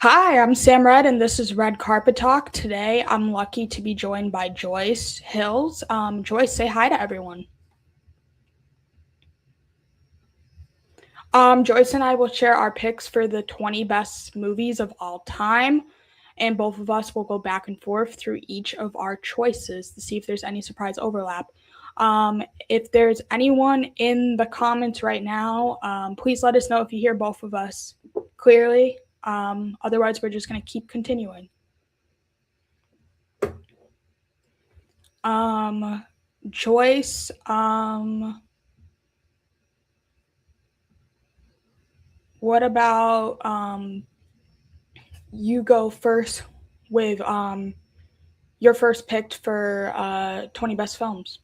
Hi, I'm Sam Redd, and this is Red Carpet Talk. Today, I'm lucky to be joined by Joyce Hills. Joyce, say hi to everyone. Joyce and I will share our picks for the 20 best movies of all time, and both of us will go back and forth through each of our choices to see if there's any surprise overlap. If there's anyone in the comments right now, please let us know if you hear both of us clearly. Otherwise, we're just going to keep continuing. Joyce, what about you go first with your first pick for 20 best films?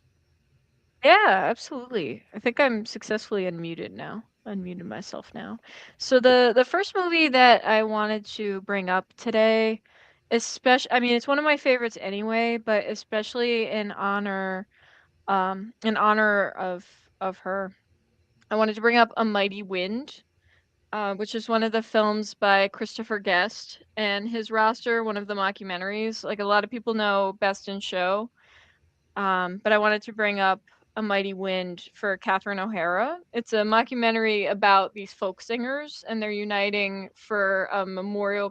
Yeah, absolutely. I think I'm successfully unmuted now. Unmuted myself now. So the first movie that I wanted to bring up today, especially, I mean, it's one of my favorites anyway, but especially in honor of her, I wanted to bring up A Mighty Wind, which is one of the films by Christopher Guest and his roster, one of the mockumentaries. Like a lot of people know Best in Show. But I wanted to bring up A Mighty Wind for Catherine O'Hara. It's a mockumentary about these folk singers, and they're uniting for a memoriam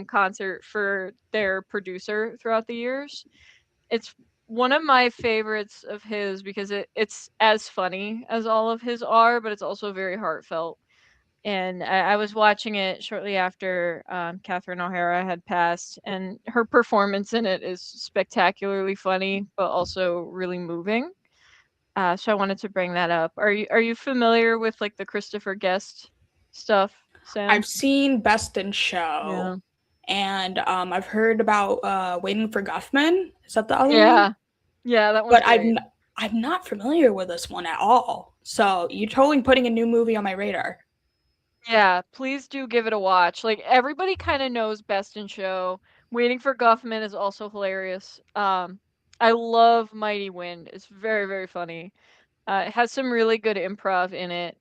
concert for their producer throughout the years. It's one of my favorites of his because it's as funny as all of his are, but it's also very heartfelt. And I was watching it shortly after Catherine O'Hara had passed, and her performance in it is spectacularly funny, but also really moving. So I wanted to bring that up. Are you familiar with like the Christopher Guest stuff, Sam? I've seen Best in Yeah. Show, and I've heard about Waiting for Guffman. Is that the other one? Yeah. Yeah, that one's But great. I'm not familiar with this one at all. So you're totally putting a new movie on my radar. Yeah, please do give it a watch. Like everybody kind of knows Best in Show. Waiting for Guffman is also hilarious. I love Mighty Wind. It's very, very funny. It has some really good improv in it.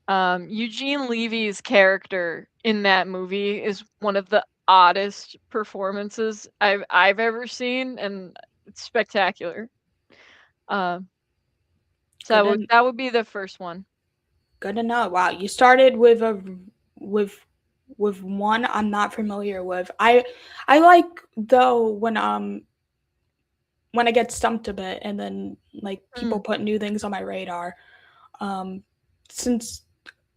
Eugene Levy's character in that movie is one of the oddest performances I've ever seen, and it's spectacular. Um, so Good that would to that would be the first one. good to know. Wow, you started with a with with one I'm not familiar with. I like though when I get stumped a bit and then like people Mm. put new things on my radar. Um, since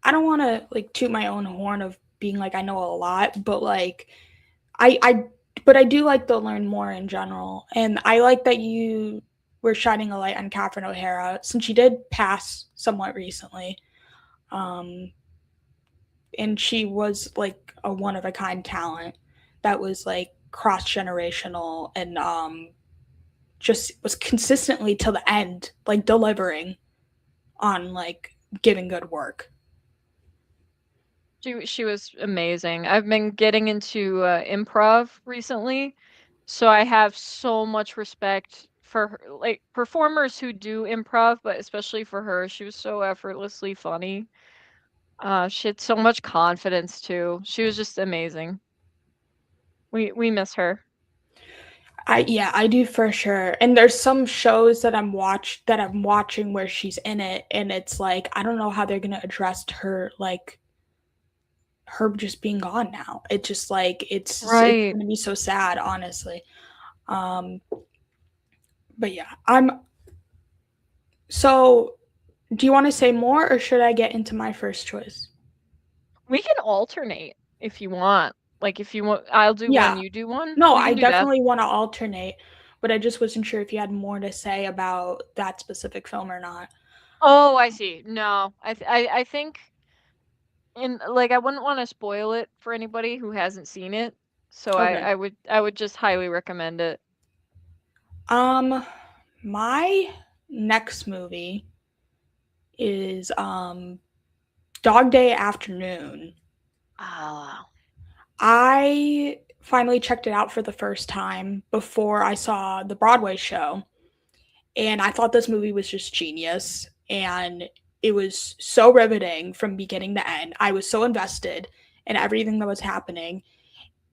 I don't want to like toot my own horn of being like I know a lot, but like I but I do like to learn more in general, and I like that you were shining a light on Catherine O'Hara since she did pass somewhat recently. Um, and she was like a one of a kind talent that was like cross generational and just was consistently till the end, like delivering on like giving good work. She was amazing. I've been getting into improv recently, so I have so much respect for her, like performers who do improv, but especially for her. She was so effortlessly funny. She had so much confidence too. She was just amazing. We miss her. I do for sure. And there's some shows that I'm watching where she's in it, and it's like I don't know how they're gonna address her like her just being gone now. It's just like it's Right. gonna be so sad, honestly. Um, but yeah, I'm so. Do you want to say more, or should I get into my first choice? We can alternate if you want. Like if you want, I'll do one, Yeah, you do one. no, We I can do that. definitely want to alternate, but I just wasn't sure if you had more to say about that specific film or not. Oh, I see. No, I think and like I wouldn't want to spoil it for anybody who hasn't seen it. So I Okay. I would I would just highly recommend it. Um, my next movie is Dog Day Afternoon. Oh. I finally checked it out for the first time before I saw the Broadway show, and I thought this movie was just genius, and it was so riveting from beginning to end. I was so invested, and everything that was happening.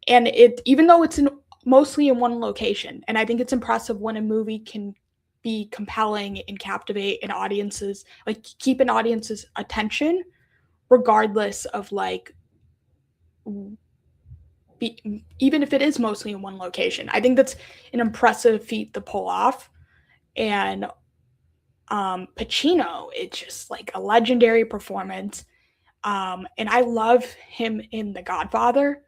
And it, even though it's mostly in one location, and I think it's impressive when a movie can be compelling and captivate an audience's, like, keep an audience's attention regardless of like even if it is mostly in one location. I think that's an impressive feat to pull off. And Pacino, it's just like a legendary performance. And I love him in The Godfather.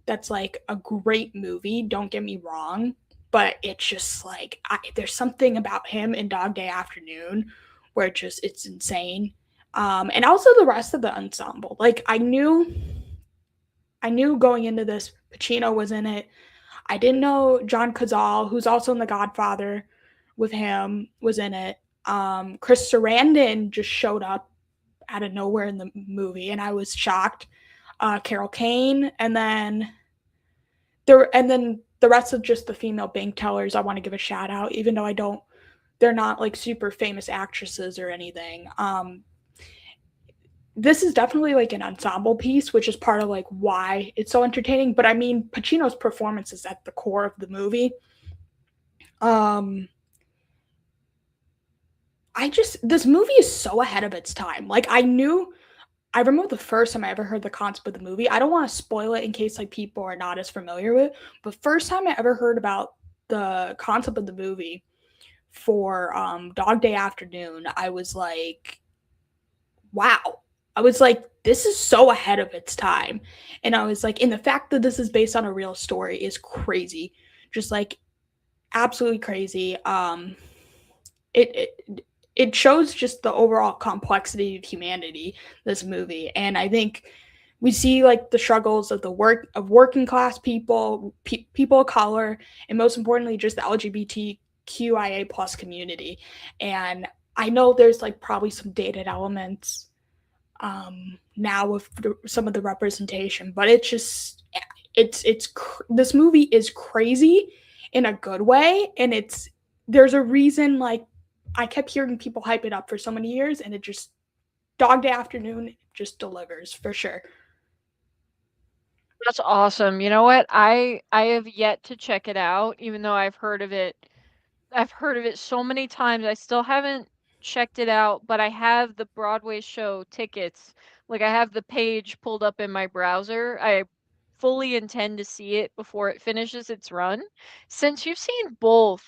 That's like a great movie, don't get me wrong, but it's just like there's something about him in Dog Day Afternoon where it's insane. And also the rest of the ensemble. Like I knew going into this Pacino was in it. I didn't know John Cazale, who's also in The Godfather with him, was in it. Chris Sarandon just showed up out of nowhere in the movie, and I was shocked. Carol Kane, and then the rest of just the female bank tellers, I want to give a shout out, even though I don't. They're not like super famous actresses or anything. This is definitely like an ensemble piece, which is part of like why it's so entertaining. But I mean, Pacino's performance is at the core of the movie. Um, this movie is so ahead of its time. Like I remember the first time I ever heard the concept of the movie. I don't want to spoil it in case like people are not as familiar with it, but first time I ever heard about the concept of the movie for Dog Day Afternoon, I was like, wow. I was like, this is so ahead of its time. And I was like, and the fact that this is based on a real story is crazy. Just like absolutely crazy. It shows just the overall complexity of humanity, this movie. And I think we see like the struggles of working class people, people of color, and most importantly just the LGBTQIA plus community. And I know there's like probably some dated elements now with some of the representation, but it's just this movie is crazy in a good way. And there's a reason, like, I kept hearing people hype it up for so many years, and it just Dog Day Afternoon just delivers for sure. That's awesome. You know what? I have yet to check it out, even though I've heard of it. I've heard of it so many times. I still haven't checked it out, but I have the Broadway show tickets. Like I have the page pulled up in my browser. I fully intend to see it before it finishes its run. Since you've seen both,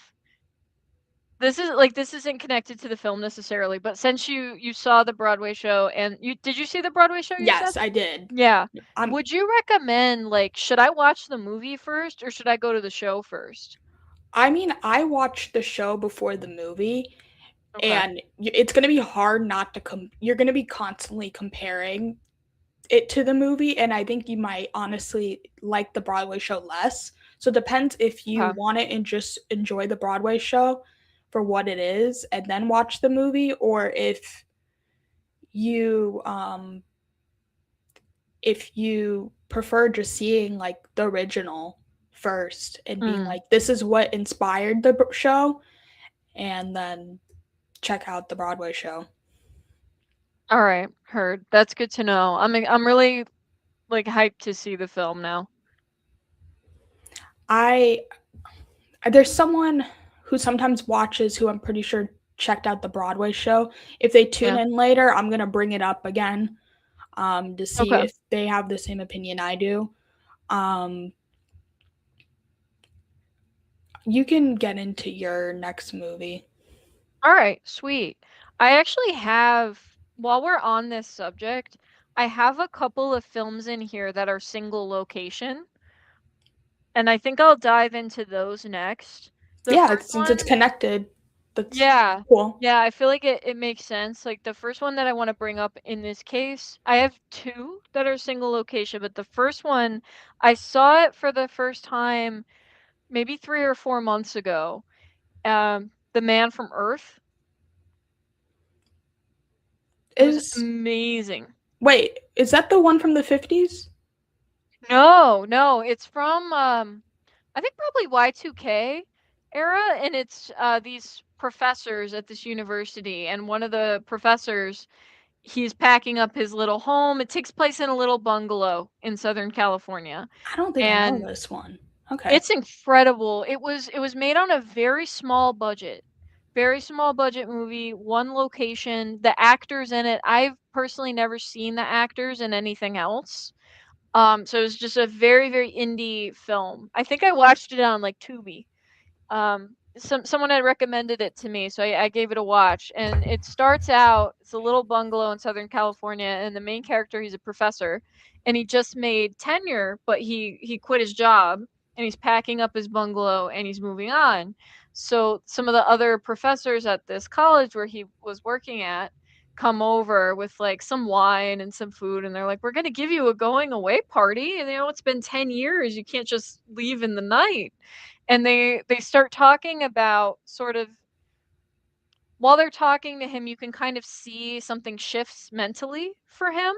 this isn't connected to the film necessarily, but since you saw the Broadway show and you see the Broadway show you said? Yes, I did. Yeah. I'm Would you recommend, like, should I watch the movie first or should I go to the show first? I mean, I watched the show before the movie, Okay. and it's going to be hard not to you're going to be constantly comparing it to the movie, and I think you might honestly like the Broadway show less. So it depends if you Okay. want it and just enjoy the Broadway show for what it is and then watch the movie, or you um if you prefer just seeing like the original first and being Mm. like, this is what inspired the show, and then check out the Broadway show. All right. Heard. That's good to know. I'm really like hyped to see the film now. I There's someone who sometimes watches who I'm pretty sure checked out the Broadway show. If they tune Yeah. in later, I'm gonna bring it up again to see Okay. if they have the same opinion I do. Um, you can get into your next movie. All right. Sweet. I actually have, while we're on this subject, I have a couple of films in here that are single location, and I think I'll dive into those next. The Yeah, first since it's one, connected, that's yeah. cool. Yeah, I feel like it makes sense. Like the first one that I want to bring up in this case, I have two that are single location, but the first one, I saw it for the first time maybe 3 or 4 months ago. The Man from Earth. It was Is amazing. Wait, is that the one from the 50s? No, no, it's from I think probably Y2K era, and it's these professors at this university, and one of the professors he's packing up his little home. It takes place in a little bungalow in Southern California, I don't think I know and this one. Okay. it's incredible. It was made on a very small budget. Very small budget movie, one location, the actors in it. I've personally never seen the actors in anything else. So it was just a very, very indie film. I think I watched it on like Tubi. Someone had recommended it to me, so I gave it a watch. And it starts out, it's a little bungalow in Southern California, and the main character, he's a professor, and he just made tenure, but he quit his job, and he's packing up his bungalow and he's moving on. So some of the other professors at this college where he was working at come over with like some wine and some food, and they're like, "We're gonna give you a going away party, and it's been 10 years. You can't just leave in the night." And they start talking about sort of, while they're talking to him, you can kind of see something shifts mentally for him,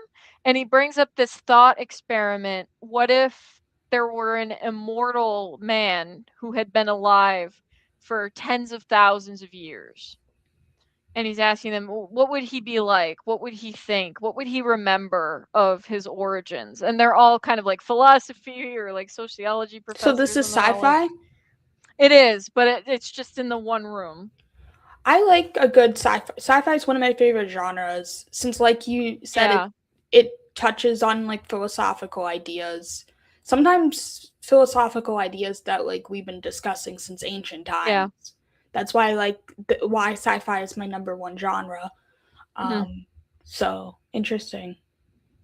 and he brings up this thought experiment. What if there were an immortal man who had been alive for tens of thousands of years? And he's asking them, what would he be like? What would he think? What would he remember of his origins? And they're all kind of like philosophy or like sociology So this professors, is and they're all like, sci-fi? it is, but it's just in the one room. I like a good sci-fi. Sci-fi is one of my favorite genres since like you said Yeah, it touches on like philosophical ideas. Sometimes philosophical ideas that like we've been discussing since ancient yeah. times. That's why I like why sci-fi is my number one genre. Mhm. Um so interesting.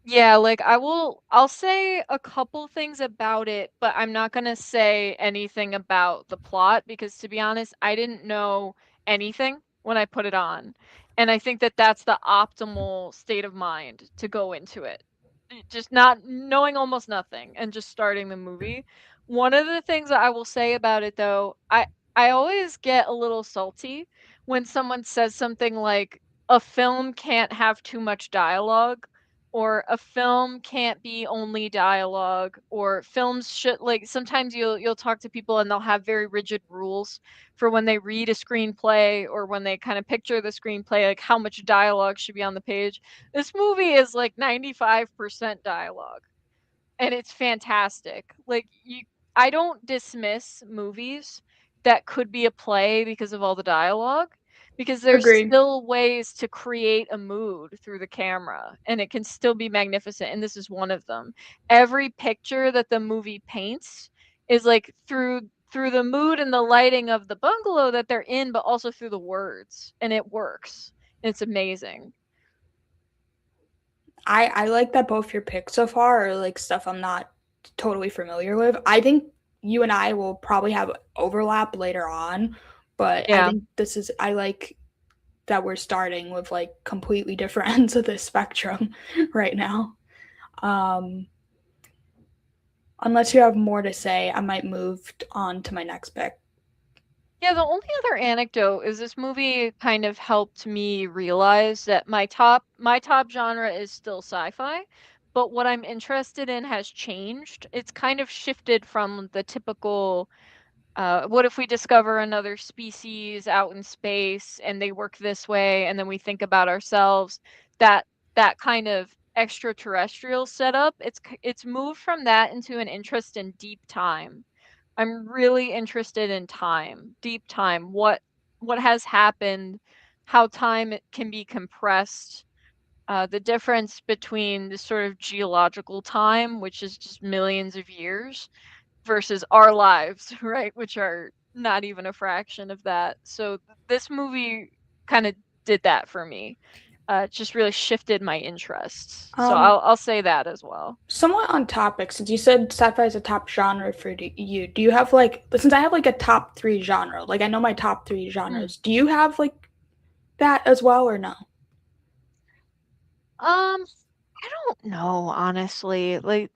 Yeah, like I'll say a couple things about it, but I'm not gonna say anything about the plot because to be honest, I didn't know anything when I put it on. And I think that that's the optimal state of mind to go into it. Just not knowing almost nothing and just starting the movie. One of the things that I will say about it though, I always get a little salty when someone says something like a film can't have too much dialogue, or a film can't be only dialogue, or films should, like, sometimes you'll talk to people and they'll have very rigid rules for when they read a screenplay or when they kind of picture the screenplay, like how much dialogue should be on the page. This movie is like 95% dialogue, and it's fantastic. Like, I don't dismiss movies that could be a play because of all the dialogue, because there's Agreed. still ways to create a mood through the camera, and it can still be magnificent, and this is one of them. Every picture that the movie paints is like through the mood and the lighting of the bungalow that they're in, but also through the words, and it works. It's amazing. I like that both your picks so far are like stuff I'm not totally familiar with. I think you and I will probably have overlap later on, but I Yeah. think this is I like that we're starting with like completely different ends of the spectrum right now. Um unless you have more to say, I might move on to my next pick. Yeah, the only other anecdote is this movie kind of helped me realize that my top genre is still sci-fi, but what I'm interested in has changed. It's kind of shifted from the typical what if we discover another species out in space and they work this way and then we think about ourselves, that that kind of extraterrestrial setup. It's moved from that into an interest in deep time. I'm really interested in time, deep time, what has happened, how time can be compressed, the difference between the sort of geological time, which is just millions of years, versus our lives, right, which are not even a fraction of that. So this movie kind of did that for me. It just really shifted my interests. So Um I'll say that as well. Somewhat on topic, since you said sci-fi is a top genre for you, do you have like since I have like a top three genre, like I know my top three Mm. genres, do you have like that as well or no? I don't know, honestly. Like,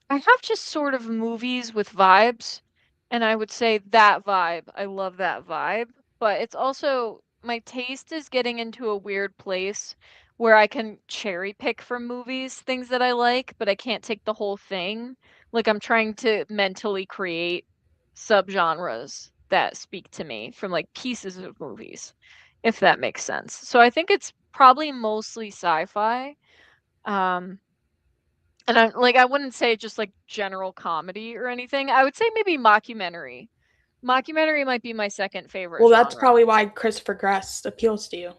I have just sort of movies with vibes, and I would say that vibe. I love that vibe, but it's also my taste is getting into a weird place where I can cherry pick from movies things that I like, but I can't take the whole thing. Like I'm trying to mentally create subgenres that speak to me from like pieces of movies. if that makes sense. So I think it's probably mostly sci-fi. Um, and I wouldn't say just like general comedy or anything. I would say maybe mockumentary. Mockumentary might be my second favorite Well, that's genre. probably why Christopher Guest appeals to you.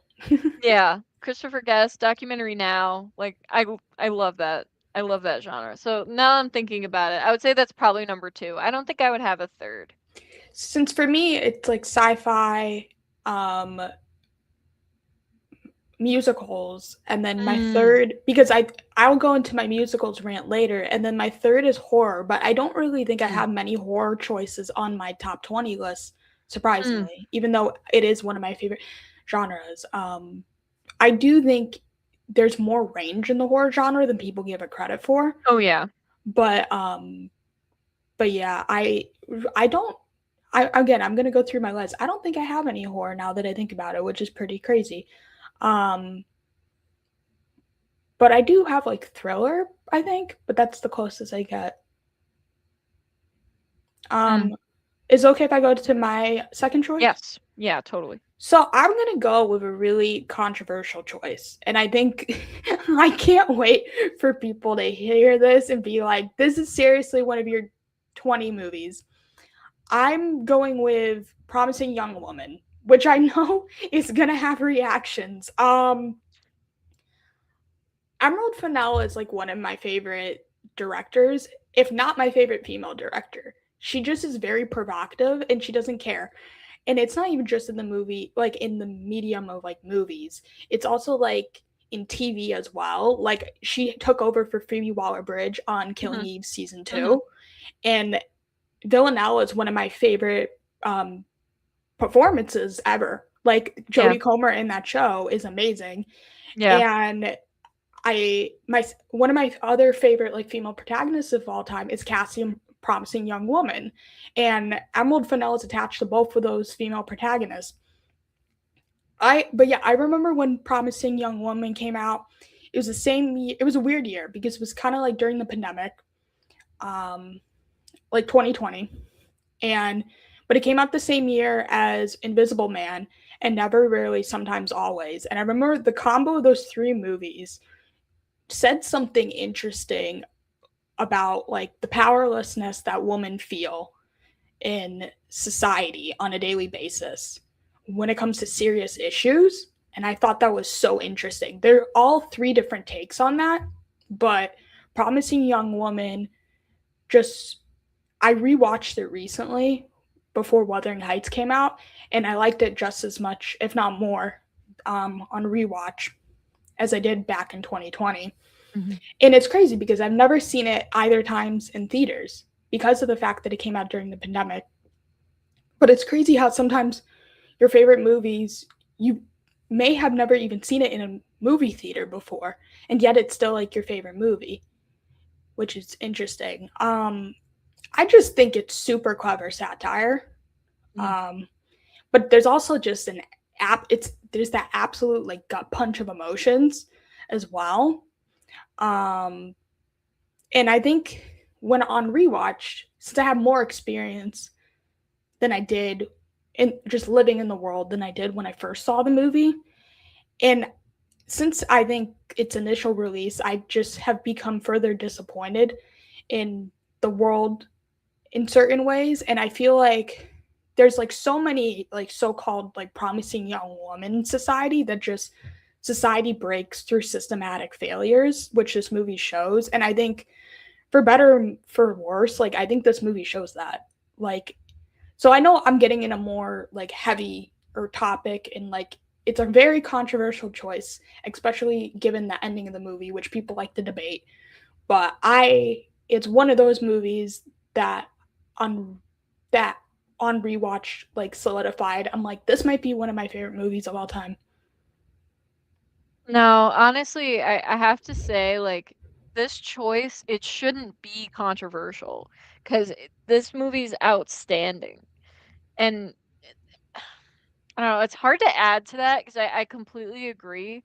Yeah, Christopher Guest, documentary now. Like I love that. I love that genre. So now I'm thinking about it. I would say that's probably number 2. I don't think I would have a third. Since for me it's like sci-fi, um musicals, and then my Mm, third, because I'll go into my musicals rant later, and then my third is horror, but I don't really think I mm, have many horror choices on my top 20 list, mm. surprisingly, even though it is one of my favorite genres. I do think there's more range in the horror genre than people give it credit for, Oh yeah. but yeah, I don't, again, I'm gonna go through my list. I don't think I have any horror now that I think about it, which is pretty crazy. um But I do have like thriller, I think, but that's the closest I get. Mm. Um, is it okay if I go to my second choice? Yes. Yeah, totally. So I'm gonna go with a really controversial choice, and I think I can't wait for people to hear this and be like, "This is seriously one of your 20 movies." I'm going with Promising Young Woman, which I know is gonna have reactions. Emerald Fennell is like one of my favorite directors, if not my favorite female director. She just is very provocative and she doesn't care. And it's not even just in the movie, like in the medium of like movies. It's also like in TV as well. Like she took over for Phoebe Waller-Bridge on Killing Mhm. Eve season Mhm. 2, and Villanelle is one of my favorite performances ever. Like Yeah. Jodie Comer in that show is amazing, Yeah. and I my one of my other favorite like female protagonists of all time is Cassie, Promising Young Woman, and Emerald Fennell is attached to both of those female protagonists. But yeah, I remember when Promising Young Woman came out. It was the same. It was a weird year because it was kind of like during the pandemic, um, like 2020, and but it came out the same year as Invisible Man and Never, Rarely, Sometimes, Always. And I remember the combo of those three movies said something interesting about like the powerlessness that women feel in society on a daily basis when it comes to serious issues. And I thought that was so interesting. They're all three different takes on that, but Promising Young Woman, just, I rewatched it recently before Wuthering Heights came out, and I liked it just as much, if not more, on rewatch as I did back in 2020. Mhm. And it's crazy because I've never seen it either times in theaters because of the fact that it came out during the pandemic. But it's crazy how sometimes your favorite movies, you may have never even seen it in a movie theater before, and yet it's still like your favorite movie, which is interesting. I just think it's super clever satire. Mm. Um, but there's also just an there's that absolute like gut punch of emotions as well. Um, and I think when on rewatch, since I have more experience than I did in just living in the world than I did when I first saw the movie, and since I think its initial release, I just have become further disappointed in the world in certain ways, and I feel like there's like so many like so-called like promising young women in society that just society breaks through systematic failures, which this movie shows. And I think for better for worse, like I think this movie shows that. Like, so I know I'm getting in a more like heavy or topic, and like it's a very controversial choice, especially given the ending of the movie, which people like to debate. But I it's one of those movies that on that on rewatch like solidified. I'm like, this might be one of my favorite movies of all time. No, honestly, I have to say, like, this choice, it shouldn't be controversial because this movie's outstanding. And I don't know, it's hard to add to that because I completely agree.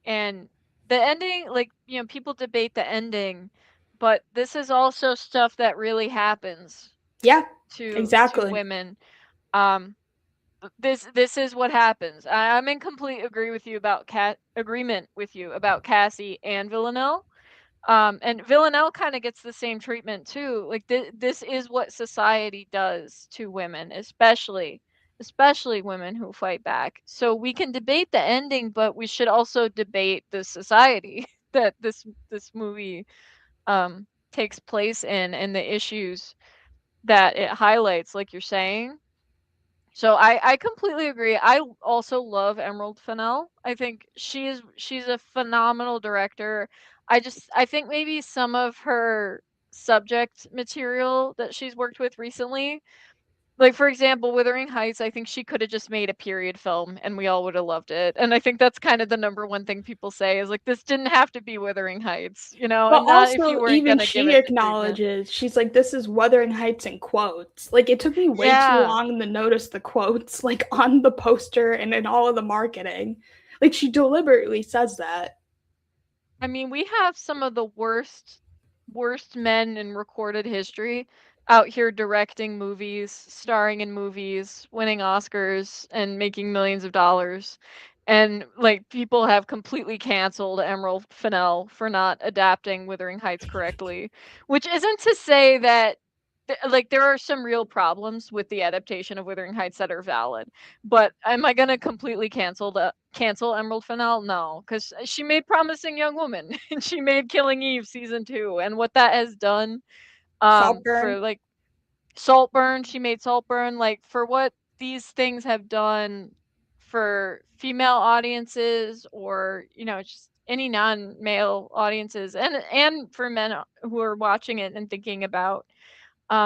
And the ending, like, people debate the ending, but this is also stuff that really happens Yeah, to exactly. women. Um, this is what happens. I'm in complete agreement with you about Cassie and Villanelle. And Villanelle kind of gets the same treatment too. Like this is what society does to women, especially women who fight back. So we can debate the ending, but we should also debate the society that this movie takes place in, and the issues that it highlights, like you're saying. So I completely agree. I also love Emerald Fennell. I think she's a phenomenal director. I think maybe some of her subject material that she's worked with recently, like for example, Wuthering Heights, I think she could have just made a period film and we all would have loved it. And I think that's kind of the number one thing people say is like this didn't have to be Wuthering Heights, But and not if you also, weren't even gonna give she it the treatment. acknowledges, she's like, this is Wuthering Heights in quotes. Like, it took me way too Yeah. long to notice the quotes, like, on the poster and in all of the marketing. Like, she deliberately says that. I mean, we have some of the worst men in recorded history out here directing movies, starring in movies, winning Oscars, and making millions of dollars. And like people have completely canceled Emerald Fennell for not adapting Wuthering Heights correctly, which isn't to say that like there are some real problems with the adaptation of Wuthering Heights that are valid. But am I gonna completely cancel Emerald Fennell? No, because she made Promising Young Woman and she made Killing Eve season 2, and what that has done Saltburn. for like Saltburn, she made Saltburn, like for what these things have done for female audiences, or just any non-male audiences, and for men who are watching it and thinking about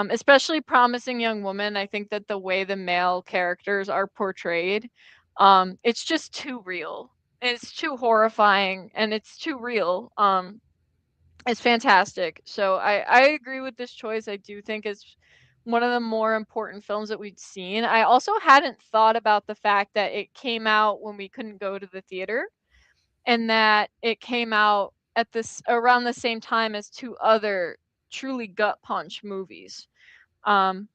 especially Promising Young Woman. I think that the way the male characters are portrayed, it's just too real. It's too horrifying and it's too real. It's fantastic. So I agree with this choice. I do think it's one of the more important films that we'd seen. I also hadn't thought about the fact that it came out when we couldn't go to the theater, and that it came out at this around the same time as two other truly gut punch movies. Um,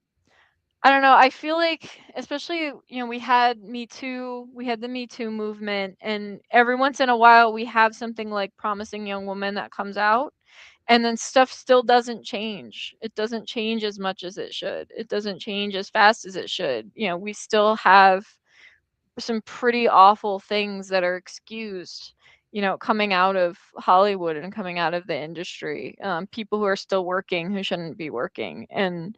I don't know. I feel like, especially, we had Me Too, we had the Me Too movement, and every once in a while we have something like Promising Young Woman that comes out, and then stuff still doesn't change. It doesn't change as much as it should. It doesn't change as fast as it should. We still have some pretty awful things that are excused, coming out of Hollywood and coming out of the industry. People who are still working who shouldn't be working. And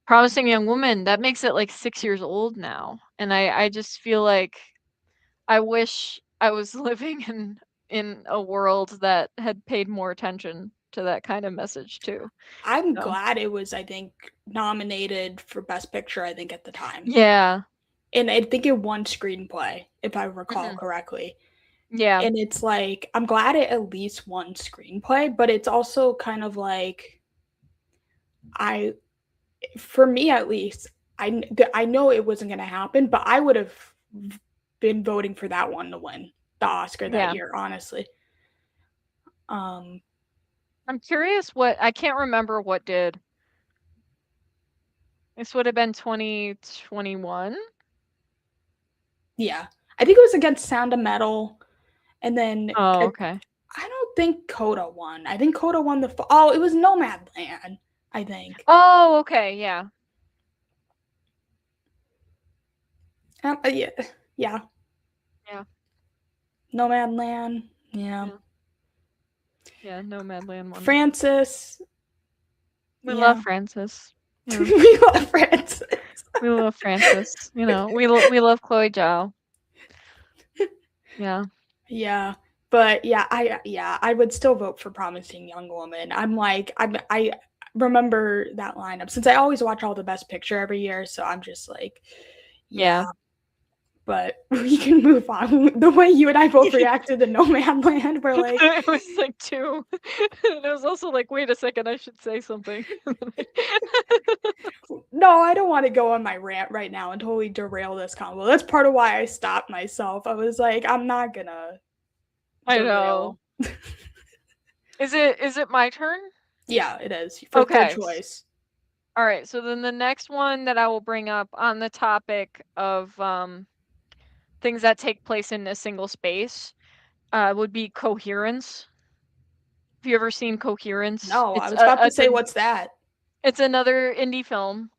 Promising Young Woman, that makes it like 6 years old now. And I just feel like I wish I was living in a world that had paid more attention to that kind of message too. I'm So glad it was, I think, nominated for Best Picture, I think, at the time. yeah. And I think it won screenplay, if I recall Hmm. correctly. Yeah. And it's like, I'm glad it at least won screenplay, but it's also kind of like, I, for me at least, I know it wasn't going to happen, but I would have been voting for that one to win the Oscar that Yeah. year, honestly. Um, I'm curious what I can't remember what did. This would have been 2021. yeah, I think it was against Sound of Metal, and then Oh, okay. I don't think Coda won. I think Coda won the. Oh, it was Nomadland. I think. Oh, okay. Yeah. Yeah, yeah. Yeah. Nomadland. Yeah. Yeah. Yeah. Nomadland one. Francis. We Yeah. love Francis. Yeah. We love Francis. We love Francis. We love Chloe Zhao. Yeah. Yeah. But yeah, I would still vote for Promising Young Woman. I remember that lineup since I always watch all the Best Picture every year, so I'm just like, yeah. Yeah. But we can move on. The way you and I both reacted to Nomadland, we're like, It was like two. And it was also like, wait a second, I should say something. no, I don't want to go on my rant right now and totally derail this convo. That's part of why I stopped myself. I was like, I'm not gonna I derail. know. Is it my turn? Yeah, it is. For third Okay. choice. All right, so then the next one that I will bring up on the topic of things that take place in a single space would be Coherence. Have you ever seen Coherence? No, I was about to say, what's that? It's another indie film.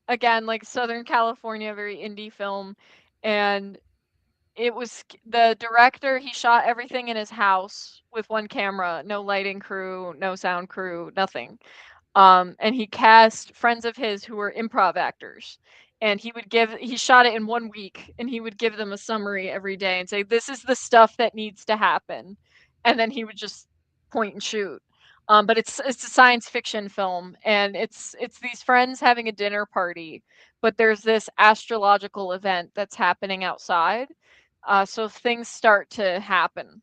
Again, like Southern California, very indie film, and it was the director. He shot everything in his house with one camera, no lighting crew, no sound crew, nothing. And he cast friends of his who were improv actors. And he shot it in 1 week, and he would give them a summary every day and say, this is the stuff that needs to happen. And then he would just point and shoot. But it's a science fiction film, and it's these friends having a dinner party, but there's this astrological event that's happening outside. So things start to happen.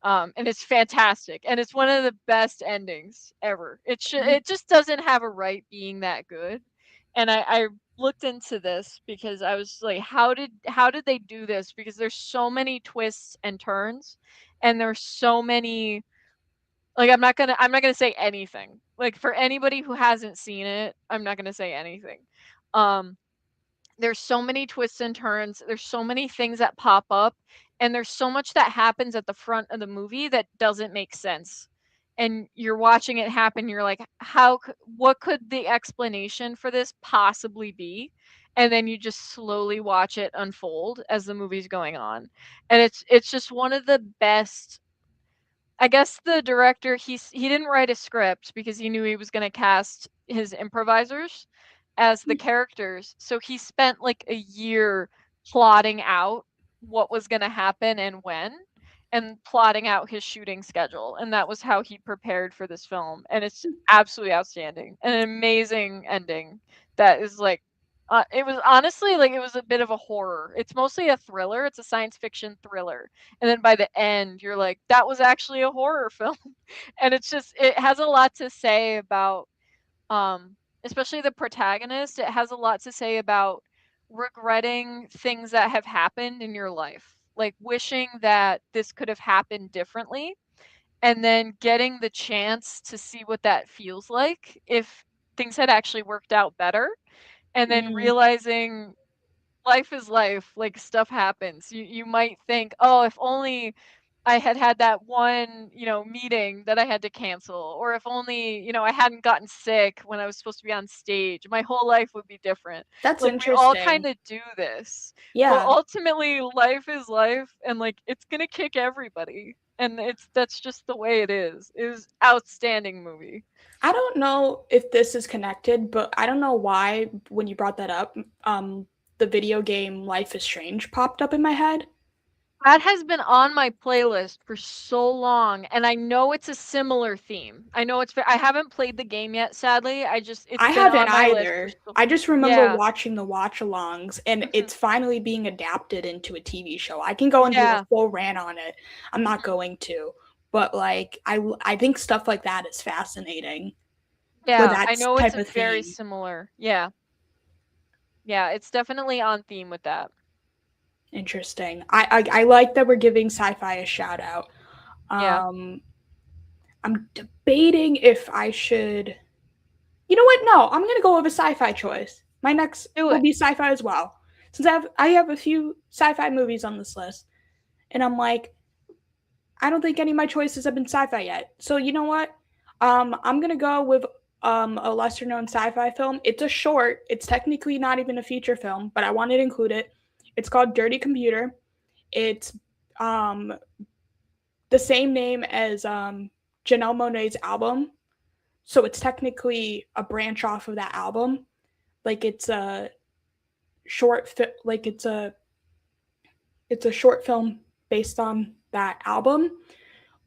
And it's fantastic, and it's one of the best endings ever. It just doesn't have a right being that good. And I looked into this because I was like, how did they do this? Because there's so many twists and turns, and there's so many, like, I'm not gonna say anything. Like, for anybody who hasn't seen it, I'm not gonna say anything. Um there's so many twists and turns, there's so many things that pop up, and there's so much that happens at the front of the movie that doesn't make sense. And you're watching it happen, you're like, what could the explanation for this possibly be? And then you just slowly watch it unfold as the movie's going on. And it's just one of the best. I guess the director, he didn't write a script because he knew he was gonna cast his improvisers as the characters. So he spent like a year plotting out what was gonna happen and when, and plotting out his shooting schedule. And that was how he prepared for this film. And it's absolutely outstanding. An amazing ending that is like, it was honestly like, it was a bit of a horror. It's mostly a thriller. It's a science fiction thriller, and then by the end you're like, that was actually a horror film. And it has a lot to say about, especially the protagonist. It has a lot to say about regretting things that have happened in your life, like wishing that this could have happened differently, and then getting the chance to see what that feels like if things had actually worked out better, and then Mm, realizing life is life, like, stuff happens. You might think, "Oh, if only I had had that one, meeting that I had to cancel, or if only, I hadn't gotten sick when I was supposed to be on stage, my whole life would be different." that's Like, we all interesting. kinda do this, but Yeah, ultimately, life is life, and, like, it's gonna kick everybody, and that's just the way it is. It was outstanding movie. I don't know if this is connected, but I don't know why when you brought that up, the video game Life is Strange popped up in my head. That has been on my playlist for so long, and I know it's a similar theme. I know I haven't played the game yet, sadly. It's I been haven't on my list for either. so. I just remember Yeah. watching the watch-alongs, and Mhm. it's finally being adapted into a TV show. I can go and do a Yeah. full rant on it. I'm not Mhm. going to, but like I think stuff like that is fascinating for Yeah, that I know it's type a of very theme. similar. Yeah. Yeah, it's definitely on theme with that. Interesting. I like that we're giving sci-fi a shout out. Yeah. Um, I'm debating if I should. You know what? No, I'm gonna go with a sci-fi choice. My next Do will it. be sci-fi as well, since I have a few sci-fi movies on this list, and I'm like, I don't think any of my choices have been sci-fi yet. So you know what? I'm gonna go with a lesser-known sci-fi film. It's a short. It's technically not even a feature film, but I wanted to include it. It's called Dirty Computer. It's um the same name as Janelle Monáe's album, so it's technically a branch off of that album. Like it's a like it's a short film based on that album.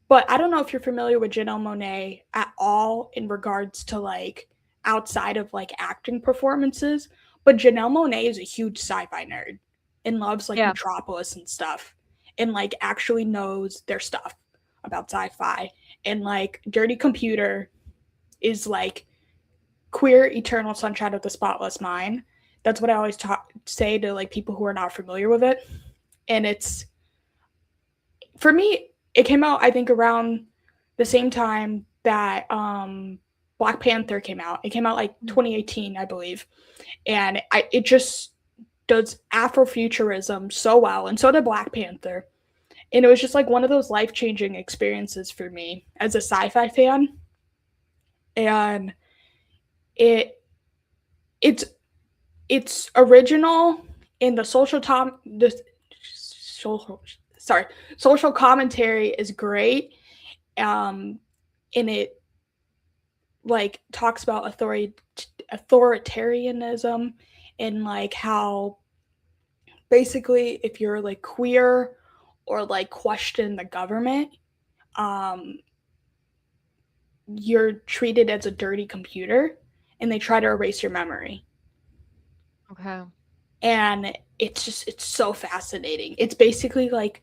But I don't know if you're familiar with Janelle Monáe at all in regards to like outside of like acting performances. But Janelle Monáe is a huge sci-fi nerd and loves like Yeah. Metropolis and stuff, and like actually knows their stuff about sci-fi. And like Dirty Computer is like queer eternal sunshine of the spotless mind. That's what I always say to like people who are not familiar with it. And it's for me, it came out I think around the same time that Black Panther came out. It came out like Mm. 2018, I believe, and it just does Afrofuturism so well, and so did Black Panther. And it was just like one of those life changing experiences for me as a sci-fi fan. And it it's it's original in the social sorry social commentary is great. And it like talks about authoritarianism and like how basically if you're like queer or like question the government, um, you're treated as a dirty computer and they try to erase your memory. Okay. And it's so fascinating. It's basically like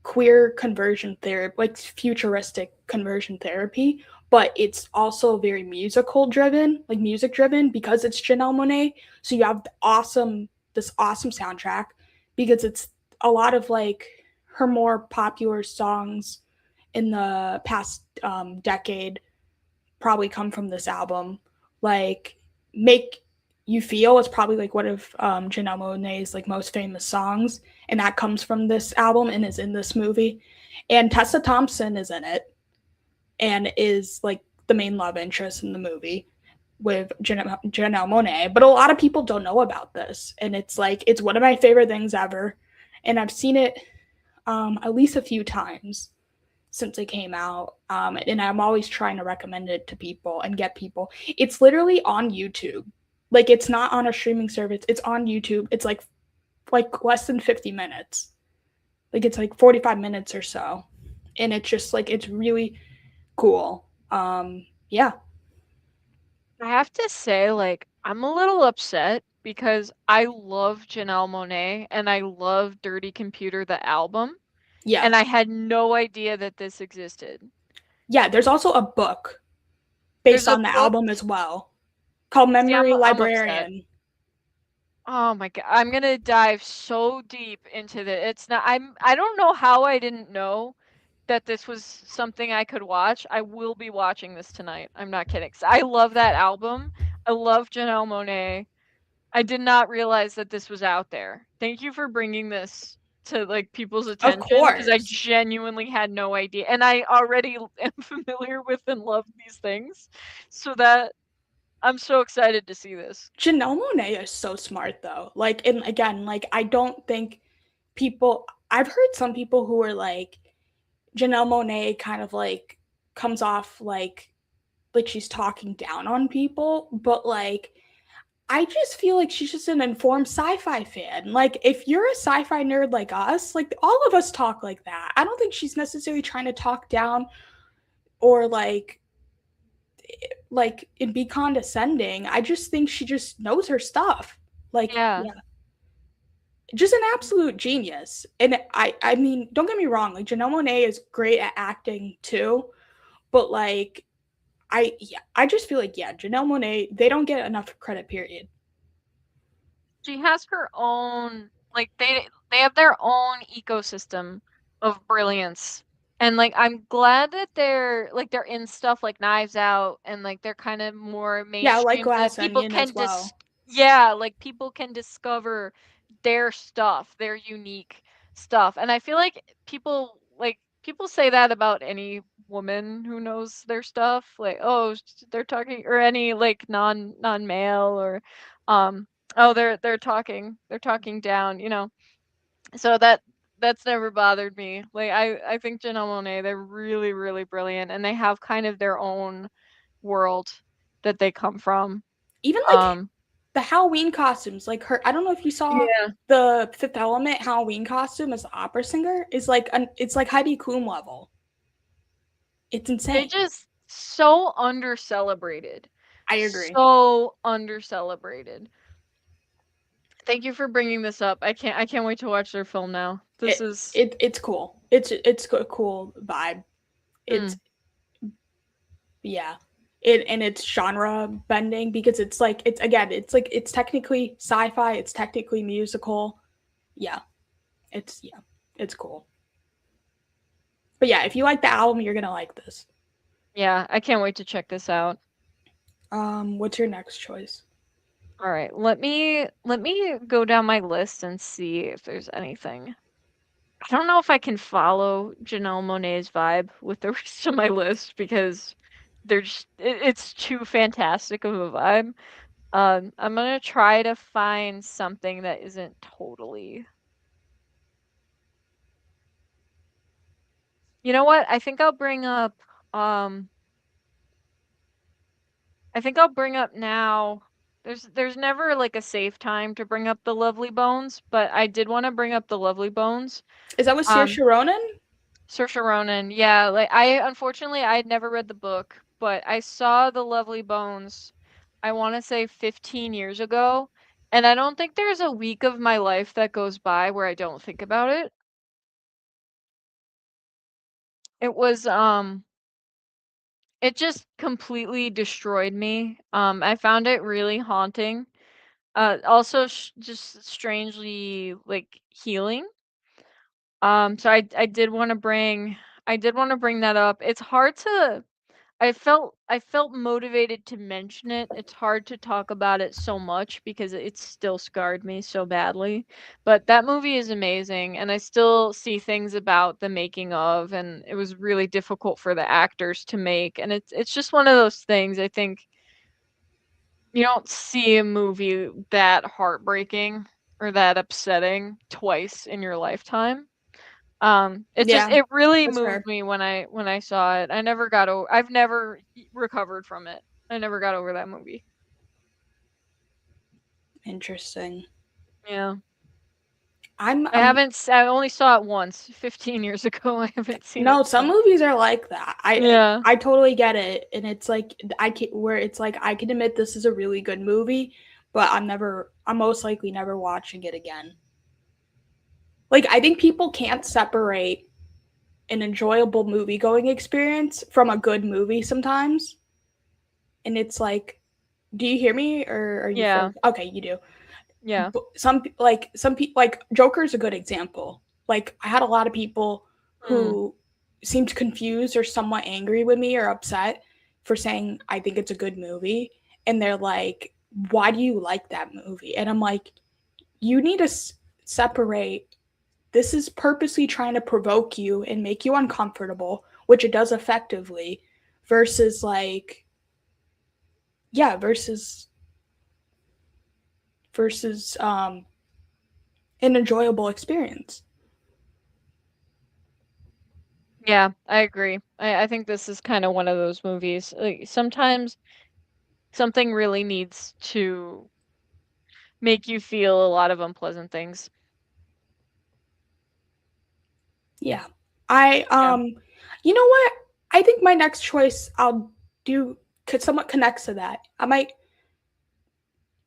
queer conversion therapy, like futuristic conversion therapy, but it's also very musical driven, like music driven because it's Janelle Monáe. So you have this awesome soundtrack because it's a lot of like her more popular songs in the past decade probably come from this album. Like Make You Feel is probably like one of Janelle Monáe's like most famous songs, and that comes from this album and is in this movie. And Tessa Thompson is in it and is like the main love interest in the movie with Janelle Monáe. But a lot of people don't know about this, and it's like it's one of my favorite things ever, and I've seen it at least a few times since it came out. And I'm always trying to recommend it to people and get people. It's literally on YouTube. Like it's not on a streaming service. It's on YouTube. It's like less than 50 minutes. Like it's like 45 minutes or so. And it's just like it's really cool. Yeah. I have to say, like, I'm a little upset because I love Janelle Monáe and I love Dirty Computer, the album, Yeah. and I had no idea that this existed. Yeah, there's also a book There's based a on the book. album as well called See, Memory I'm upset. Librarian. Oh my God. I'm gonna dive so deep into the it's not I don't know how I didn't know that this was something I could watch. I will be watching this tonight. I'm not kidding. I love that album. I love Janelle Monáe. I did not realize that this was out there. Thank you for bringing this to like people's Of attention because I course. genuinely had no idea. And I already am familiar with and love these things. So that I'm so excited to see this. Janelle Monáe is so smart though. Like, and again, like I don't think people. I've heard some people who are like Janelle Monáe kind of like comes off like she's talking down on people, but like I just feel like she's just an informed sci-fi fan. Like if you're a sci-fi nerd like us, like all of us talk like that. I don't think she's necessarily trying to talk down or like and be condescending. I just think she just knows her stuff. Like, Yeah. yeah, just an absolute genius. And I mean, don't get me wrong, like Janelle Monáe is great at acting too, but like I just feel like yeah, Janelle Monáe, they don't get enough credit, period. She has her own like they have their own ecosystem of brilliance. And like I'm glad that they're in stuff like Knives Out and like they're kind of more Yeah, like mainstream so that Glass people Onion can as well. yeah, like people can discover their stuff, their unique stuff. And I feel like people say that about any woman who knows their stuff, like oh they're talking or any like non-male or um oh they're talking down, you know. So that's never bothered me. Like I think Janelle Monáe, they're really really brilliant and they have kind of their own world that they come from. Even like Um the Halloween costumes, like her I don't know if you saw yeah. the Fifth Element Halloween costume as the opera singer is like it's like Heidi Klum level. It's They insane. just so under celebrated. I agree. So under celebrated. Thank you for bringing this up. I can't wait to watch their film now. This is It's cool. It's a cool vibe. It's mm, yeah. And it's genre bending because it's like it's again it's like it's technically sci-fi, it's technically musical. Yeah. Yeah. It's cool. But yeah, if you like the album, you're gonna like this. yeah, I can't wait to check this out. What's your next choice? All right, let me go down my list and see if there's anything. I don't know if I can follow Janelle Monáe's vibe with the rest of my list because it's too fantastic of a vibe. I'm gonna try to find something that isn't totally. You know what? Um I think I'll bring up now. There's never like a safe time to bring up The Lovely Bones, but I did want to bring up The Lovely Bones. Is that with Um Saoirse Ronan? Saoirse Ronan. Yeah, like unfortunately I had never read the book, but I saw The Lovely Bones, I want to say 15 years ago, and I don't think there's a week of my life that goes by where I don't think about it. It was it just completely destroyed me. I found it really haunting. Also just strangely like healing. So I did want to bring that up. It's hard to I felt motivated to mention it. It's hard to talk about it so much because it's still scarred me so badly. But that movie is amazing, and I still see things about the making of, and it was really difficult for the actors to make. And it's just one of those things. I think you don't see a movie that heartbreaking or that upsetting twice in your lifetime. Yeah, It really that's moved fair. me when I saw it. I've never recovered from it. I never got over that movie. Interesting. Yeah. I'm I only saw it once, 15 years ago. I haven't seen it no, some since. movies are like that. Yeah. I totally get it, and it's like I can where it's like I can admit this is a really good movie, but I'm most likely never watching it again. Like I think people can't separate an enjoyable movie going experience from a good movie sometimes. And it's like, do you hear me or are you Yeah. frozen? Okay, you do. Yeah. Some people like Joker's a good example. Like I had a lot of people Mm. who seemed confused or somewhat angry with me or upset for saying I think it's a good movie, and they're like, "Why do you like that movie?" And I'm like, "You need to separate. This is purposely trying to provoke you and make you uncomfortable, which it does effectively, versus like, yeah, versus an enjoyable experience." Yeah, I agree. I think this is kind of one of those movies. Like sometimes something really needs to make you feel a lot of unpleasant things. Yeah. I Yeah. you know what? I think my next choice I'll do could somewhat connects to that. I might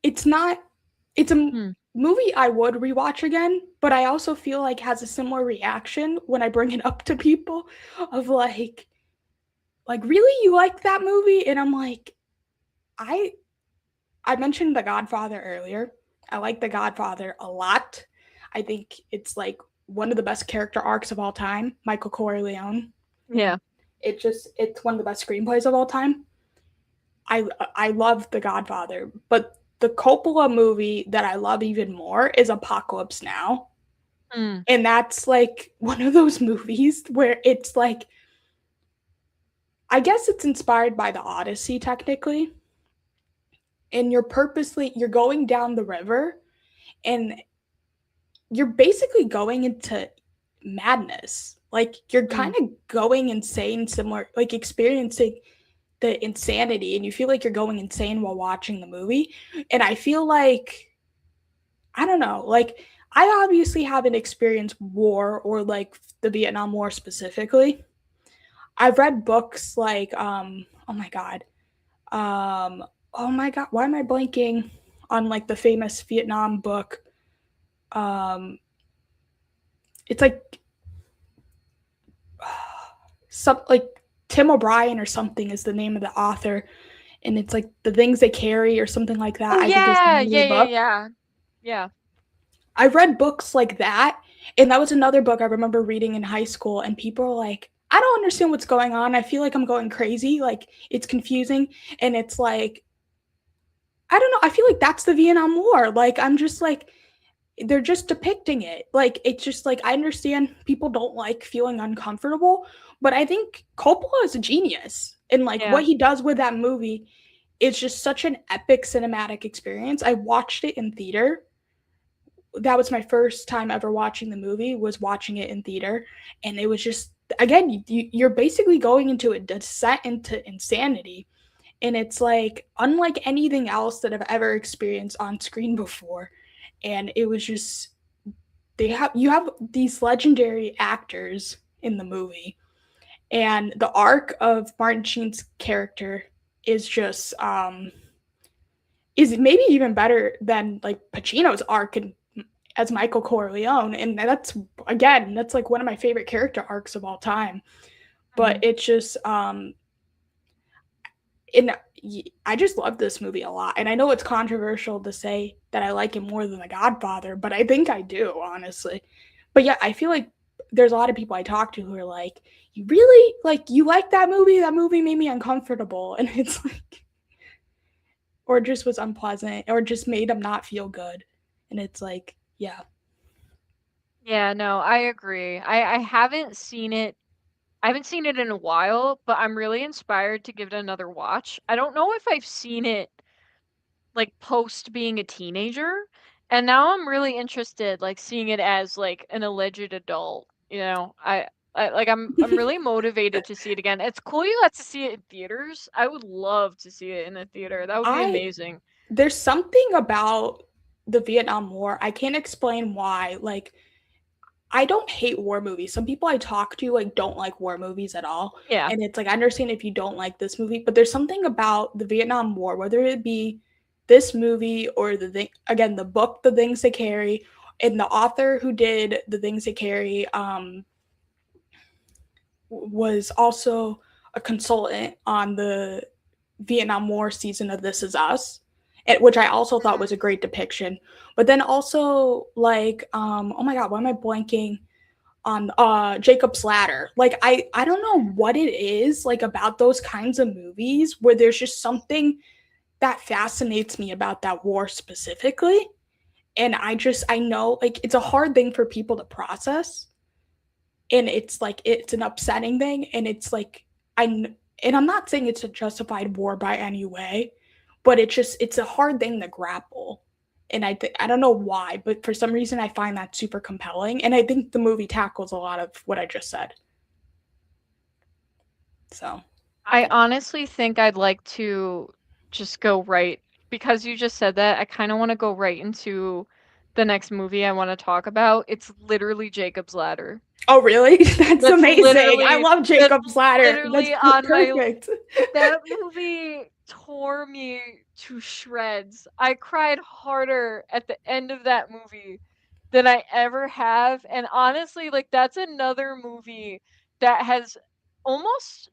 it's not it's a Hmm. movie I would rewatch again, but I also feel like has a similar reaction when I bring it up to people of like really you like that movie? And I'm like, I I mentioned The Godfather earlier. I like The Godfather a lot. I think it's like one of the best character arcs of all time, Michael Corleone. Yeah. It's one of the best screenplays of all time. I love The Godfather, but the Coppola movie that I love even more is Apocalypse Now. Hmm. And that's like one of those movies where it's like I guess it's inspired by the Odyssey technically. And you're going down the river and you're basically going into madness. Like you're Hmm. kind of going insane, similar like experiencing the insanity, and you feel like you're going insane while watching the movie. And I feel like I don't know, like I obviously haven't experienced war or like the Vietnam War specifically. I've read books like um oh my god, why am I blanking on like the famous Vietnam book? Um it's like some like Tim O'Brien or something is the name of the author, and it's like the things they carry or something like that. Oh I think is the yeah. name of Yeah, the yeah, book. yeah. Yeah. I've read books like that, and that was another book I remember reading in high school, and people are like, "I don't understand what's going on. I feel like I'm going crazy. Like it's confusing." And it's like I don't know. I feel like that's the Vietnam War. Like, I'm just like, they're just depicting it. Like, it's just like, I understand people don't like feeling uncomfortable, but I think Coppola is a genius. And like Yeah. what he does with that movie is just such an epic cinematic experience. I watched it in theater. That was my first time ever watching the movie, was watching it in theater. And it was just, again, you're basically going into a descent into insanity, and it's like unlike anything else that I've ever experienced on screen before. And it was just, you have these legendary actors in the movie, and the arc of Martin Sheen's character is just is maybe even better than like Pacino's arc as Michael Corleone, and that's, again, that's like one of my favorite character arcs of all time. But Mhm. it's just and I just love this movie a lot. And I know it's controversial to say that I like it more than The Godfather, but I think I do, honestly. But yeah, I feel like there's a lot of people I talk to who are like, "You really like, you like that movie? That movie made me uncomfortable." And it's like, or just was unpleasant, or just made them not feel good. And it's like, yeah. Yeah, no, I agree. I haven't seen it. I haven't seen it in a while, but I'm really inspired to give it another watch. I don't know if I've seen it like post being a teenager, and now I'm really interested, like seeing it as like an alleged adult. I'm really motivated to see it again. It's cool you got to see it in theaters. I would love to see it in a theater. That would be I amazing. There's something about the Vietnam War. I can't explain why. Like, I don't hate war movies. Some people I talk to like don't like war movies at all. Yeah. And it's like, I understand if you don't like this movie, but there's something about the Vietnam War, whether it be this movie or the thing, again, the book, The Things They Carry, and the author who did The Things They Carry was also a consultant on the Vietnam War season of This Is Us, which I also thought was a great depiction. But then also like, oh my god, why am I blanking on Jacob's Ladder? Like, I don't know what it is like about those kinds of movies where there's just something that fascinates me about that war specifically. And I know like it's a hard thing for people to process, and it's like it's an upsetting thing, and it's like I and I'm not saying it's a justified war by any way, but it's a hard thing to grapple. And I don't know why, but for some reason I find that super compelling, and I think the movie tackles a lot of what I just said. So, I yeah. honestly think I'd like to just go right because you just said that. I kind of want to go right into the next movie I want to talk about. It's literally Jacob's Ladder. Oh, really? That's That's amazing. I literally love that's Jacob's Ladder. That's literally on my perfect. that movie tore me to shreds. I cried harder at the end of that movie than I ever have. And honestly, like that's another movie that has almost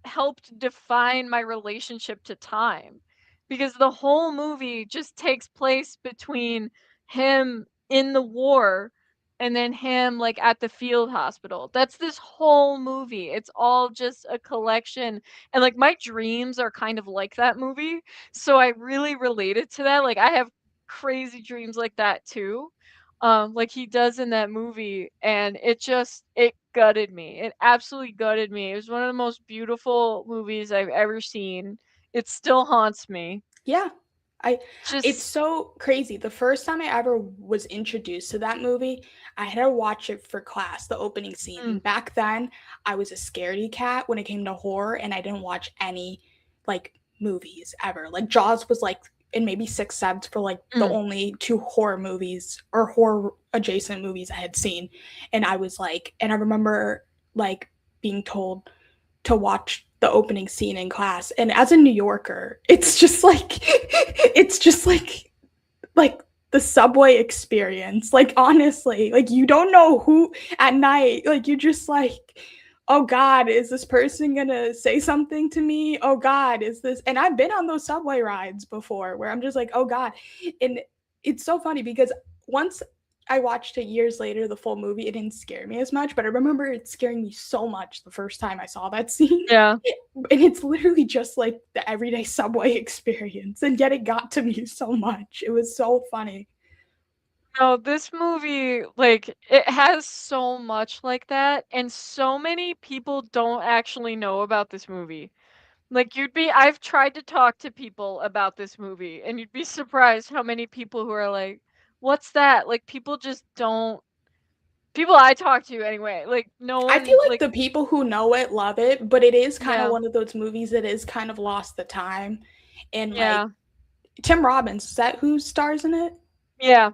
helped define my relationship to time because the whole movie just takes place between him in the war and then him like at the field hospital. That's this whole movie. It's all just a collection, and like my dreams are kind of like that movie, so I really related to that. Like I have crazy dreams like that too, like he does in that movie, and it gutted me. It absolutely gutted me. It was one of the most beautiful movies I've ever seen. It still haunts me. Yeah. I It's Just so crazy. The first time I ever was introduced to that movie, I had to watch it for class, the opening scene. mm, And back then, I was a scaredy cat when it came to horror, and I didn't watch any like movies ever. Like Jaws was like in maybe Sixth Sense for like the mm. only two horror movies or horror adjacent movies I had seen. And I was like, and I remember like being told to watch the opening scene in class. And as a New Yorker, it's just like it's just like the subway experience. Like honestly, like you don't know who at night, like you're just like, oh god, is this person gonna say something to me? Oh god, is this, and I've been on those subway rides before where I'm just like, oh god. And it's so funny because once I watched it years later, the full movie. It didn't scare me as much, but I remember it scaring me so much the first time I saw that scene. Yeah. And it's literally just like the everyday subway experience, and yet it got to me so much. It was so funny. No, this movie, like, it has so much like that, and so many people don't actually know about this movie. Like, I've tried to talk to people about this movie, and you'd be surprised how many people who are like, "What's that?" Like, people just don't people I talk to anyway, like, no I feel one, like like the people who know it love it, but it is kind of yeah, one of those movies that is kind of lost the time. And like yeah, Tim Robbins, is that who stars in it? yeah,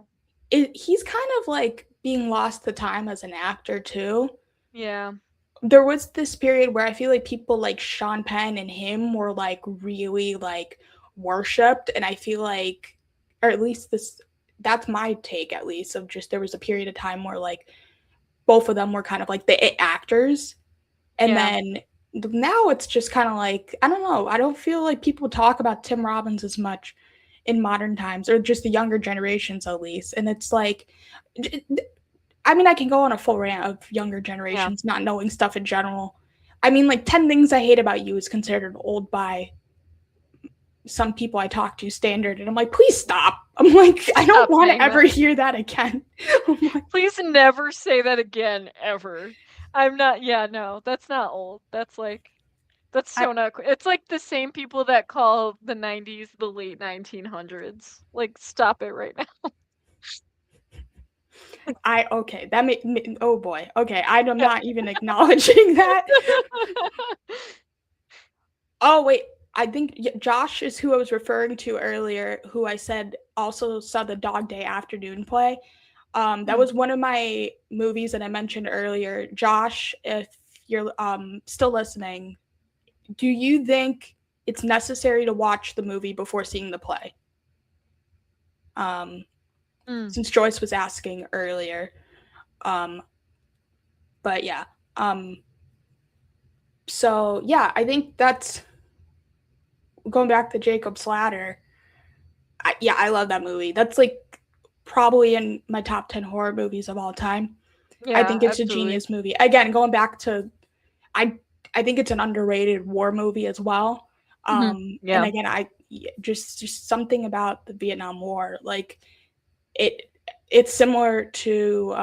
He's kind of like being lost the time as an actor too. yeah, There was this period where I feel like people like Sean Penn and him were like really like worshipped, and I feel like, or at least this, that's my take at least, of just there was a period of time where like both of them were kind of like the it actors, and yeah, then now it's just kind of like I don't know. I don't feel like people talk about Tim Robbins as much in modern times, or just the younger generations at least. And it's like, I mean, I can go on a full rant of younger yeah. generations not knowing stuff in general. I mean, like 10 Things I Hate About You is considered old by some people I talk to standard, and I'm like, please stop. I'm like, I don't Stop want to saying ever that. hear that again. I'm like, Please never say that again, ever. I'm not yeah, no, that's not old. That's I, so not cool. It's like the same people that call the 90s the late 1900s. Like, stop it right now. okay, that made, oh boy, okay, I'm not even acknowledging that. Oh wait, I think Josh is who I was referring to earlier, who I said also saw the Dog Day Afternoon play. That Hmm. was one of my movies that I mentioned earlier. Josh, if you're still listening, do you think it's necessary to watch the movie before seeing the play? Um, Mm. since Joyce was asking earlier. Um, but yeah. Um, so yeah, I think that's going back to Jacob's Ladder. Yeah, I love that movie. That's like probably in my top 10 horror movies of all time. I Yeah, think it's a absolutely. genius movie. Again, going back to I I think it's an underrated war movie as well. Mhm. And Yeah. again, I just something about the Vietnam War, like it it's similar to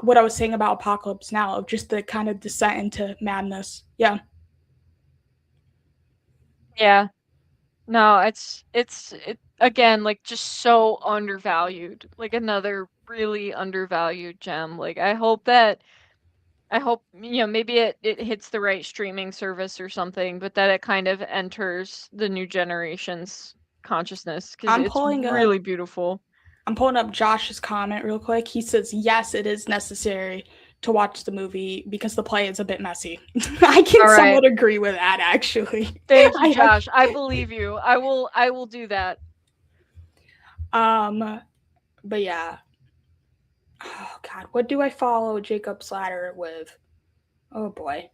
what I was saying about Apocalypse Now, of just the kind of descent into madness. Yeah, Yeah. No, it again, like, just so undervalued. Like, another really undervalued gem. Like, I hope, maybe it hits the right streaming service or something, but that it kind of enters the new generation's consciousness because I'm it's pulling up really beautiful. I'm pulling up Josh's comment real quick. He says, yes, it is necessary to watch the movie because the play is a bit messy. I can All right. somewhat agree with that, actually. Thank you, I Josh. I believe you. I will do that. um, but yeah. Oh God, what do I follow Jacob Slatter with? Oh boy.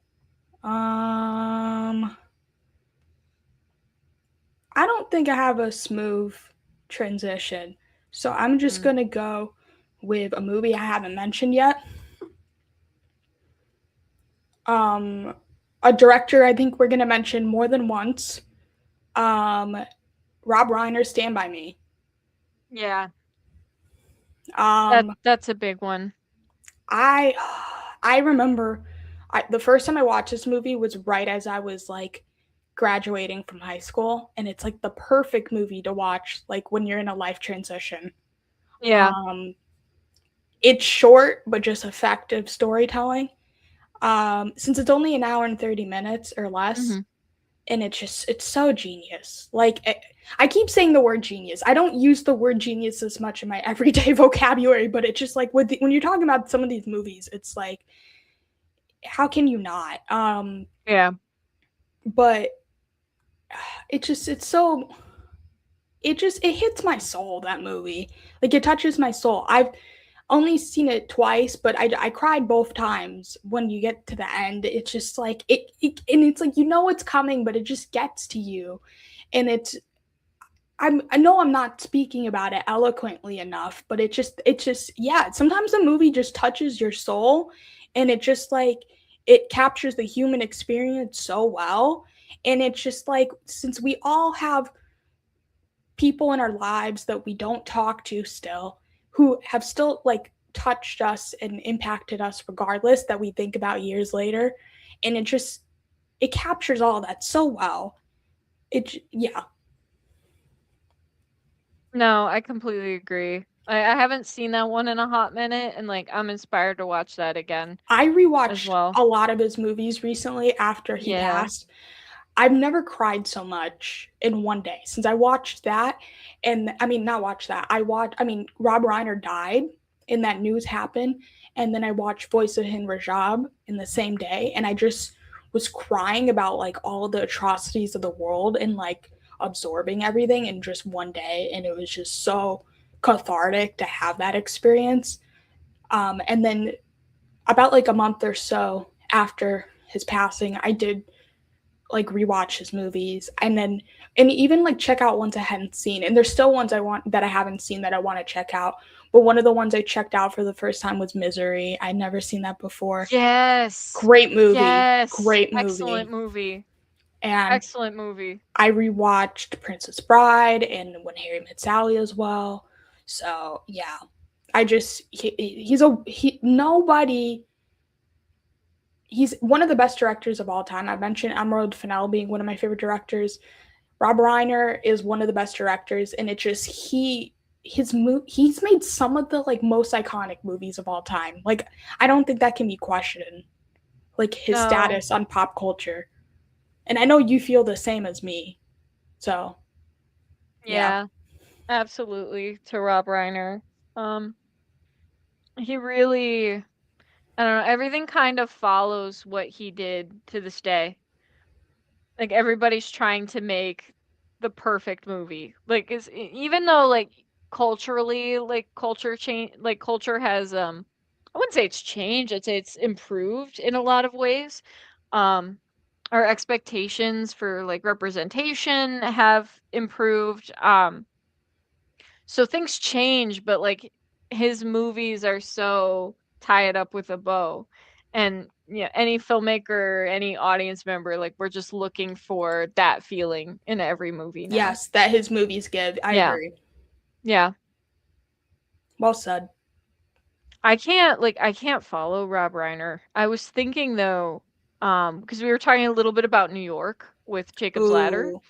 Um, I don't think I have a smooth transition, so I'm just Mm. gonna go with a movie I haven't mentioned yet. Um, a director I think we're gonna mention more than once. Um, Rob Reiner's Stand By Me. Yeah. Um, That's a big one. I I remember the first time I watched this movie was right as I was like graduating from high school, and it's like the perfect movie to watch like when you're in a life transition. Yeah. Um, it's short but just effective storytelling. Since it's only an hour and 30 minutes or less, Mhm. and it's so genius. Like I keep saying the word genius. I don't use the word genius as much in my everyday vocabulary, but it's just like when you're talking about some of these movies, it's like how can you not? Yeah. But it's so it hits my soul, that movie. Like it touches my soul. I've only seen it twice, but I cried both times when you get to the end. It's just like and it's like you know it's coming, but it just gets to you, and I know I'm not speaking about it eloquently enough, but it just yeah, sometimes the movie just touches your soul, and it just like it captures the human experience so well. And it's just like, since we all have people in our lives that we don't talk to still, who have still like touched us and impacted us regardless, that we think about years later, and it captures all that so well. It Yeah. No, I completely agree. I haven't seen that one in a hot minute, and like I'm inspired to watch that again I as rewatched well. a lot of his movies recently after he Yeah. passed. I've never cried so much in one day since I watched that. And I mean, not watched that. I mean, Rob Reiner died and that news happened. And then I watched Voice of Hin Rajab in the same day. And I just was crying about like all of the atrocities of the world and like absorbing everything in just one day. And it was just so cathartic to have that experience. And then about like a month or so after his passing, I did like rewatch his movies, and even like check out ones I hadn't seen. And there's still ones I haven't seen that I want to check out. But one of the ones I checked out for the first time was Misery. I'd never seen that before. Yes. Great movie. Yes. Great Excellent movie. movie. And Excellent movie. I rewatched Princess Bride and When Harry Met Sally as well. So yeah, I just he's a he nobody he's one of the best directors of all time. I mentioned Emerald Fennell being one of my favorite directors. Rob Reiner is one of the best directors, and it just he's made some of the like most iconic movies of all time. Like, I don't think that can be questioned. Like, his No. status on pop culture, and I know you feel the same as me. So yeah, Yeah. Absolutely, to Rob Reiner. Um, he really, I don't know, everything kind of follows what he did to this day. Like everybody's trying to make the perfect movie. Like even though like culturally, like culture change, like culture has I wouldn't say it's changed, I'd say it's improved in a lot of ways. Um, our expectations for like representation have improved. So things change, but like his movies are so tied up with a bow. And yeah, any filmmaker, any audience member, like we're just looking for that feeling in every movie now. yes, that his movies give. I Yeah. agree. Yeah. Well said. I can't follow Rob Reiner. I was thinking though, because we were talking a little bit about New York with Jacob's Ladder. Ooh,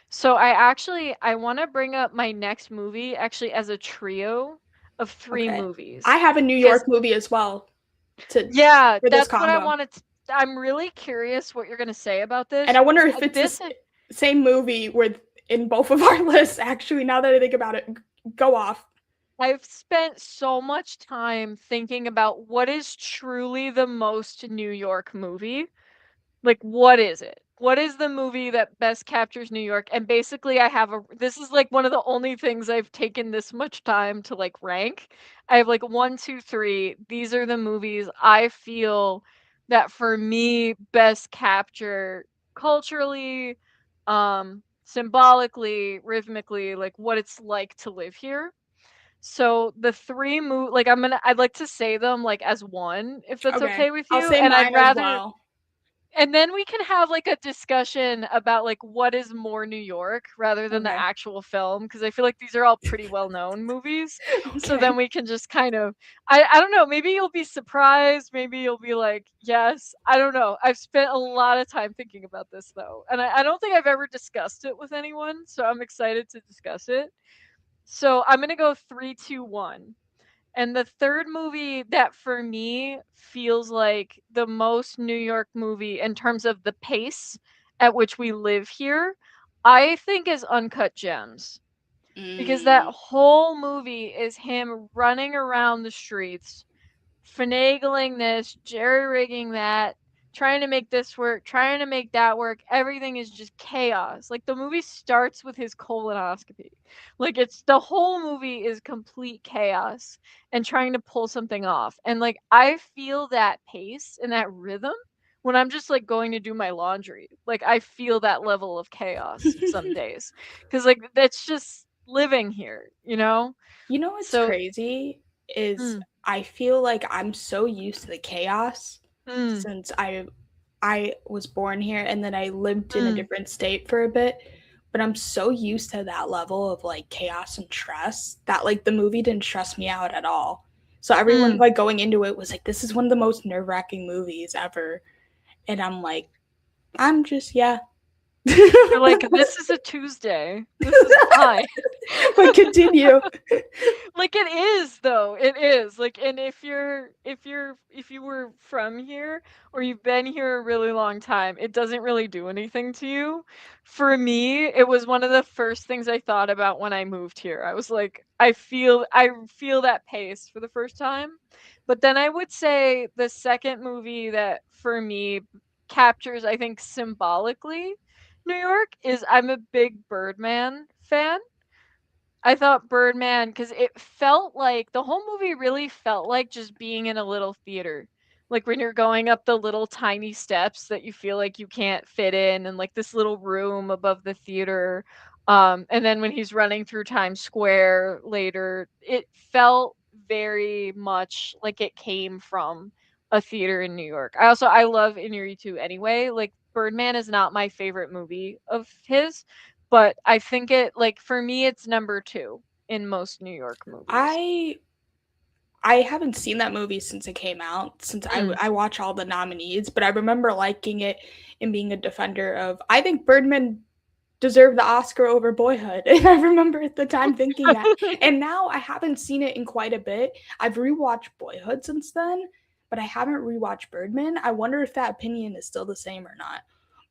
So I want to bring up my next movie actually as a trio of three okay. I movies. have a New Because York movie as well to yeah, for this that's what I combo. wanted to, I'm really curious what you're gonna say about And this I because wonder if it's this the same movie with in both of our lists. Actually, now that I think about it, go off. I've spent so much time thinking about what is truly the most New York movie. Like, what is it? What is the movie that best captures New York? And basically, this is like one of the only things I've taken this much time to like rank. I have like one, two, three. These are the movies I feel that for me best capture culturally, symbolically, rhythmically, like what it's like to live here. So the like I'd like to say them like as one, if that's Okay, okay with I'll you. say And I'd mine as rather well. and then we can have like a discussion about like what is more New York rather than the Okay. actual film because I feel like these are all pretty well known movies. So then Okay. we can just kind of I don't know, maybe you'll be surprised, maybe you'll be like, yes, I don't know. I've spent a lot of time thinking about this though. And I don't think I've ever discussed it with anyone, so I'm excited to discuss it. So I'm gonna go three, two, one. And the third movie that for me feels like the most New York movie in terms of the pace at which we live here, I think is Uncut Gems. Because that Mm, whole movie is him running around the streets finagling this, jerry rigging that, trying to make this work, trying to make that work. Everything is just chaos. Like the movie starts with his colonoscopy. Like it's the whole movie is complete chaos and trying to pull something off. And like I feel that pace and that rhythm when I'm just like going to do my laundry. Like I feel that level of chaos some days. Cuz like that's just living here, you know? You know what's So, crazy is mm, I feel like I'm so used to the chaos mm, since I was born here and then I lived in a mm, different state for a bit, but I'm so used to that level of like chaos and stress that like the movie didn't stress me out at all. So everyone mm. like going into it was like, this is one of the most nerve-wracking movies ever. And I'm like, I'm just yeah. You're like, "This is a Tuesday. This is fine." But continue. Like, it is, though, it is, like, and if you were from here, or you've been here a really long time, it doesn't really do anything to you. For me, it was one of the first things I thought about when I moved here. I was like, I feel that pace for the first time. But then I would say the second movie that, for me, captures, I think, symbolically New York is, I'm a big Birdman fan. I thought Birdman, because it felt like the whole movie really felt like just being in a little theater. Like when you're going up the little tiny steps that you feel like you can't fit in, and like this little room above the theater. And then when he's running through Times Square later, it felt very much like it came from a theater in New York. I love Inuyutu anyway. Like Birdman is not my favorite movie of his, but I think it, like, for me, it's number 2 in most New York movies. I I haven't seen that movie since it came out, since Mm. I watch all the nominees, but I remember liking it and being a defender of I think Birdman deserved the Oscar over Boyhood. And I remember at the time thinking that. And now I haven't seen it in quite a bit. I've rewatched Boyhood since then, but I haven't rewatched Birdman. I wonder if that opinion is still the same or not.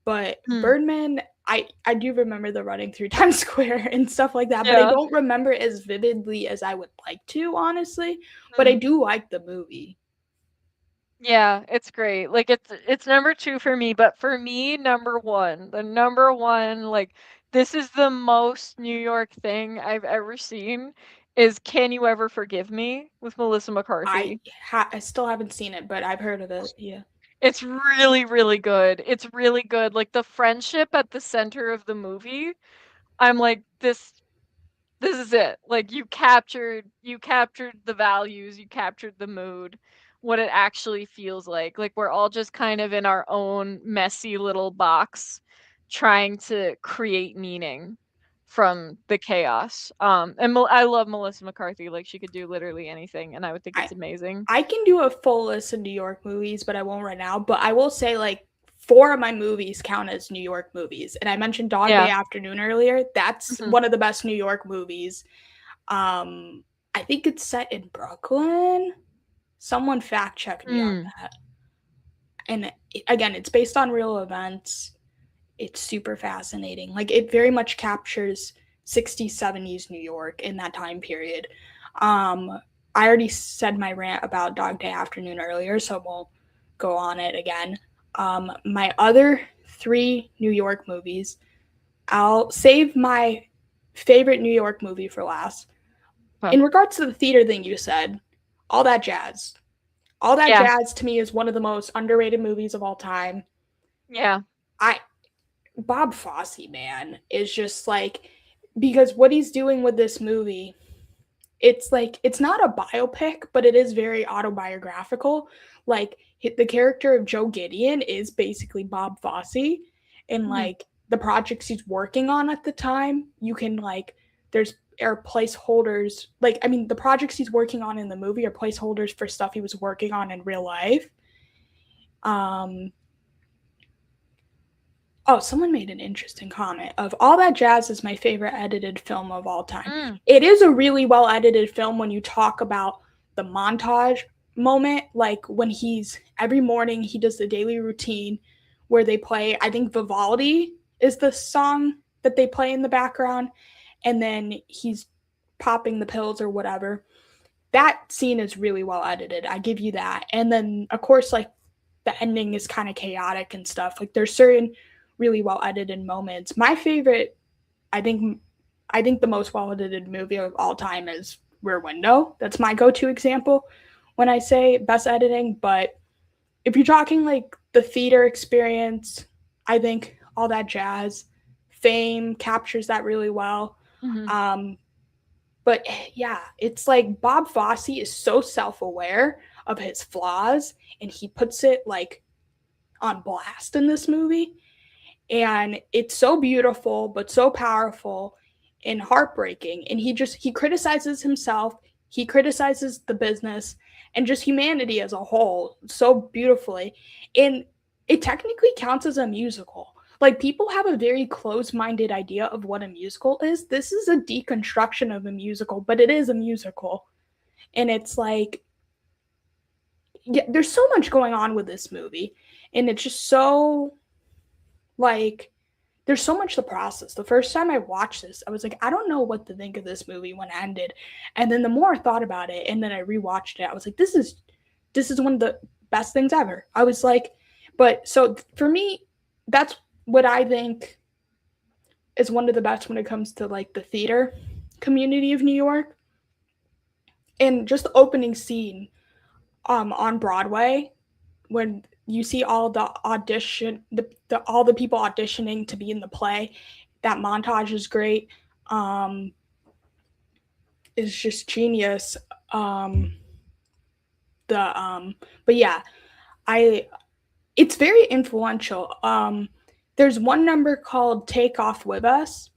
But Mm. Birdman, I do remember the running through Times Square and stuff like that, but I Yeah. don't remember it as vividly as I would like to, honestly. But I Mm. do like the movie. Yeah, it's great. Like, it's number 2 for me, but for me, number 1, the number 1, like, this is the most New York thing I've ever seen, is Can You Ever Forgive Me with Melissa McCarthy. I still haven't seen it, but I've heard of it. Yeah. It's really, really good. It's really good. Like, the friendship at the center of the movie, I'm like, this is it. Like, you captured the values, you captured the mood, what it actually feels like. Like, we're all just kind of in our own messy little box trying to create meaning from the chaos. And I love Melissa McCarthy. Like, she could do literally anything, and I would think I it's amazing. I can do a full list of New York movies, but I won't right now. But I will say like four of my movies count as New York movies. And I mentioned Dog Day Yeah. Afternoon earlier. That's Mhm. one of the best New York movies. I think it's set in Brooklyn. Someone fact check me on Mm. that. And again, it's based on real events. It's super fascinating. Like it very much captures 60s, 70s New York in that time period. Um, I already said my rant about Dog Day Afternoon earlier, so we'll go on it again. My other three New York movies, I'll save my favorite New York movie for last. Huh. In regards to the theater thing you said, All That Jazz. All That Yeah. Jazz to me is one of the most underrated movies of all time. Yeah. I Bob Fosse, man, is just like because what he's doing with this movie, it's like it's not a biopic, but it is very autobiographical. Like the character of Joe Gideon is basically Bob Fosse, and Mhm. like the projects he's working on at the time, you can like there's are placeholders. Like I mean, the projects he's working on in the movie are placeholders for stuff he was working on in real life. Um, Oh, someone made an interesting comment of All That Jazz is my favorite edited film of all time. Mm. It is a really well edited film when you talk about the montage moment, like when he's every morning he does the daily routine where they play, I think Vivaldi is the song that they play in the background, and then he's popping the pills or whatever. That scene is really well edited. I give you that. And then of course like the ending is kind of chaotic and stuff. Like there's certain really well edited moments. My favorite, I think I think the most well edited movie of all time is Rear Window. That's my go-to example when I say best editing, but if you're talking like the theater experience, I think All That Jazz, Fame captures that really well. Mhm. But yeah, it's like Bob Fosse is so self-aware of his flaws, and he puts it like on blast in this movie. And it's so beautiful but so powerful and heartbreaking. And he criticizes himself, he criticizes the business and just humanity as a whole so beautifully. And it technically counts as a musical. Like, people have a very closed-minded idea of what a musical is. This is a deconstruction of a musical, but it is a musical. And it's like, yeah, there's so much going on with this movie, and it's just so, like, there's so much to process. The first time I watched this, I was like, I don't know what to think of this movie when it ended. And then the more I thought about it and then I rewatched it, I was like, this is one of the best things ever. I was like, but so for me, that's what I think is one of the best when it comes to like the theater community of New York. And just the opening scene on Broadway, when you see all the audition the all the people auditioning to be in the play, that montage is great. um it's just genius. The But yeah, I it's very influential. There's one number called Take Off With Us,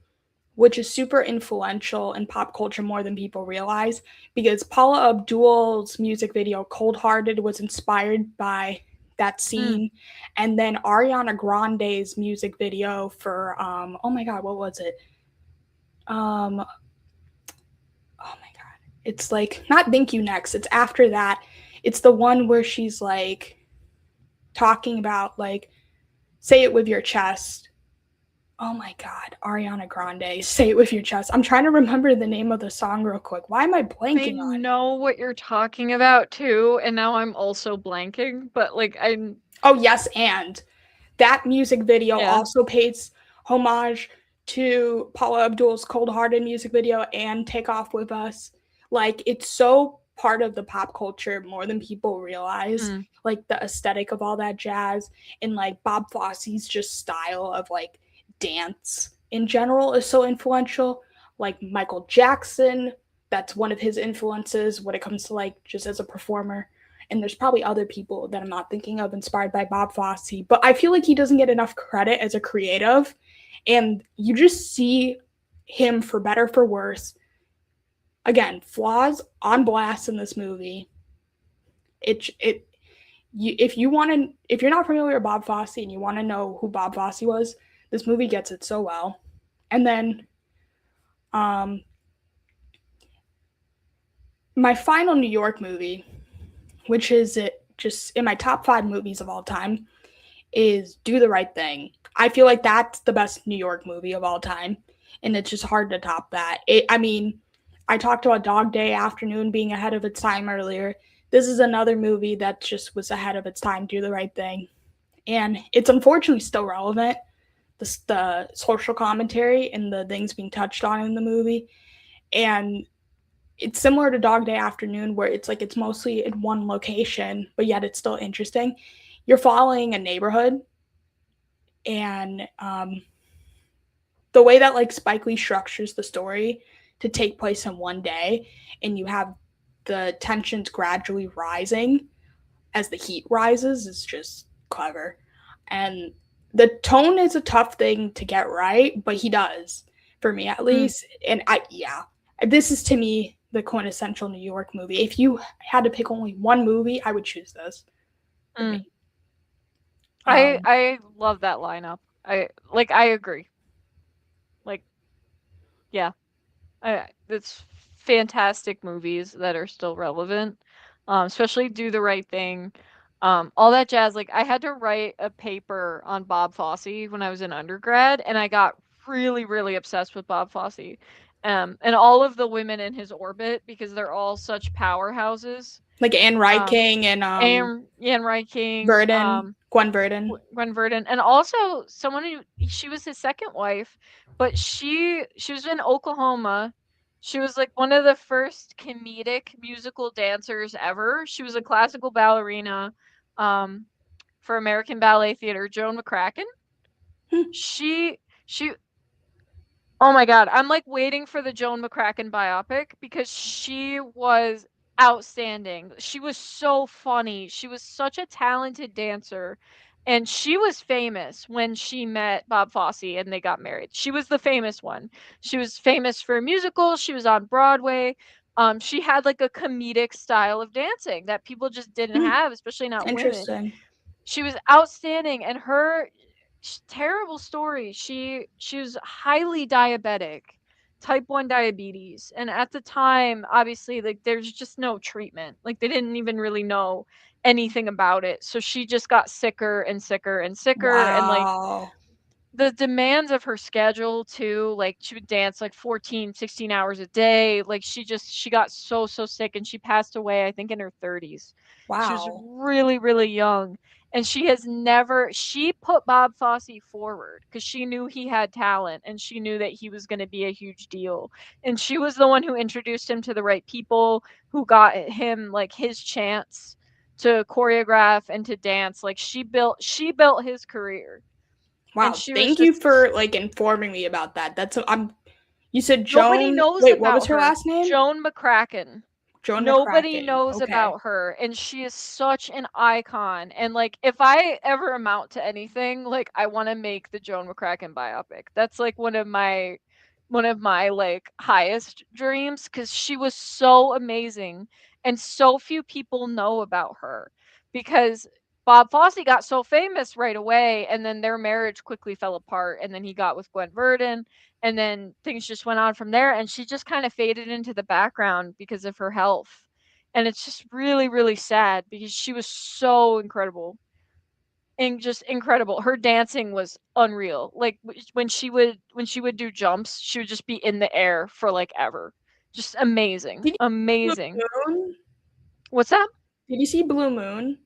which is super influential in pop culture more than people realize, because Paula Abdul's music video Cold Hearted was inspired by that Mm. scene. And then Ariana Grande's music video for oh my god, what was it? Oh my god. It's like not Thank You Next, it's after that. It's the one where she's like talking about like say it with your chest. Oh my god, Ariana Grande, Say It With Your Chest. I'm trying to remember the name of the song real quick. Why am I I blanking on it? know what you're talking about too, and now I'm also blanking, but like I'm Oh, Yes and. That music video yeah. also pays homage to Paula Abdul's Cold Hearted music video and Take Off With Us. Like, it's so part of the pop culture more than people realize. Mm. Like, the aesthetic of all that jazz, and like Bob Fosse's just style of like dance in general is so influential. Like Michael Jackson, that's one of his influences when it comes to like just as a performer. And there's probably other people that I'm not thinking of inspired by Bob Fosse, but I feel like he doesn't get enough credit as a creative. And you just see him, for better for worse, again, flaws on blast in this movie. It if you want to, if you're not familiar with Bob Fosse and you want to know who Bob Fosse was, this movie gets it so well. And then um my final New York movie, which is it just in my top 5 movies of all time, is Do the Right Thing. I feel like that's the best New York movie of all time, and it's just hard to top that. I mean, I talked about Dog Day Afternoon being ahead of its time earlier. This is another movie that just was ahead of its time, Do the Right Thing. And it's unfortunately still relevant, the social commentary and the things being touched on in the movie. And it's similar to Dog Day Afternoon, where it's like it's mostly in one location, but yet it's still interesting. You're following a neighborhood, and the way that like Spike Lee structures the story to take place in one day, and you have the tensions gradually rising as the heat rises, is just clever. And the tone is a tough thing to get right, but he does, for me at Mm. least. And yeah, this is to me the quintessential New York movie. If you had to pick only one movie, I would choose this for me. Mm. I Um, I love that lineup. I agree. Like yeah. It's fantastic movies that are still relevant. Especially Do the Right Thing. All that jazz. Like I had to write a paper on Bob Fosse when I was in undergrad, and I got really, really obsessed with Bob Fosse. And all of the women in his orbit because they're all such powerhouses. like Anne Um, Reiking and Anne Reiking, Gwen Verdon. Gwen Verdon, and also someone who she was his second wife, but she was in Oklahoma. She was like one of the first comedic musical dancers ever. She was a classical ballerina um, for American Ballet Theater. Joan McCracken. Hmm. She Oh my god, I'm, like, waiting for the Joan McCracken biopic because she was outstanding. She was so funny. She was such a talented dancer, and she was famous when she met Bob Fosse and they got married. She was the famous one. She was famous for musicals, she was on Broadway. She had, like, a comedic style of dancing that people just didn't Hmm, have, especially not women. interesting. She was outstanding, and her terrible story. She was highly diabetic, type 1 diabetes, and at the time, obviously, like, there's just no treatment. Like, they didn't even really know anything about it. So she just got sicker and sicker and sicker, and, like, Wow. the demands of her schedule too, like, she would dance, like, 14, 16 hours a day, like, she got so, so sick, and she passed away, I think, in her 30s. She was Wow. really, really young, and she put Bob Fosse forward because she knew he had talent, and she knew that he was gonna be a huge deal, and she was the one who introduced him to the right people, who got him, like, his chance to choreograph and to dance. Like, she built his career, and Wow. she was Thank you just for like informing me about that. That's I'm you said nobody Joan. knows Wait, what was about her her. last name? Joan McCracken. Joan Nobody McCracken. knows Okay. about her, and she is such an icon, and, like, if I ever amount to anything, like, I wanna make the Joan McCracken biopic. That's, like, one of my, like, highest dreams because she was so amazing, and so few people know about her because Bob Fosse got so famous right away, and then their marriage quickly fell apart, and then he got with Gwen Verdon, and then things just went on from there, and she just kinda faded into the background because of her health, and it's just really, really sad because she was so incredible, and just incredible. Her dancing was unreal. Like, when she would do jumps, she would just be in the air for, like, ever. Just amazing, Did you see amazing. Blue Moon? What's that? Did you see Blue Moon?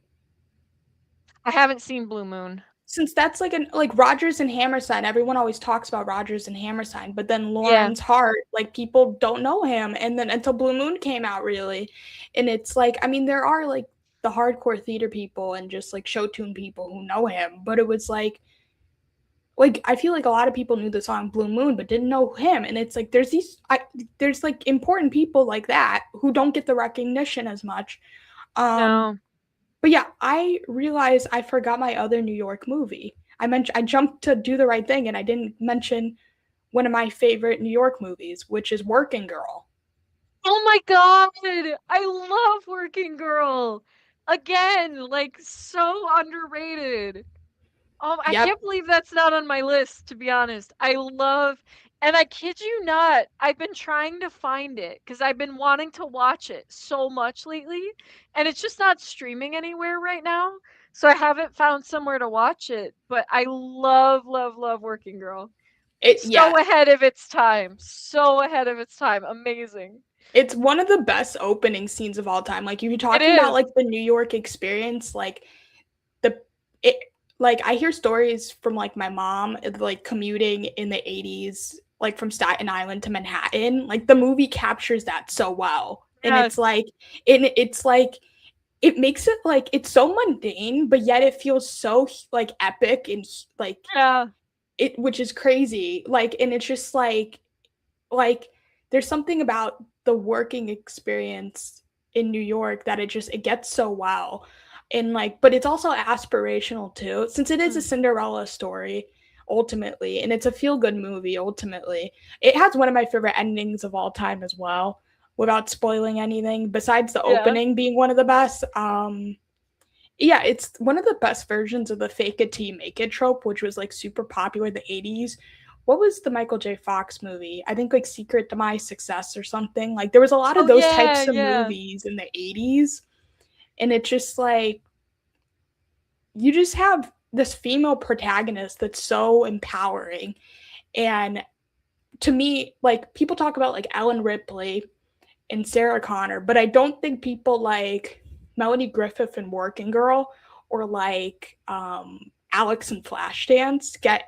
I haven't seen Blue Moon. Since that's like Rogers and Hammerstein, everyone always talks about Rogers and Hammerstein, but then Yeah. Lawrence Hart, like people don't know him, and then until Blue Moon came out, really, and it's like I mean there are like the hardcore theater people and just like show tune people who know him, but it was like I feel like a lot of people knew the song Blue Moon but didn't know him, and it's like there's like important people like that who don't get the recognition as much. Um, No. but yeah, I realized I forgot my other New York movie. I jumped to Do the Right Thing and I didn't mention one of my favorite New York movies, which is Working Girl. Oh my god! I love Working Girl! Again, like, so underrated. I Yep. can't believe that's not on my list, to be honest. And I kid you not, I've been trying to find it because I've been wanting to watch it so much lately, and it's just not streaming anywhere right now. So I haven't found somewhere to watch it, but I love, love, love Working Girl. Yeah, So ahead of its time. So ahead of its time. Amazing. it's one of the best opening scenes of all time. Like if you're It talking about is. like the New York experience, like the it like I hear stories from like my mom like commuting in the 80s like from Staten Island to Manhattan. Like the movie captures that so well. And Yes. it's like it makes it like it's so mundane but yet it feels so like epic and like Yeah. it which is crazy. Like and it's just like there's something about the working experience in New York that it gets so well. And like but it's also aspirational too since it is a Mm. Cinderella story ultimately and it's a feel good movie ultimately. It has one of my favorite endings of all time as well without spoiling anything besides the Yeah. opening being one of the best. Yeah, it's one of the best versions of the fake it till you make it trope, which was like super popular in the 80s. What was the Michael J. Fox movie? I think like Secret to My Success or something. Like there was a lot of Oh, those yeah, types of yeah. movies in the 80s. And it's just like you just have this female protagonist that's so empowering. And to me, like people talk about like Ellen Ripley and Sarah Connor, but I don't think people like Melanie Griffith and Working Girl or like Alex and Flashdance get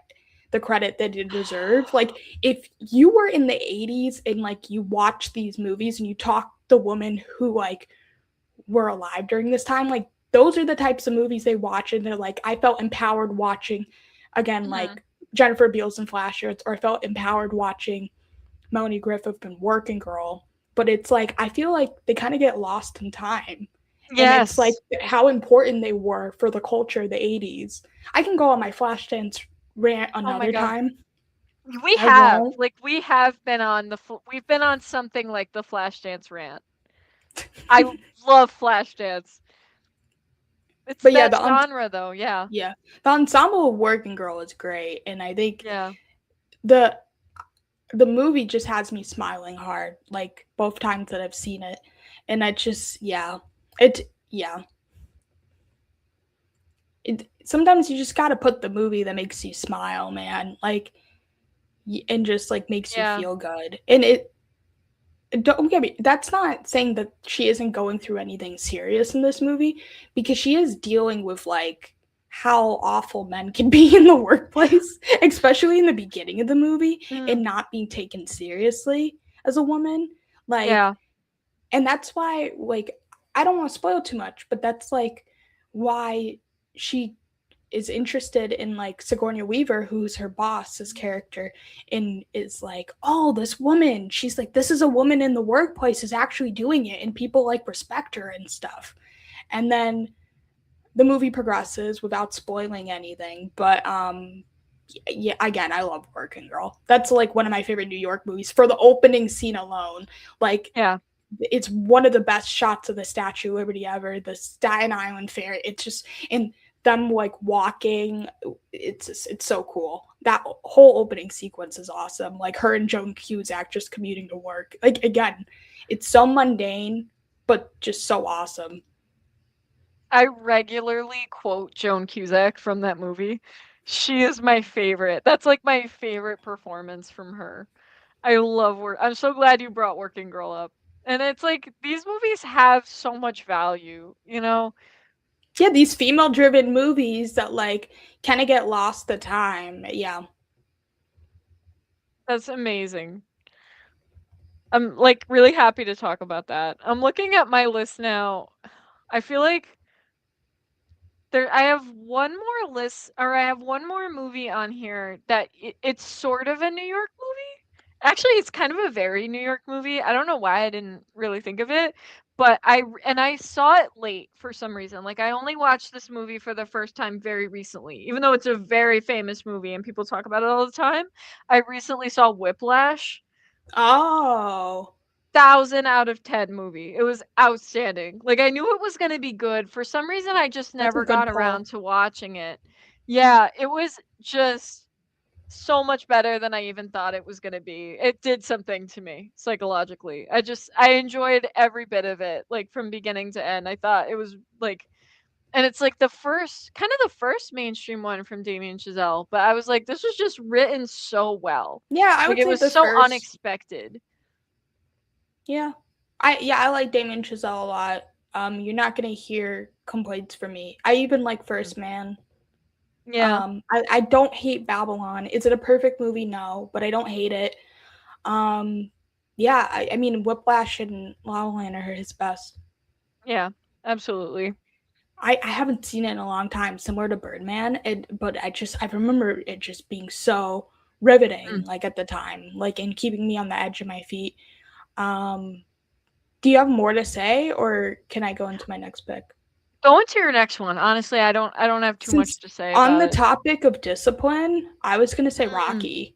the credit that they deserve. Like if you were in the 80s and like you watch these movies and you talk to women who like were alive during this time, like those are the types of movies they watch and they're like I felt empowered watching again Mhm. like Jennifer Beals in Flashdance, or I felt empowered watching Melanie Griffith in Working Girl. But it's like I feel like they kind of get lost in time, and it's like Yes. how important they were for the culture of the '80s. I can go on my Flashdance rant Oh my another god. time. I We won't. have been on we've been on something like the Flashdance rant. I love Flashdance. It's But yeah, that genre though, yeah. yeah, the ensemble of Working Girl is great, and I think Yeah. the the movie just has me smiling hard, like both times that I've seen it, and I just yeah. Sometimes you just gotta put the movie that makes you smile, man, like, and just like makes you Yeah. feel good, and it don't get me, that's not saying that she isn't going through anything serious in this movie, because she is dealing with like how awful men can be in the workplace, especially in the beginning of the movie, Mm. and not being taken seriously as a woman, like, Yeah. and that's why, like, I don't want to spoil too much, but that's like why she is interested in like Sigourney Weaver, who's her boss, this character, and is like, oh, this woman, she's like, this is a woman in the workplace is actually doing it, and people like respect her and stuff. And then the movie progresses without spoiling anything, but yeah, again, I love Working Girl. That's like one of my favorite New York movies for the opening scene alone. Like, Yeah. it's one of the best shots of the Statue of Liberty ever. The Staten Island Fair. It's just, and them like walking. It's so cool. That whole opening sequence is awesome. Like her and Joan Cusack just commuting to work. Like again, it's so mundane, but just so awesome. I regularly quote Joan Cusack from that movie. She is my favorite. That's like my favorite performance from her. I love work. I'm so glad you brought Working Girl up. And it's like these movies have so much value, you know? Yeah, these female-driven movies that like kind of get lost the time. Yeah. That's amazing. I'm like really happy to talk about that. I'm looking at my list now. I feel like I have one more list, or I have one more movie on here that it's sort of a New York movie. Actually, it's kind of a very New York movie. I don't know why I didn't really think of it, but I saw it late for some reason. Like I only watched this movie for the first time very recently, even though it's a very famous movie and people talk about it all the time. I recently saw Whiplash. Oh, 1,000 out of 10 movie. It was outstanding. Like I knew it was going to be good. For some reason I just that's a never good got pull. around to watching it. Yeah, it was just so much better than I even thought it was going to be. It did something to me psychologically. I enjoyed every bit of it, like from beginning to end. I thought it was like, and it's like the first kind of the first mainstream one from Damien Chazelle, but I was like this was just written so well. Yeah, I Like would it say was the so first. unexpected. Yeah, I like Damien Chazelle a lot. You're not gonna hear complaints from me. I even like Mm. First Man. Yeah. I don't hate Babylon. Is it a perfect movie? No, but I don't hate it. Um, yeah, I mean Whiplash and La La Land are his best. Yeah, absolutely. I haven't seen it in a long time, similar to Birdman. But I remember it just being so riveting, Mm. like at the time, like and keeping me on the edge of my feet. Um, do you have more to say, or can I go into my next pick? Go into your next one. Honestly, I don't have too much Since to say on about the it. topic of discipline, I was gonna say Mm. Rocky.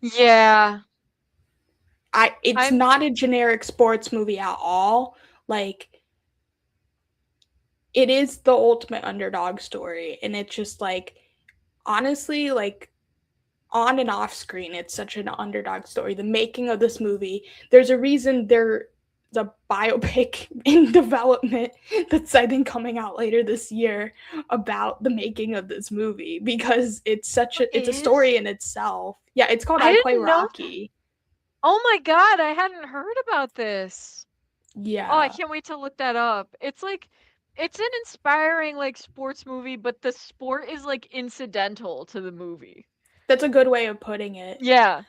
Yeah. It's I'm not a generic sports movie at all. Like it is the ultimate underdog story, and it's just like honestly, like on and off screen, it's such an underdog story. The making of this movie, there's a reason there's a biopic in development that's I think coming out later this year about the making of this movie because Oh, it it's a is? story in itself. Yeah, it's called I I Play didn't know that. Rocky. Oh my god, I hadn't heard about this. Oh, I Yeah. can't wait to look that up. It's like it's an inspiring like sports movie, but the sport is like incidental to the movie. That's a good way of putting it. Yeah.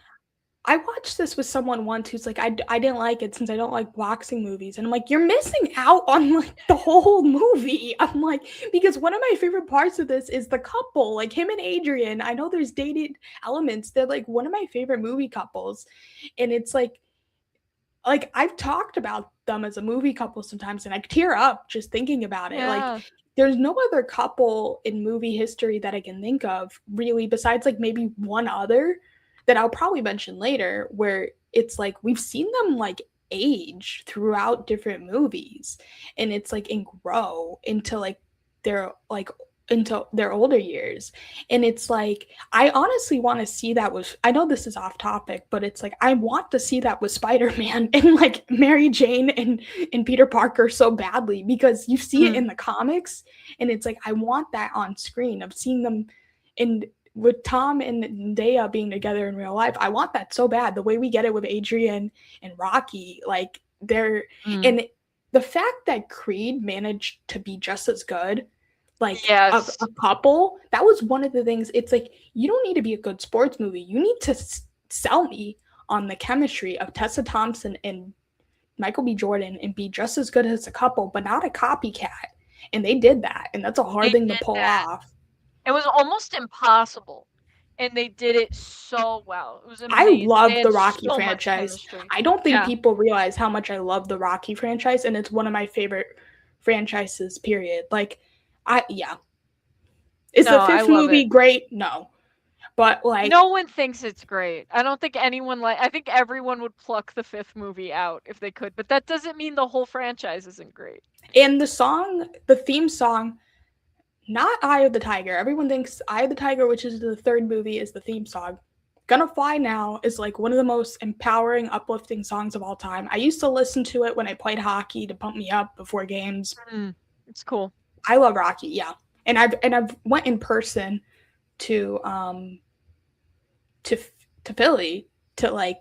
I watched this with someone once who's like, I didn't like it since I don't like boxing movies. And I'm like, you're missing out on like the whole movie. I'm like, because one of my favorite parts of this is the couple, like him and Adrian. I know there's dated elements. They're like one of my favorite movie couples. And it's like I've talked about them as a movie couple sometimes and I tear up just thinking about it. Like Yeah. there's no other couple in movie history that I can think of really besides like maybe one other that I'll probably mention later where it's like we've seen them like age throughout different movies and it's like and grow into like into their older years and it's like I honestly want to see that with I know this is off topic but it's like I want to see that with Spider-Man and like Mary Jane and Peter Parker so badly because you see it Mm. in the comics and it's like I want that on screen of seeing them in with Tom and Dea being together in real life. I want that so bad the way we get it with Adrian and Rocky like they're Mm. and the fact that Creed managed to be just as good like Yes. a couple that was one of the things it's like you don't need to be a good sports movie you need to sell me on the chemistry of Tessa Thompson and Michael B. Jordan and be just as good as a couple but not a copycat and they did that and that's a They hard thing to did pull that. off. It was almost impossible, and they did it so well. It was I amazing. They love had the Rocky so much franchise. chemistry. I don't think Yeah. people realize how much I love the Rocky franchise and it's one of my favorite franchises period like I yeah is the No, I fifth love movie it. great no but No like one thinks it's great. I don't think anyone I think everyone would pluck the 5th movie out if they could, but that doesn't mean the whole franchise isn't great. and the theme song, not Eye of the Tiger. Everyone thinks Eye of the Tiger, which is the third movie, is the theme song. Gonna Fly Now is like one of the most empowering, uplifting songs of all time. I used to listen to it when I played hockey to pump me up before games. Mm, it's cool. I love Rocky, yeah. And I've went in person to to to Philly to like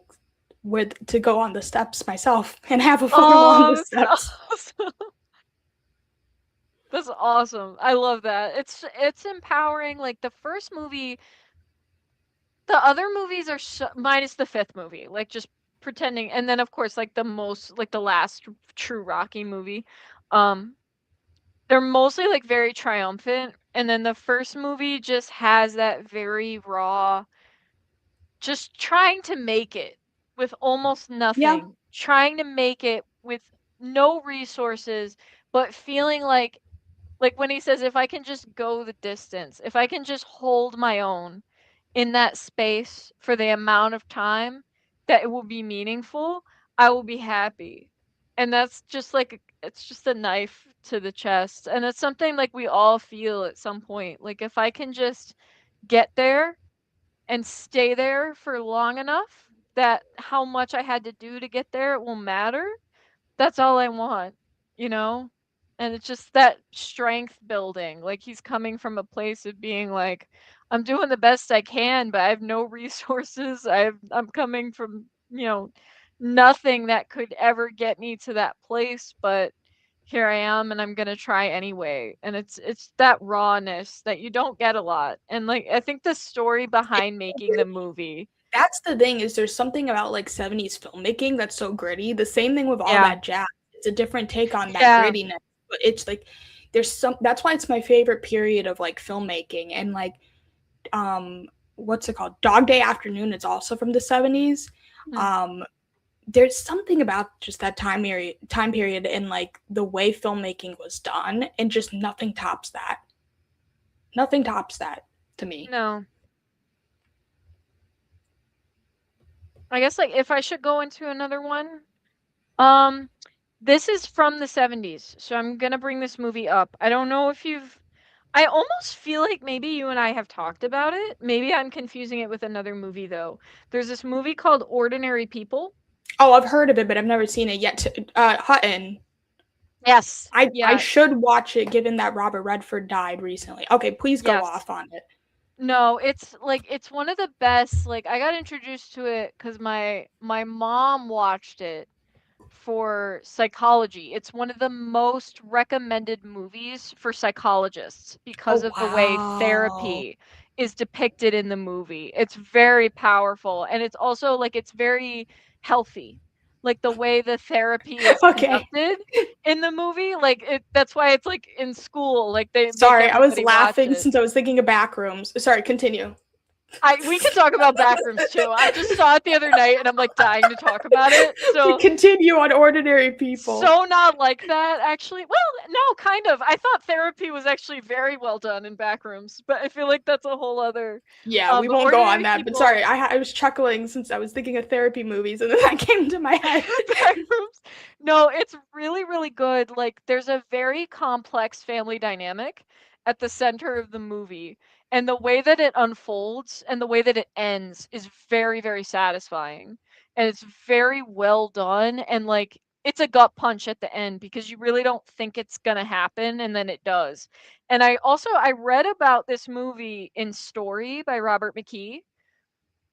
with to go on the steps myself and have a photo on Oh, the that's steps. awesome. That's awesome. I love that. It's empowering. Like the first movie, the other movies are minus the 5th movie, like just pretending, and then of course like the last true Rocky movie. Um, they're mostly like very triumphant, and then the first movie just has that very raw, just trying to make it with almost Yeah, nothing, trying to make it with no resources, but feeling like when he says, if I can just go the distance, if I can just hold my own in that space for the amount of time that it will be meaningful, I will be happy. And that's just like, it's just a knife to the chest. And it's something like we all feel at some point. Like, if I can just get there and stay there for long enough that how much I had to do to get there, it will matter. That's all I want, you know? And it's just that strength building. Like he's coming from a place of being like, I'm doing the best I can, but I have no resources. I'm coming from, nothing that could ever get me to that place, but here I am and I'm gonna try anyway. And it's that rawness that you don't get a lot. And like I think the story behind making the movie. that's the thing is there's something about like 70s filmmaking that's so gritty. The same thing with all Yeah. that jazz. It's a different take on that Yeah. grittiness. But it's like there's some that's why it's my favorite period of like filmmaking and like what's it called? Dog Day Afternoon is also from the 70s. Mm. Um there's something about just that time period and like the way filmmaking was done and just nothing tops that. Nothing tops that to me. No. I guess like if I should go into another one, um, this is from the 70s, so I'm gonna bring this movie up. I don't know if I almost feel like maybe you and I have talked about it. Maybe I'm confusing it with another movie though. There's this movie called Ordinary People. Oh, I've heard of it, but I've never seen it yet. Hutton. Yes. I Yeah. should watch it given that Robert Redford died recently. Okay, please go Yes. off on it. No, it's like it's one of the best. Like I got introduced to it because my mom watched it for psychology. It's one of the most recommended movies for psychologists because Oh of the way wow. therapy is depicted in the movie. It's very powerful, and it's also, like, it's very healthy. Like, the way the therapy is Okay. conducted in the movie, like, that's why it's, like, in school, like, they make Sorry, I was everybody watch laughing it. since I was thinking of Backrooms. Sorry, continue. We can talk about Backrooms too. I just saw it the other night, and I'm, like, dying to talk about it, To so continue on Ordinary People. so not like that, actually. Well, no, kind of. I thought therapy was actually very well done in Backrooms, but I feel like that's a whole other. Yeah, we But won't go on Ordinary that. But People, sorry, I was chuckling since I was thinking of therapy movies, and then that came to my head. Backrooms. No, it's really, really good. Like, there's a very complex family dynamic at the center of the movie, and the way that it unfolds and the way that it ends is very, very satisfying, and it's very well done. And like, it's a gut punch at the end because you really don't think it's gonna happen, and then it does. And I read about this movie in Story by Robert McKee.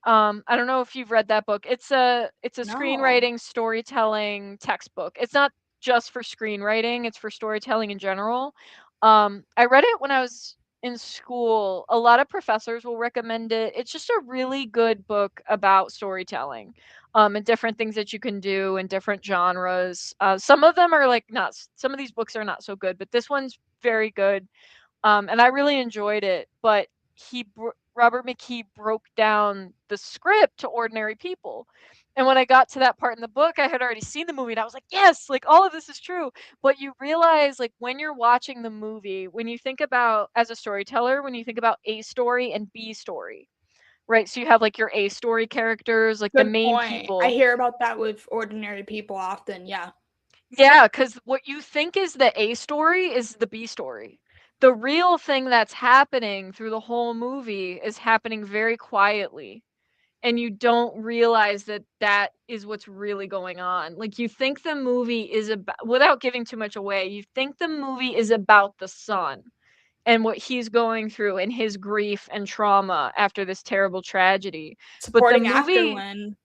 I don't know if you've read that book. It's a No. screenwriting, storytelling textbook. It's not just for screenwriting, it's for storytelling in general. I read it when I was in school. A lot of professors will recommend it. It's just a really good book about storytelling. And different things that you can do in different genres. Some of them are like not some of these books are not so good, but this one's very good. And I really enjoyed it, but Robert McKee broke down the script to ordinary people. And when I got to that part in the book, I had already seen the movie and I was like, yes, like all of this is true. But you realize, like, when you're watching the movie, when you think about, as a storyteller, when you think about A story and B story, right? So you have like your A story characters, like the Good main point. I people. hear about that with Ordinary People often. Yeah. Yeah, because what you think is the A story is the B story. The real thing that's happening through the whole movie is happening very quietly, and you don't realize that that is what's really going on. Like, you think the movie is about, without giving too much away, you think the movie is about the son and what he's going through and his grief and trauma after this terrible tragedy. But the Supporting actor movie, Lynn.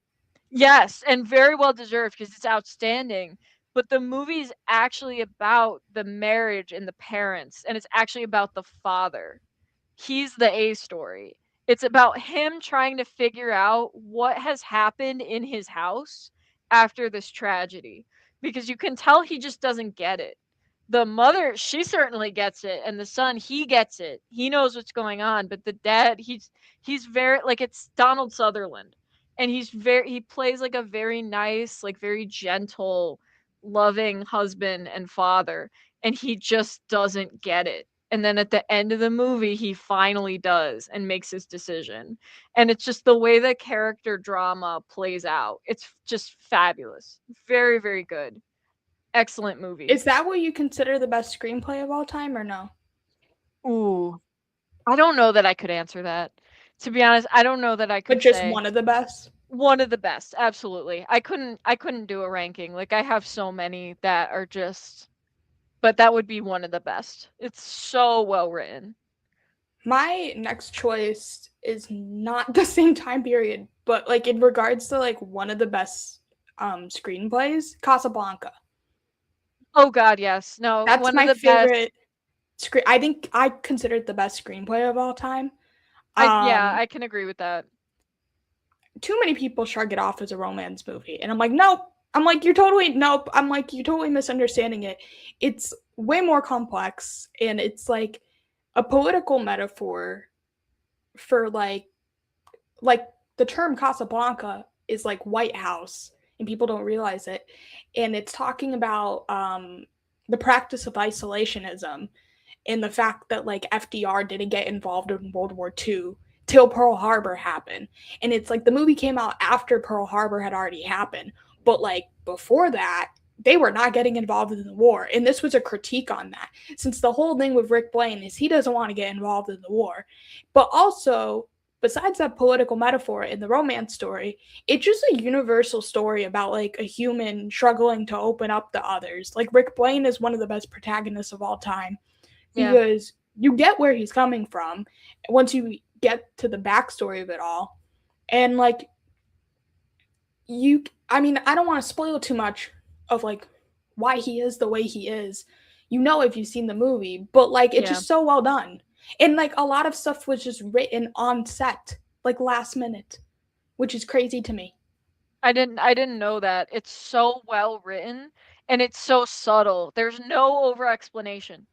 yes, and very well deserved because it's outstanding. But the movie's actually about the marriage and the parents, and it's actually about the father. He's the A story. It's about him trying to figure out what has happened in his house after this tragedy, because you can tell he just doesn't get it. The mother, she certainly gets it, and the son, he gets it. He knows what's going on, but the dad, he's very, like, it's Donald Sutherland, and he plays like a very nice, like, very gentle, loving husband and father, and he just doesn't get it. And then at the end of the movie, he finally does and makes his decision. And it's just the way the character drama plays out. It's just fabulous. Very, very good. Excellent movie. Is that what you consider the best screenplay of all time, or no? Ooh, I don't know that I could answer that. To be honest, I don't know that I But could just say one of the best? one of the best. Absolutely. I couldn't do a ranking. Like, I have so many that are just, but that would be one of the best. It's so well written. My next choice is not the same time period, but like in regards to like one of the best screenplays, Casablanca. Oh god, yes. No, That's one of my the best. favorite screen. I think I consider it the best screenplay of all time. Yeah, Um I can agree with that. Too many people shrug it off as a romance movie, and I'm like, nope. I'm like, you're totally nope. I'm like, you're totally misunderstanding it. It's way more complex, and it's like a political metaphor for like the term Casablanca is like White House, and people don't realize it. And it's talking about the practice of isolationism and the fact that like FDR didn't get involved in World War II till Pearl Harbor happened. And it's like the movie came out after Pearl Harbor had already happened, but like before that, they were not getting involved in the war. And this was a critique on that. Since the whole thing with Rick Blaine is he doesn't want to get involved in the war. But also, besides that political metaphor in the romance story, it's just a universal story about like a human struggling to open up to others. Like Rick Blaine is one of the best protagonists of all time Yeah. because you get where he's coming from once you get to the backstory of it all. And like I mean, I don't want to spoil too much of like why he is the way he is. You know if you've seen the movie, but like it's Yeah. just so well done. And like a lot of stuff was just written on set, like last minute, which is crazy to me. I didn't know that. It's so well written and it's so subtle. There's no over explanation.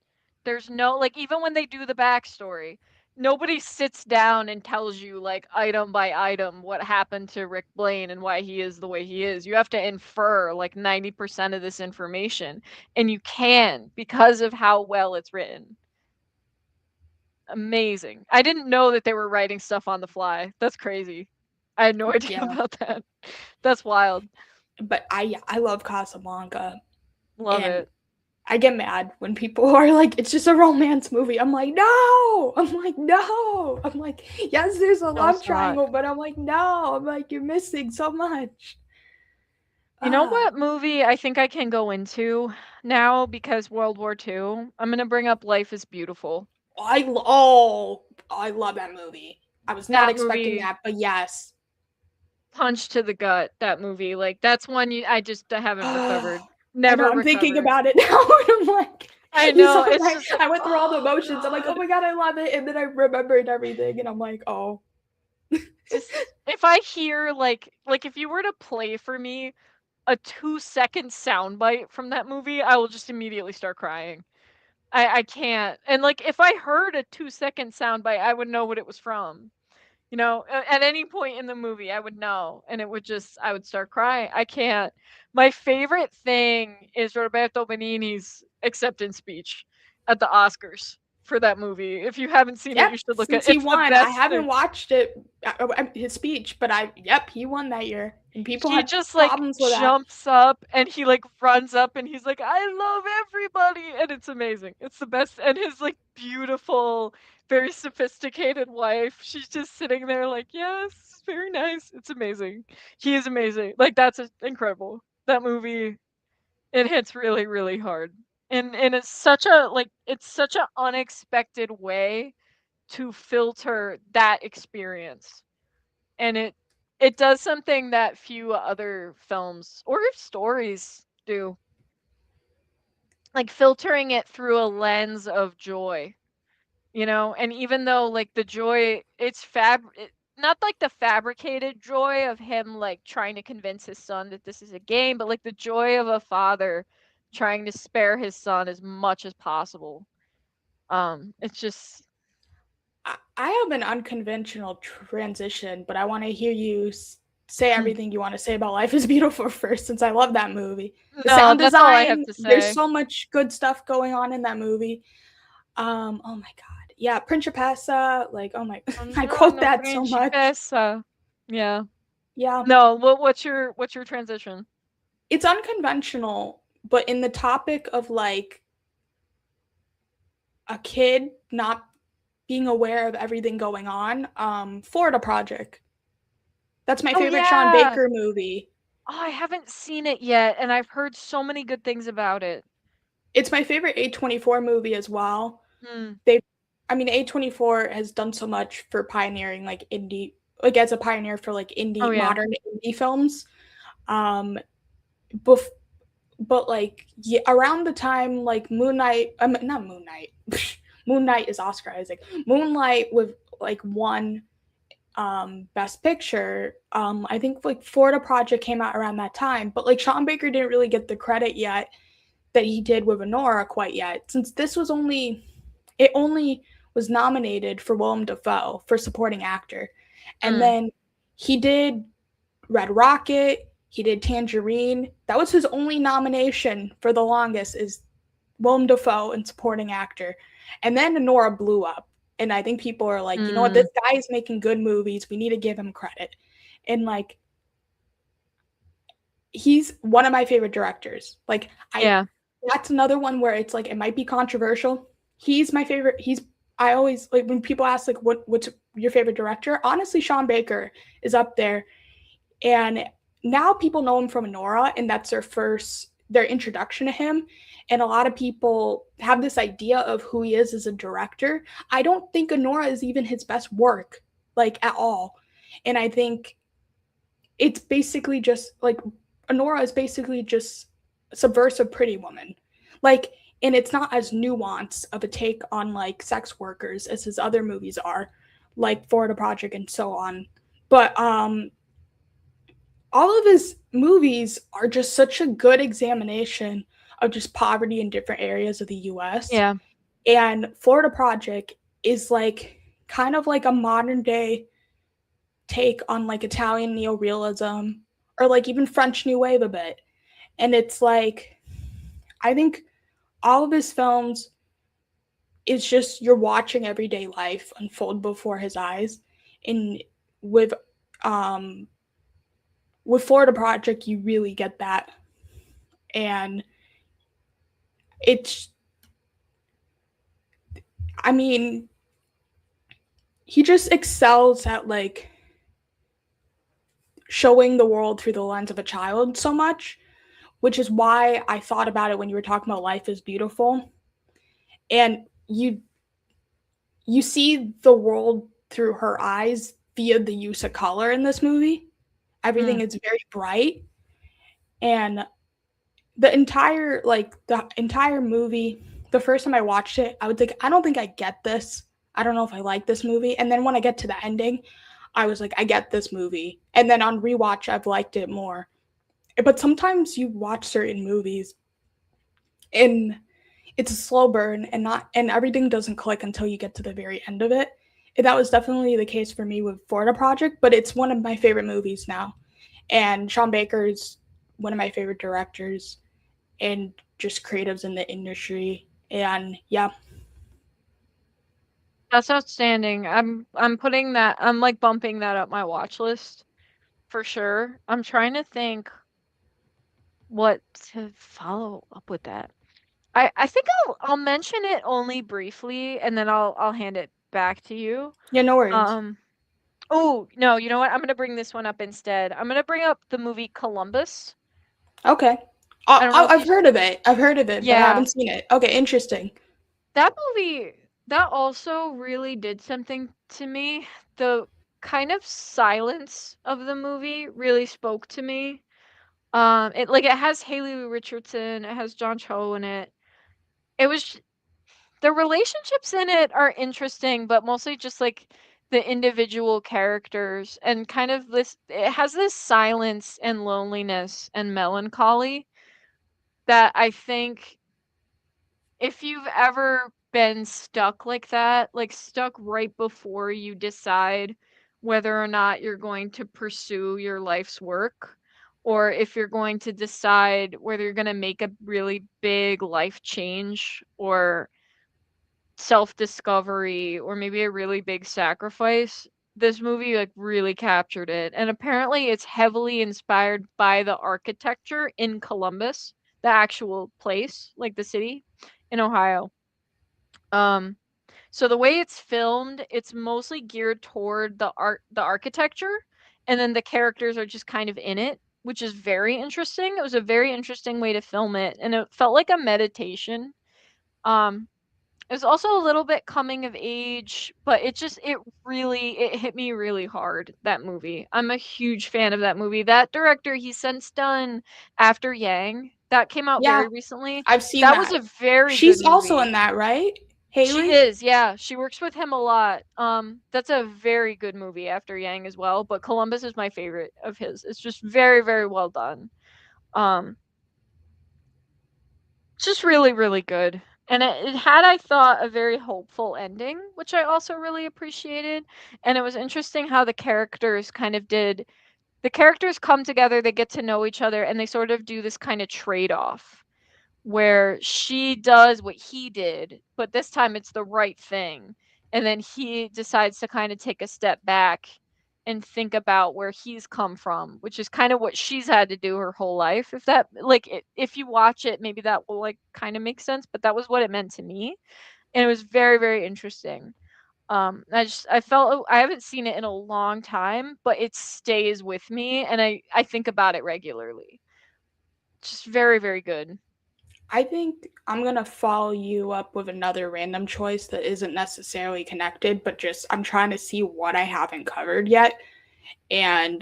There's no like even when they do the backstory, nobody sits down and tells you like item by item what happened to Rick Blaine and why he is the way he is. You have to infer like 90% of this information, and you can because of how well it's written. Amazing. I didn't know that they were writing stuff on the fly. That's crazy. I had no idea Yeah. about that. That's wild. But I love Casablanca, Love and it. I get mad when people are like, it's just a romance movie. I'm like, no. I'm like, no. I'm like, yes, there's a No, love it's not. triangle, but I'm like, no. I'm like, you're missing so much. You know Ah, what movie I think I can go into now because World War II? I'm gonna bring up Life is Beautiful. I love that movie. I was not That expecting movie, that, but yes. punch to the gut. That movie, like that's one I just haven't recovered. I know. Never I'm thinking recovered. about it now, and I'm like, I you saw know. It's my. just like, I went through all the oh emotions. I'm like, oh God. my god, I love it, and then I remembered everything, and I'm like, oh. Just if I hear like if you were to play for me a 2-second soundbite from that movie, I will just immediately start crying. I can't. And like if I heard a 2-second soundbite, I would know what it was from. You know, at any point in the movie, I would know, and it would just I would start crying. I can't. My favorite thing is Roberto Benigni's acceptance speech at the Oscars for that movie. If you haven't seen it, Yep, you should look at since it. he It's the won, I best haven't thing. watched it. His speech, but yep, he won that year, and people He had just like problems with that. jumps up and he like runs up and he's like, I love everybody, and it's amazing. It's the best. And his like beautiful, very sophisticated wife, she's just sitting there like, yes, very nice. It's amazing. He is amazing. Like that's incredible. That movie, it hits really really hard, and it's such a like it's such an unexpected way to filter that experience, and it does something that few other films or stories do, like filtering it through a lens of joy, you know. And even though like the joy, not like the fabricated joy of him like trying to convince his son that this is a game, but like the joy of a father trying to spare his son as much as possible. It's just I have an unconventional transition, but I want to hear you say everything you want to say about Life is Beautiful first, since I love that movie. The no, sound that's all I have design, to there's say. so much good stuff going on in that movie. Oh my god. Yeah, Principessa, like, oh my, I quote Buongiorno, that so much. principessa. Yeah. Yeah. No, what's your transition? It's unconventional, but in the topic of like a kid not being aware of everything going on, Florida Project. That's my Oh favorite Sean yeah. Baker movie. Oh, I haven't seen it yet, and I've heard so many good things about it. It's my favorite A24 movie as well. Hmm. They I mean A24 has done so much for pioneering like indie, like as a pioneer for like Oh indie yeah. modern indie films. Um bef- but like yeah, around the time like Moon Knight, not Moon Knight. Moon Knight is Oscar Isaac. Moonlight with like one best picture. I think like Florida Project came out around that time, but like Sean Baker didn't really get the credit yet that he did with Honora quite yet, since it only was nominated for Willem Dafoe for supporting actor. And Hmm. then he did Red Rocket, he did Tangerine. That was his only nomination for the longest, is Willem Dafoe and supporting actor. And then Honora blew up. And I think people are like, you know what, Hmm. this guy is making good movies. We need to give him credit. And like, he's one of my favorite directors. Like, Yeah. that's another one where it's like, it might be controversial. He's my favorite. I always like when people ask like, what's your favorite director? Honestly, Sean Baker is up there. And now people know him from Nora, and that's their introduction to him. And a lot of people have this idea of who he is as a director. I don't think Nora is even his best work, like at all. And I think it's basically just like Nora is basically just subversive Pretty Woman. Like and it's not as nuanced of a take on like sex workers as his other movies are, like Florida Project and so on. But all of his movies are just such a good examination of just poverty in different areas of the US. Yeah. And Florida Project is like kind of like a modern day take on like Italian neorealism or like even French New Wave a bit. And it's like, I think all of his films is just you're watching everyday life unfold before his eyes. And with um with Florida Project you really get that. And it's, I mean, he just excels at like showing the world through the lens of a child so much, which is why I thought about it when you were talking about Life is Beautiful. And you see the world through her eyes via the use of color in this movie. Everything Mm. is very bright, and the entire movie, the first time I watched it, I would think, I don't think I get this. I don't know if I like this movie. And then when I get to the ending, I was like, I get this movie. And then on rewatch, I've liked it more. But sometimes you watch certain movies and it's a slow burn and not and everything doesn't click until you get to the very end of it. And that was definitely the case for me with Florida Project, but it's one of my favorite movies now. And Sean Baker's one of my favorite directors and just creatives in the industry. And yeah, That's outstanding. I'm putting that, I'm like bumping that up my watch list for sure. I'm trying to think what to follow up with that. I think I'll mention it only briefly and then I'll hand it back to you. yeah, no worries. Um oh, no, you know what? I'm gonna bring this one up instead. I'm gonna bring up the movie Columbus. Okay. I don't know if I've you heard of it. I've heard of it, but I Yeah, haven't seen it. Okay, interesting. that movie, that also really did something to me. The kind of silence of the movie really spoke to me. It has Haley Richardson, it has John Cho in it. It was the relationships in it are interesting, but mostly just like the individual characters and kind of this, it has this silence and loneliness and melancholy that I think if you've ever been stuck like that, like stuck right before you decide whether or not you're going to pursue your life's work, or if you're going to decide whether you're going to make a really big life change or self-discovery or maybe a really big sacrifice, this movie like really captured it. And apparently it's heavily inspired by the architecture in Columbus, the actual place, like the city in Ohio. Um, so the way it's filmed, it's mostly geared toward the architecture, and then the characters are just kind of in it, which is very interesting. It was a very interesting way to film it, and it felt like a meditation. Um, it was also a little bit coming of age, but it hit me really hard, that movie. I'm a huge fan of that movie. That director, he's since done After Yang. That came out Yeah, very recently. I've seen That was that. a very good She's also movie. in that, right? She Haley? is, yeah. She works with him a lot. That's a very good movie, After Yang, as well, but Columbus is my favorite of his. It's just very, very well done. Um, it's just really, really good. And it had, I thought, a very hopeful ending, which I also really appreciated. And it was interesting how the characters come together, they get to know each other, and they sort of do this kind of trade-off where she does what he did, but this time it's the right thing. And then he decides to kind of take a step back and think about where he's come from, which is kind of what she's had to do her whole life. If that, like, if you watch it, maybe that will, like, kind of make sense, but that was what it meant to me. And it was very, very interesting. I felt, I haven't seen it in a long time, but it stays with me and I think about it regularly. Just very, very good. I think I'm gonna follow you up with another random choice that isn't necessarily connected, but just I'm trying to see what I haven't covered yet. And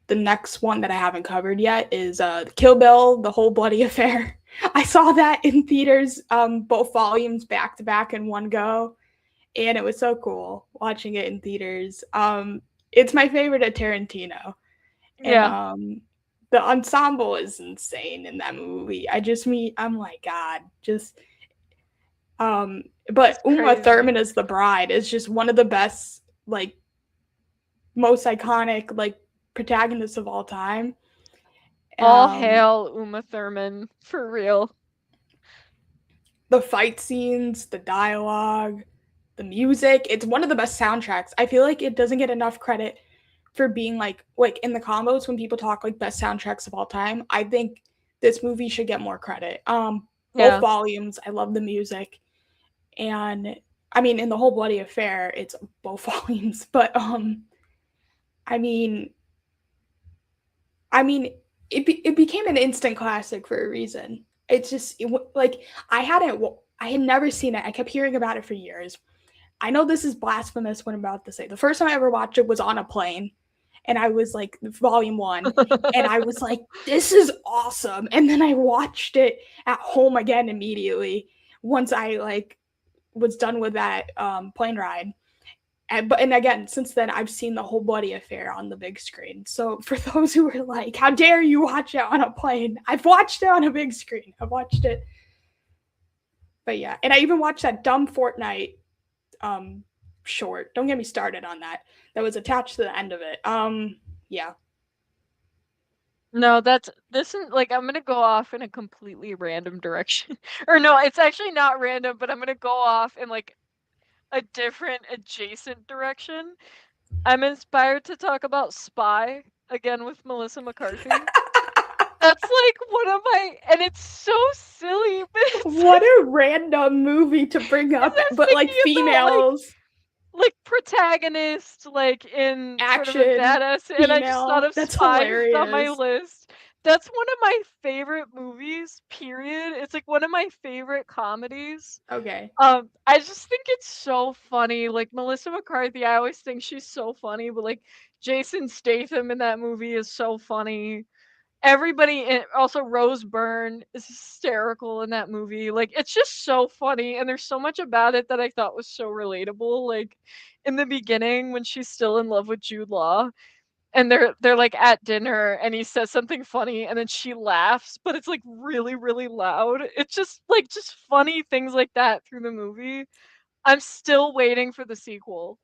the next one that I haven't covered yet is Kill Bill, The Whole Bloody Affair. I saw that in theaters, both volumes back to back in one go, and it was so cool watching it in theaters. It's my favorite of Tarantino, and Yeah, the ensemble is insane in that movie. I'm like, God, just it's but Uma crazy. Thurman as the bride is just one of the best, like most iconic, like protagonists of all time. All Um, hail Uma Thurman, for real. the fight scenes, the dialogue, the music, it's one of the best soundtracks. I feel like it doesn't get enough credit for being like in the combos when people talk like best soundtracks of all time. I think this movie should get more credit. Both Yeah. volumes, I love the music. And I mean in the whole bloody affair, it's both volumes, but I mean I mean, it became an instant classic for a reason. It's just like I had never seen it. I kept hearing about it for years. I know this is blasphemous what I'm about to say. The first time I ever watched it was on a plane, and I was like volume 1, and I was like this is awesome. And then I watched it at home again immediately once I like was done with that plane ride, and again, since then, I've seen the whole bloody affair on the big screen. So for those who are like, "How dare you watch it on a plane?" I've watched it on a big screen. I've watched it, but yeah, and I even watched that dumb Fortnite um short. Don't get me started on that. That was attached to the end of it. Yeah. No, that's this is like I'm gonna go off in a completely random direction. Or no, it's actually not random, but I'm gonna go off in like a different adjacent direction. I'm inspired to talk about Spy again with Melissa McCarthy. That's like one of my, and it's so silly, but it's What like a random movie to bring because up, I was but like thinking about females, like protagonist like in sort of a action, badass, and I just thought female. of That's Spy just on my hilarious. list. That's one of my favorite movies, period. It's like one of my favorite comedies. Okay. I just think it's so funny. Like Melissa McCarthy, I always think she's so funny, but like Jason Statham in that movie is so funny. Everybody in, also Rose Byrne is hysterical in that movie. Like it's just so funny and there's so much about it that I thought was so relatable. Like in the beginning when she's still in love with Jude Law and they're like at dinner and he says something funny and then she laughs, but it's like really really loud. It's just like just funny things like that through the movie. I'm still waiting for the sequel.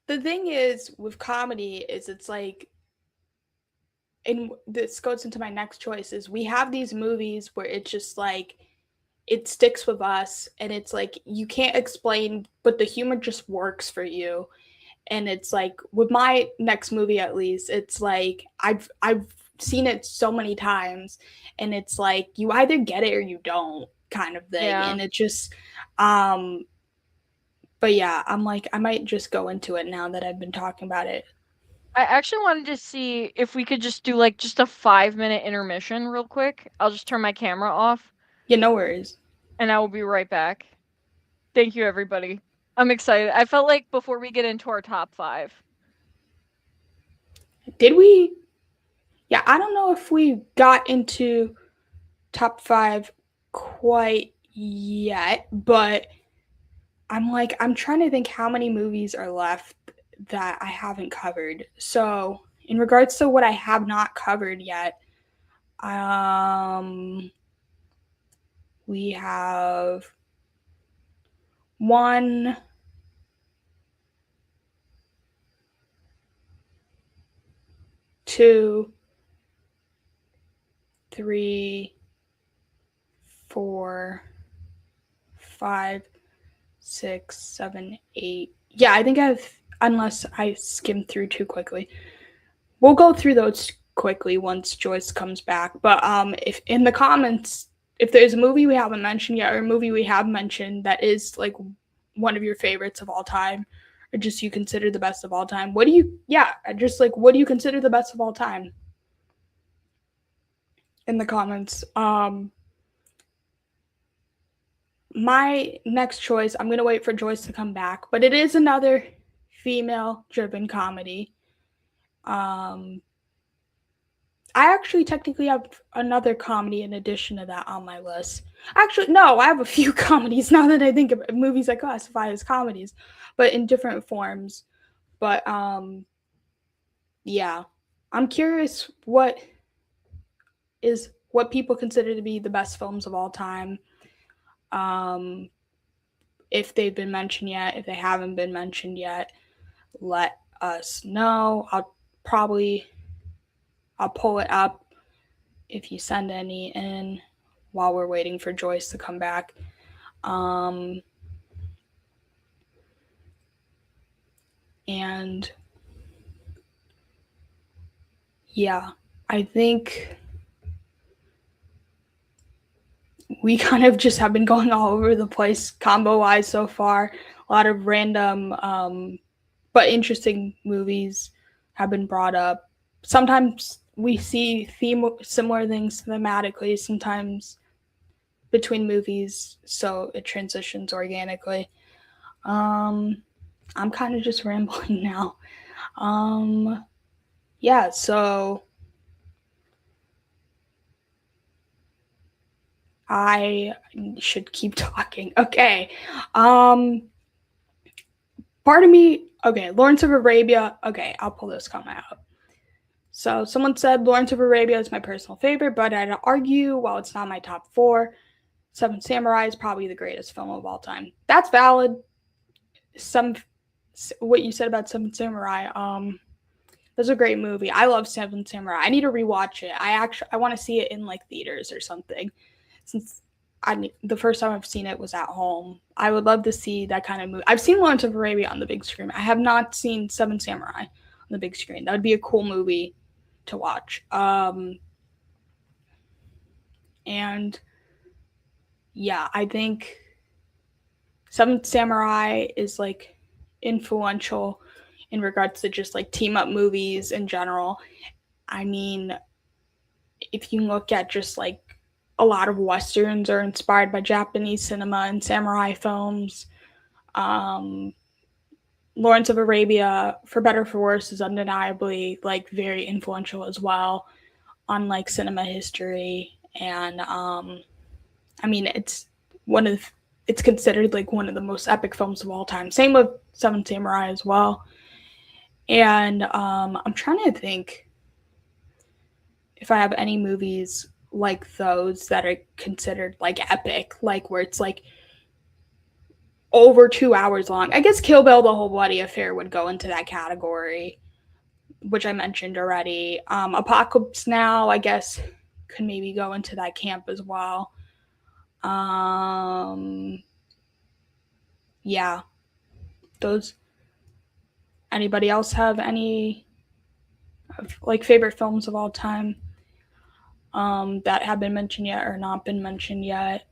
The thing is with comedy is it's like, and this goes into my next choice, is we have these movies where it's just like it sticks with us and it's like you can't explain but the humor just works for you. And it's like with my next movie, at least it's like I've seen it so many times, and it's like you either get it or you don't, kind of thing. Yeah. And it just um but yeah, I'm like I might just go into it now that I've been talking about it. I actually wanted to see if we could just do like just a 5 minute intermission real quick. I'll just turn my camera off Yeah, no worries. and I will be right back. Thank you, everybody. I'm excited. I felt like before we get into our top five. Did we? Yeah, I don't know if we got into top 5 quite yet, but I'm trying to think how many movies are left that I haven't covered. So, in regards to what I have not covered yet, um we have one, two, three, four, five, 6, 7, 8. Yeah, I think I've, unless I skimmed through too quickly. We'll go through those quickly once Joyce comes back. But if in the comments, if there's a movie we haven't mentioned yet or a movie we have mentioned that is like one of your favorites of all time, or just you consider the best of all time, what do you, yeah, just like what do you consider the best of all time in the comments? My next choice, I'm gonna wait for Joyce to come back, but it is another female driven comedy. Um, I actually technically have another comedy in addition to that on my list. Actually, no, I have a few comedies now that I think of movies I classify as comedies, but in different forms. But yeah, I'm curious what people consider to be the best films of all time. Um, if they've been mentioned yet, if they haven't been mentioned yet, let us know. Probably I'll pull it up if you send any in while we're waiting for Joyce to come back. Um, and yeah, I think we kind of just have been going all over the place combo wise so far. A lot of random but interesting movies have been brought up. Sometimes we see similar things thematically, sometimes between movies, so it transitions organically. I'm kind of just rambling now. Yeah, so I should keep talking. Okay. Um, Part of me, okay, Lawrence of Arabia. Okay, I'll pull this comment out. So someone said Lawrence of Arabia is my personal favorite, but I'd argue while it's not my top four, Seven Samurai is probably the greatest film of all time. That's valid. What you said about Seven Samurai, that's a great movie. I love Seven Samurai. I need to rewatch it. I want to see it in like theaters or something. Since the first time I've seen it was at home. I would love to see that kind of movie. I've seen Lawrence of Arabia on the big screen. I have not seen Seven Samurai on the big screen. That would be a cool movie to watch. And yeah, I think Seven Samurai is like influential in regards to just like team up movies in general. I mean, if you look at just like a lot of westerns are inspired by Japanese cinema and samurai films. Um, Lawrence of Arabia, for better or for worse, is undeniably like very influential as well on like cinema history. And I mean, it's considered like one of the most epic films of all time. Same with Seven Samurai as well. And I'm trying to think if I have any movies like those that are considered like epic, like where it's like over 2 hours long. I guess Kill Bill, The Whole Bloody Affair would go into that category, which I mentioned already. Apocalypse Now, I guess, could maybe go into that camp as well. Yeah, those. Anybody else have any like favorite films of all time that have been mentioned yet or not been mentioned yet?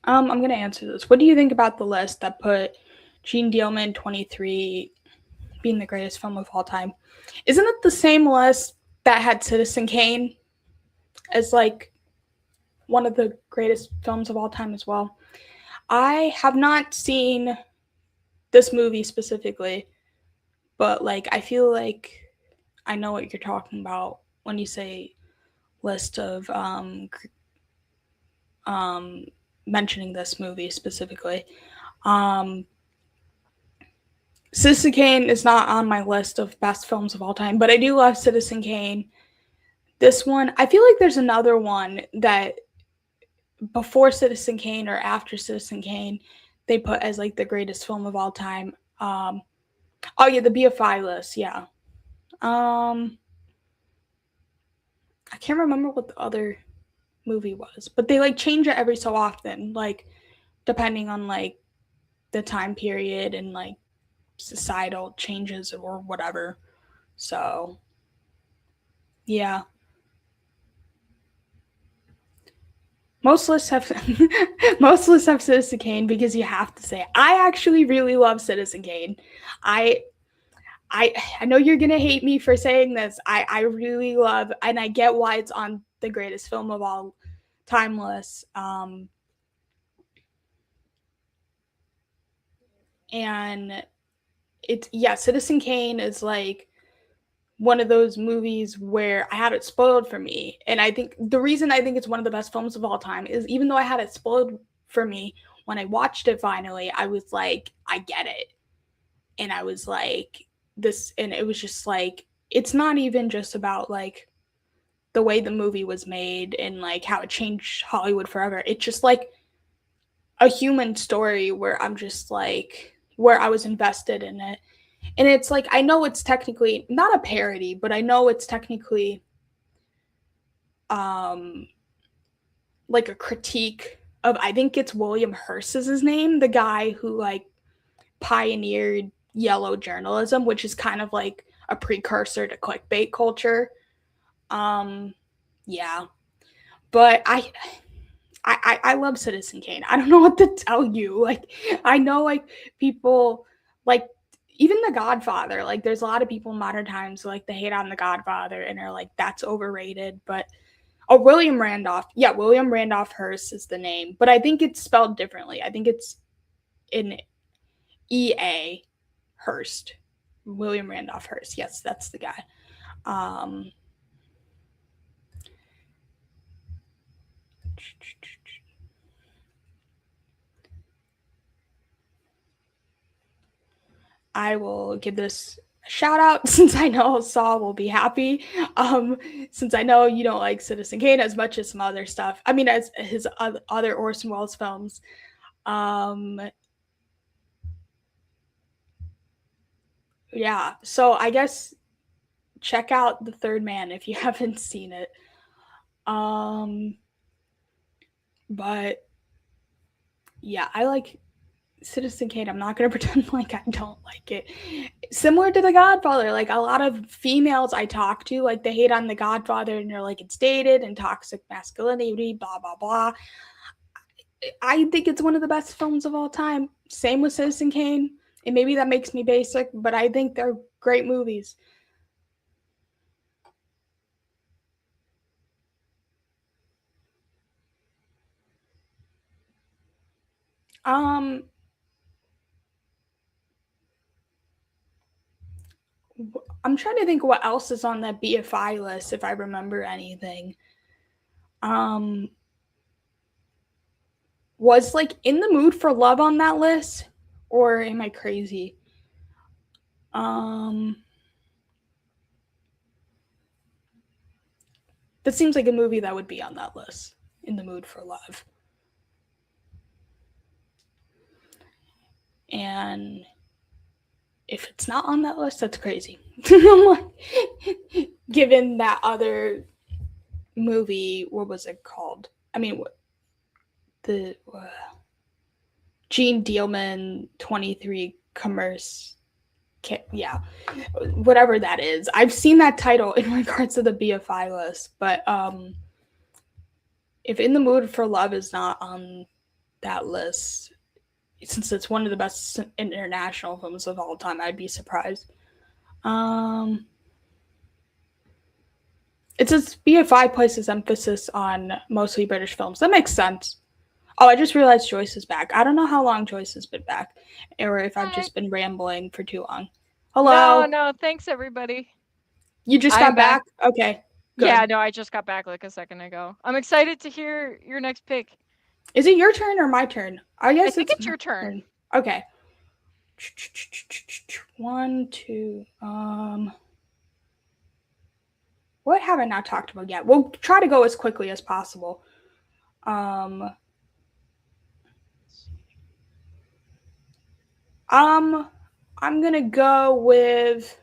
I'm gonna answer this. What do you think about the list that put Gene Dealman 23 being the greatest film of all time? Isn't it the same list that had Citizen Kane as like one of the greatest films of all time as well? I have not seen this movie specifically, but like I feel like I know what you're talking about when you say list of mentioning this movie specifically. Um, Citizen Kane is not on my list of best films of all time, but I do love Citizen Kane. This one, I feel like there's another one that before Citizen Kane or after Citizen Kane, they put as like the greatest film of all time. Oh yeah, the BFI list, yeah. I can't remember what the other movie was, but they like change it every so often, like depending on like the time period and like societal changes or whatever. So yeah, most lists have most lists have Citizen Kane because you have to say it. I actually really love Citizen Kane. I I know you're gonna hate me for saying this. I really love, and I get why it's on the greatest film of all timeless. And it's, yeah, Citizen Kane is like one of those movies where I had it spoiled for me. And I think the reason I think it's one of the best films of all time is even though I had it spoiled for me, when I watched it finally, I was like, I get it. And I was like, this, and it was just like, it's not even just about like the way the movie was made and like how it changed Hollywood forever. It's just like a human story where I'm just like, where I was invested in it. And it's like, I know it's technically not a parody, but I know it's technically um like a critique of, I think it's William Hearst is his name, the guy who like pioneered yellow journalism, which is kind of like a precursor to clickbait culture. Um yeah. But I love Citizen Kane. I don't know what to tell you. Like I know like people like even The Godfather, like there's a lot of people in modern times who, like they hate on The Godfather and are like that's overrated, but oh, William Randolph. Yeah, William Randolph Hearst is the name, but I think it's spelled differently. I think it's in E.A. Hearst. William Randolph Hearst. Yes, that's the guy. Um, I will give this a shout out since I know Saul will be happy. Since I know you don't like Citizen Kane as much as some other stuff. I mean, as his other Orson Welles films. Um, yeah, so I guess check out The Third Man if you haven't seen it. Um, but yeah, I like Citizen Kane. I'm not gonna pretend like I don't like it. Similar to The Godfather, like a lot of females I talk to, like they hate on The Godfather and they're like it's dated and toxic masculinity, blah blah blah. I think it's one of the best films of all time. Same with Citizen Kane. And maybe that makes me basic, but I think they're great movies. Um, I'm trying to think what else is on that BFI list if I remember anything. Um, was like In the Mood for Love on that list, or am I crazy? Um, that seems like a movie that would be on that list. In the Mood for Love, and if it's not on that list, that's crazy. Given that other movie, what was it called? I mean, the Gene Dealman 23 commerce. Yeah, whatever that is. I've seen that title in regards to the BFI list, but if In the Mood for Love is not on that list, since it's one of the best international films of all time, I'd be surprised. Um, it says BFI places emphasis on mostly British films. That makes sense. Oh, I just realized Joyce is back. I don't know how long Joyce has been back, or if I've Hi. just been rambling for too long. No, Hello. no, thanks everybody. You just I'm got back. back? Okay, Yeah, good. no, I just got back like a second ago. I'm excited to hear your next pick. Is it your turn or my turn? I I guess think it's it's my your turn. turn. Okay. One, two. What have I not talked about yet? We'll try to go as quickly as possible. Um, um, I'm gonna go with.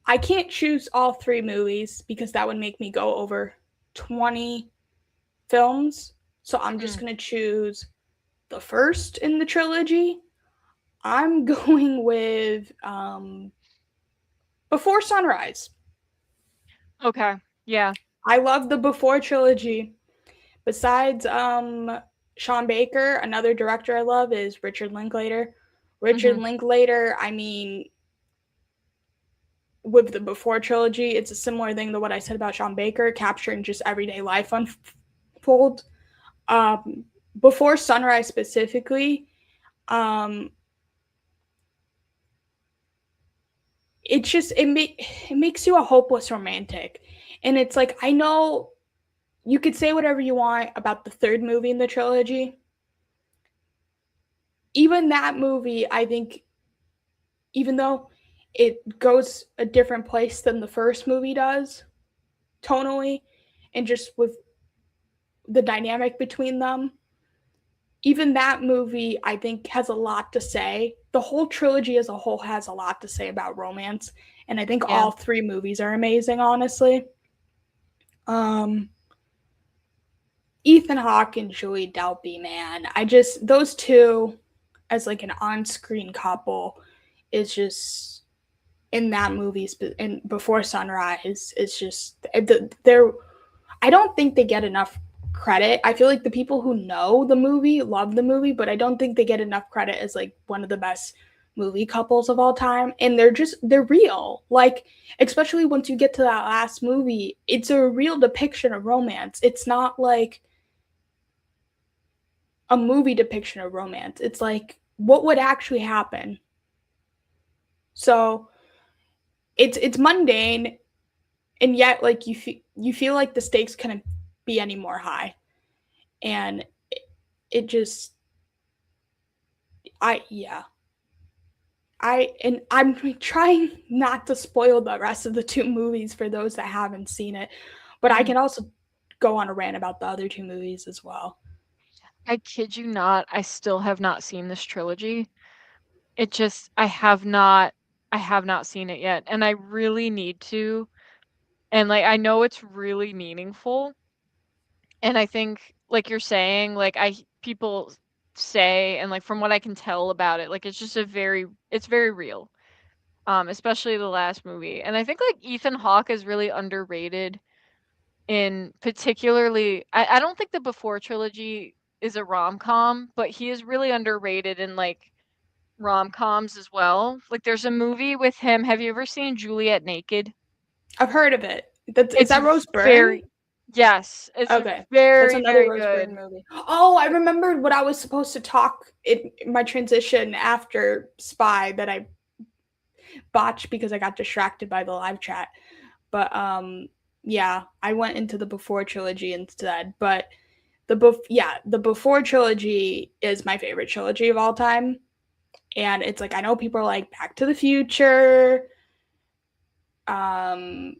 I can't choose all three movies because that would make me go over 20 films. So I'm just Mm, gonna choose the first in the trilogy. I'm going with Before Sunrise. okay. Yeah. I love the Before trilogy. Besides Sean Baker, another director I love is Richard Linklater. Richard Mhm. Linklater, I mean, with the Before trilogy, it's a similar thing to what I said about Sean Baker, capturing just everyday life unfold. Um, Before Sunrise specifically, um, it just it makes you a hopeless romantic, and it's like I know you could say whatever you want about the third movie in the trilogy. Even that movie, I think, even though it goes a different place than the first movie does, tonally, and just with the dynamic between them, even that movie, I think, has a lot to say. The whole trilogy as a whole has a lot to say about romance, and I think Yeah. all three movies are amazing, honestly. Um, Ethan Hawke and Julie Delpy, man, I just those two as like an on-screen couple is just in that movie and Before Sunrise. It's just they're I don't think they get enough credit. I feel like the people who know the movie love the movie, but I don't think they get enough credit as like one of the best movie couples of all time. And they're real. Like especially once you get to that last movie, it's a real depiction of romance. It's not like a movie depiction of romance. It's like what would actually happen. So it's mundane, and yet like you feel like the stakes couldn't be any more high, and it just I yeah I'm trying not to spoil the rest of the two movies for those that haven't seen it, but I Mm. can also go on a rant about the other two movies as well. I kid you not, I still have not seen this trilogy. It just I have not seen it yet, and I really need to. And like I know it's really meaningful, and I think like you're saying, like people say, and like from what I can tell about it, like it's very real. Especially the last movie. And I think like Ethan Hawke is really underrated in particularly I don't think the Before trilogy is a rom-com, but he is really underrated in like rom-coms as well. Like there's a movie with him. Have you ever seen Juliet Naked? I've heard of it. Is It's that Rose Byrne? very yes, it's Okay, that's very, another very Rose Byrne good. movie. Oh, I remembered what I was supposed to talk in my transition after Spy that I botched because I got distracted by the live chat. But yeah, I went into the Before trilogy instead. But the Before trilogy is my favorite trilogy of all time. And it's like I know people are like Back to the Future, um,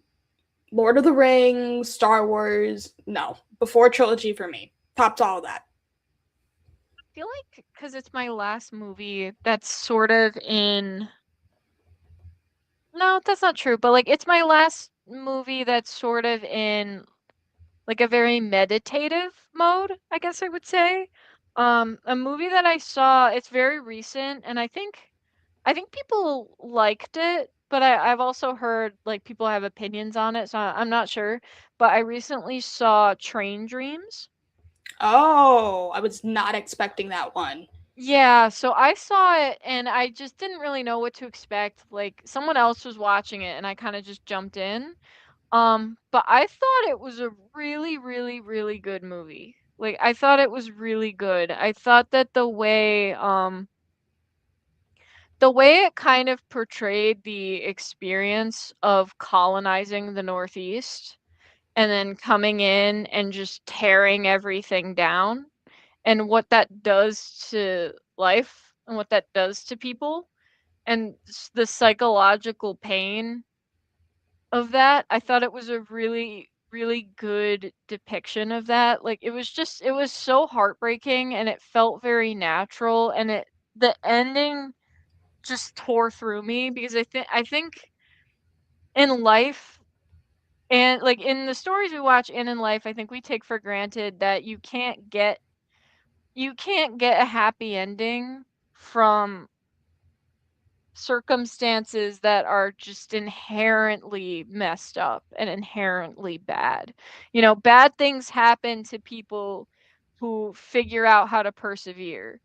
Lord of the Rings, Star Wars. No, Before trilogy for me tops all of that. I feel like because it's my last movie that's sort of in no, that's not true, but like it's my last movie that's sort of in like a very meditative mode, I guess I would say. A movie that I saw, it's very recent, and I think people liked it, but I've also heard like people have opinions on it, so I'm not sure. But I recently saw Train Dreams. Oh, I was not expecting that one. Yeah, so I saw it and I just didn't really know what to expect. Like someone else was watching it and I kind of just jumped in. But I thought it was a really, really, really good movie. Like I thought it was really good. I thought that the way it kind of portrayed the experience of colonizing the Northeast and then coming in and just tearing everything down and what that does to life and what that does to people and the psychological pain of that. I thought it was a really, really good depiction of that. Like it was so heartbreaking and it felt very natural and the ending just tore through me because I think in life and like in the stories we watch and in life, I think we take for granted that you can't get a happy ending from circumstances that are just inherently messed up and inherently bad. Bad things happen to people who figure out how to persevere.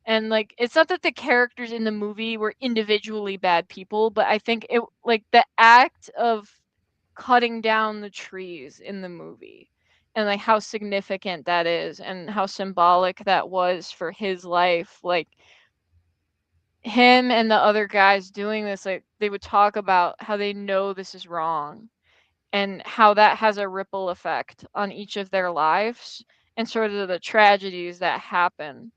And like it's not that the characters in the movie were individually bad people, but I think it like the act of cutting down the trees in the movie and like how significant that is and how symbolic that was for his life, like him and the other guys doing this, like they would talk about how they know this is wrong and how that has a ripple effect on each of their lives and sort of the tragedies that happen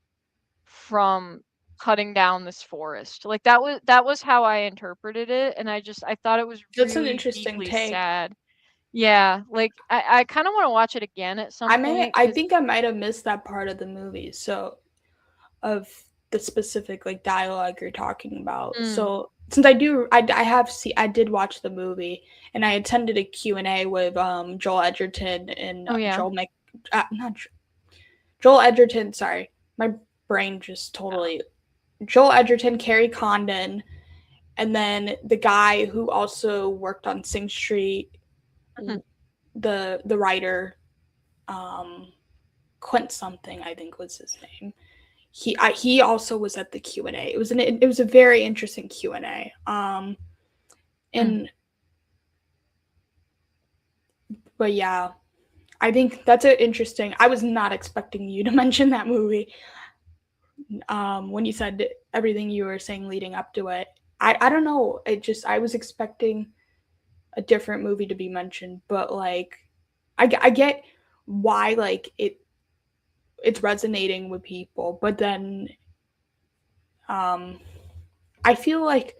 from cutting down this forest. Like that was how I interpreted it, and I thought it was That's an really interesting deeply take. sad. Yeah, like I kind of want to watch it again at some point I because think I might have missed that part of the movie. So of the specific like dialogue you're talking about. mm, So since I have see I did watch the movie and I attended a Q&A with Joel Edgerton and oh yeah, not Joel Edgerton, sorry. My brain just yeah. totally Joel Edgerton, Carrie Condon, and then the guy who also worked on Sing Street, Mhm. the writer, Quint something I think was his name. He also was at the Q&A. It was a very interesting Q&A. Mm. And but yeah, I think that's an interesting. I was not expecting you to mention that movie. When you said everything you were saying leading up to it, I don't know. I was expecting a different movie to be mentioned, but like I get why like it's resonating with people, but then um I feel like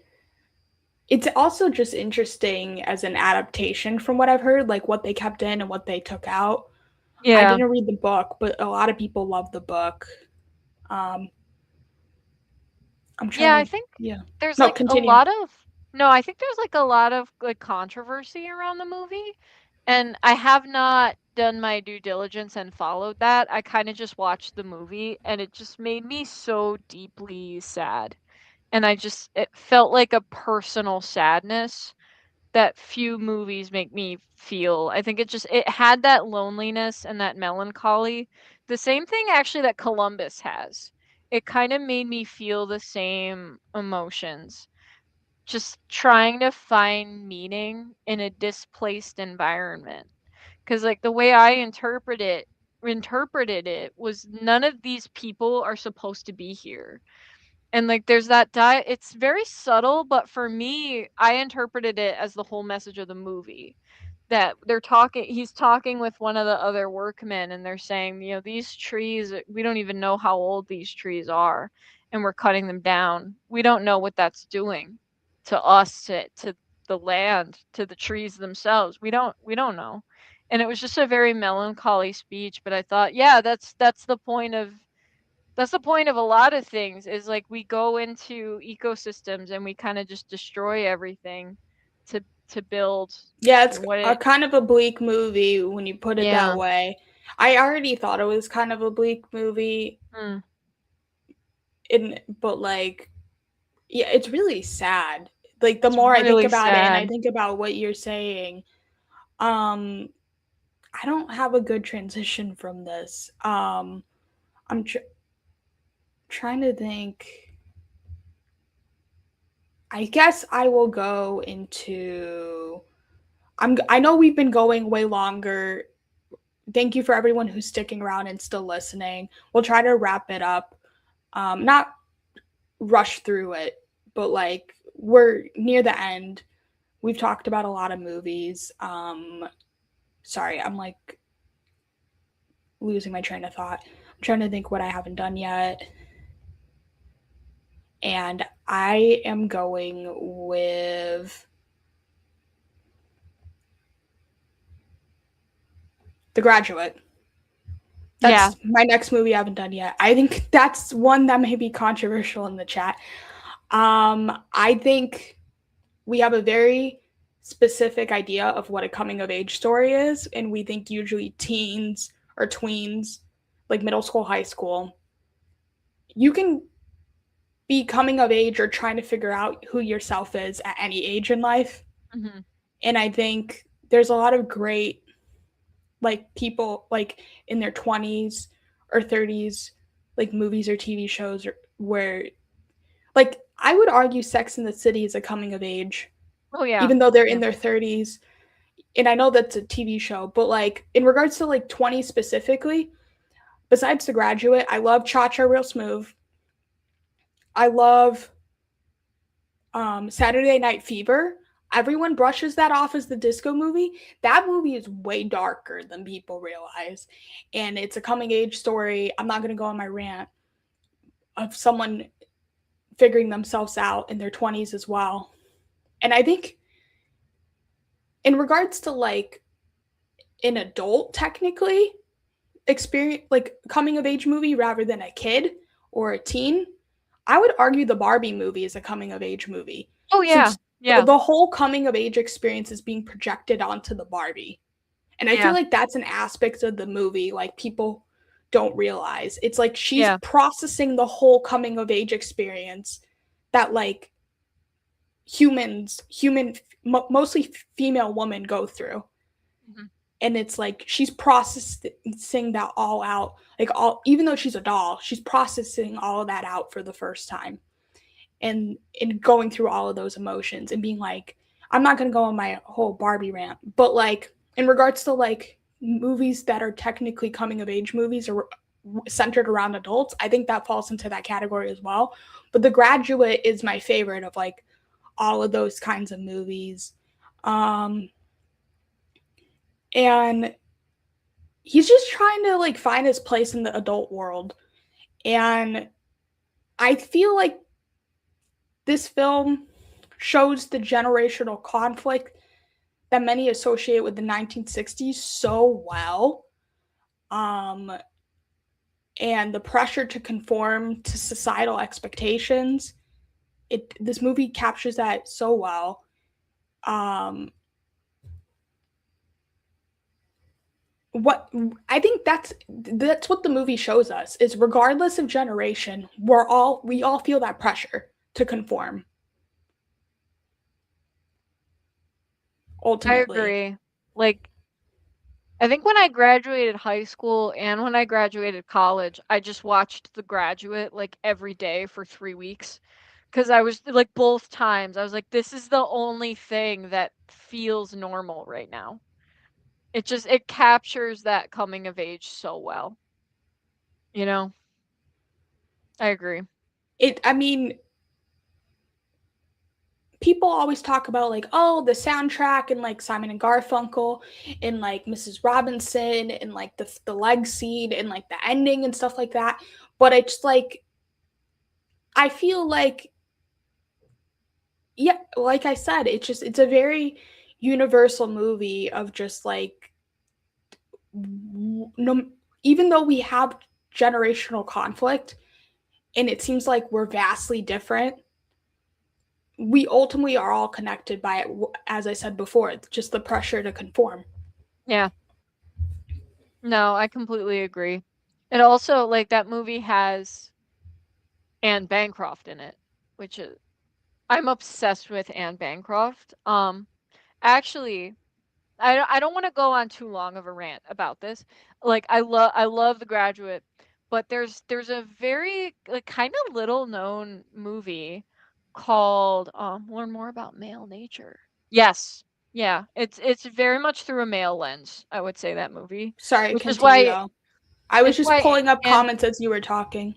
it's also just interesting as an adaptation from what I've heard, like what they kept in and what they took out. I Yeah. didn't read the book, but a lot of people love the book. Um, I'm trying Yeah, I to, think yeah. there's No, like a continue. lot of no, I think there's like a lot of like controversy around the movie, and I have not done my due diligence and followed that. I kind of just watched the movie and it just made me so deeply sad. And it felt like a personal sadness that few movies make me feel. I think it had that loneliness and that melancholy. The same thing actually that Columbus has. It kind of made me feel the same emotions. Just trying to find meaning in a displaced environment. Cuz like the way I interpreted it was none of these people are supposed to be here. And like there's that it's very subtle, but for me, I interpreted it as the whole message of the movie. That he's talking with one of the other workmen and they're saying, you know, these trees, we don't even know how old these trees are and we're cutting them down. We don't know what that's doing to us, to the land, to the trees themselves. We don't know. And it was just a very melancholy speech, but I thought, yeah, that's the point of a lot of things is like we go into ecosystems and we kind of just destroy everything to build Yeah, it's what a it kind of a bleak movie when you put it that yeah. way. I already thought it was kind of a bleak movie, Mm, but like, yeah, it's really sad. Like the it's more I think really about it and I sad. think about what you're saying, um, I don't have a good transition from this. I'm trying to think. I guess I will go into. I know we've been going way longer. Thank you for everyone who's sticking around and still listening. We'll try to wrap it up. Not rush through it, but like we're near the end. We've talked about a lot of movies. Sorry, I'm like losing my train of thought. I'm trying to think what I haven't done yet. And I am going with The Graduate. Yeah. That's my next movie I haven't done yet. I think that's one that may be controversial in the chat. I think we have a very specific idea of what a coming of age story is, and we think usually teens or tweens, like middle school, high school, you can be coming of age or trying to figure out who yourself is at any age in life. Hmm. And I think there's a lot of great like people like in their 20s or 30s like movies or TV shows or where like I would argue Sex in the City is a coming of age, Oh yeah. even though they're in Yeah. their 30s. And I know that's a TV show, but like in regards to like 20 specifically, besides The Graduate, I love Cha Cha Real Smooth. I love Saturday Night Fever. Everyone brushes that off as the disco movie. That movie is way darker than people realize. And it's a coming age story. I'm not going to go on my rant of someone figuring themselves out in their 20s as well. And I think in regards to like an adult technically experience like coming of age movie rather than a kid or a teen, I would argue the Barbie movie is a coming of age movie Oh yeah. since Yeah. the whole coming of age experience is being projected onto the Barbie. And I feel Yeah. like that's an aspect of the movie like people don't realize. It's like she's Yeah. processing the whole coming of age experience that like mostly female women go through. Mhm. And it's like she's processing that all out, like all, even though she's a doll, she's processing all of that out for the first time, and going through all of those emotions and being like, I'm not going to go on my whole Barbie rant, but like in regards to like movies that are technically coming of age movies or centered around adults, I think that falls into that category as well. But The Graduate is my favorite of like all of those kinds of movies. um and he's just trying to like find his place in the adult world. And I feel like this film shows the generational conflict that many associate with the 1960s so well. Um, and the pressure to conform to societal expectations. This movie captures that so well. Um, what I think that's what the movie shows us is regardless of generation, we all feel that pressure to conform I ultimately. agree. Like I think when I graduated high school and when I graduated college, I just watched The Graduate like every day for 3 weeks. Because I was like, both times, I was like, this is the only thing that feels normal right now. It captures that coming of age so well. You know? I agree. I mean, people always talk about like, oh, the soundtrack and like Simon and Garfunkel and like Mrs. Robinson and like the leg scene and like the ending and stuff like that. But it's like I feel like, yeah, like I said, it's a very universal movie of just like no, even though we have generational conflict and it seems like we're vastly different, we ultimately are all connected by it. As I said before, it's just the pressure to conform. Yeah. No, I completely agree. And also, like, that movie has Anne Bancroft in it, which is I'm obsessed with Anne Bancroft. Actually, I don't want to go on too long of a rant about this. Like I love The Graduate, but there's a very like kind of little known movie called Learn More About Male Nature. Yes. Yeah, it's very much through a male lens, I would say that movie, Sorry, which is continue why though. I was it's just why pulling up and comments as you were talking.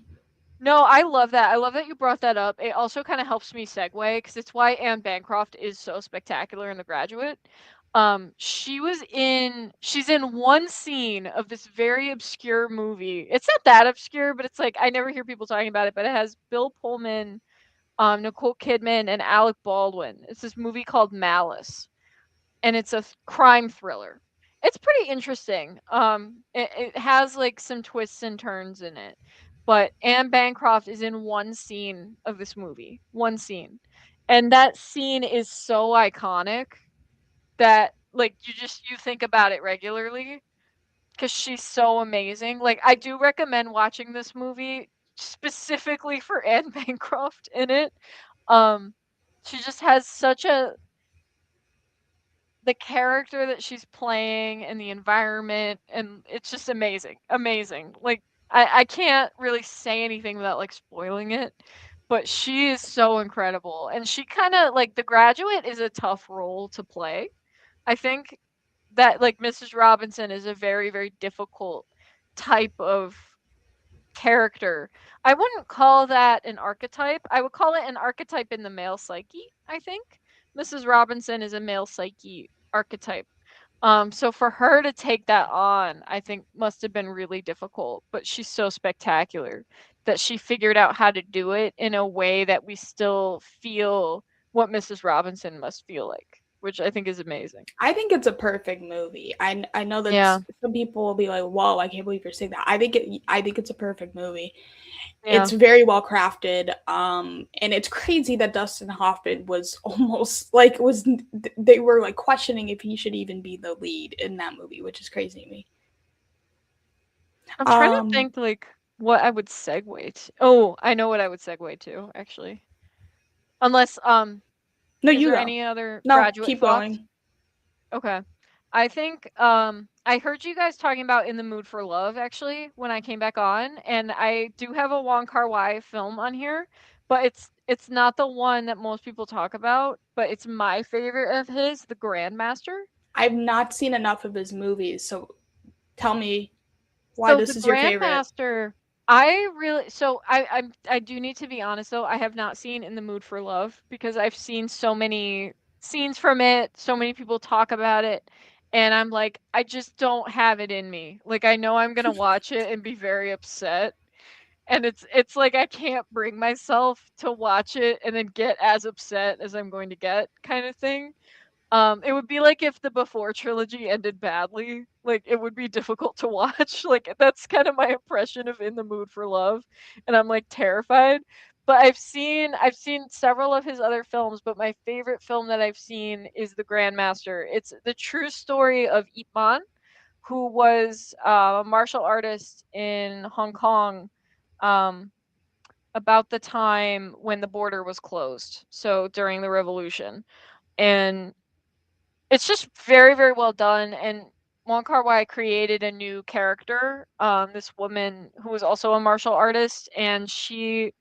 no, I love that. I love that you brought that up. It also kind of helps me segue because it's why Anne Bancroft is so spectacular in The Graduate. She's in one scene of this very obscure movie. It's not that obscure, but it's like I never hear people talking about it, but it has Bill Pullman, Nicole Kidman, and Alec Baldwin. It's this movie called Malice, and it's a crime thriller. It's pretty interesting. It has like some twists and turns in it. But Anne Bancroft is in one scene of this movie. One scene. And that scene is so iconic that like you think about it regularly because she's so amazing. Like I do recommend watching this movie specifically for Anne Bancroft in it. Um she just has such a the character that she's playing and the environment and it's just amazing. Amazing. Like I can't really say anything without, like, spoiling it, but she is so incredible, and she kinda like, The Graduate is a tough role to play. I think that, like, Mrs. Robinson is a very, very difficult type of character. I wouldn't call that an archetype. I would call it an archetype in the male psyche, I think. Mrs. Robinson is a male psyche archetype. So for her to take that on, I think must have been really difficult, but she's so spectacular that she figured out how to do it in a way that we still feel what Mrs. Robinson must feel like, which I think is amazing. I think it's a perfect movie. I know that Yeah, some people will be like, "Whoa, I can't believe you're saying that." I think it's a perfect movie. yeah. It's very well crafted, and it's crazy that Dustin Hoffman was almost like was they were like questioning if he should even be the lead in that movie, which is crazy to me. I'm trying to Um, think like what I would segue to. Oh, I know what I would segue to, actually. Unless, no, is you there go. any other No, Graduate keep thoughts? going. Okay. I think I heard you guys talking about In the Mood for Love actually when I came back on, and I do have a Wong Kar-wai film on here, but it's not the one that most people talk about, but it's my favorite of his, The Grandmaster. I've not seen enough of his movies, so tell me why So The this is your favorite. Grandmaster, I really so I do need to be honest though, I have not seen In the Mood for Love because I've seen so many scenes from it, so many people talk about it, and I'm like, I just don't have it in me. Like I know I'm gonna watch it and be very upset. And it's like I can't bring myself to watch it and then get as upset as I'm going to get kind of thing. It would be like if the Before trilogy ended badly, like, it would be difficult to watch, like, that's kinda my impression of In the Mood for Love, and I'm, like, terrified, but I've seen several of his other films, but my favorite film that I've seen is The Grandmaster. It's the true story of Ip Man, who was, a martial artist in Hong Kong, um, about the time when the border was closed, so during the revolution, and it's just very, very well done, and Wong Kar-wai created a new character, this woman who was also a martial artist, and she's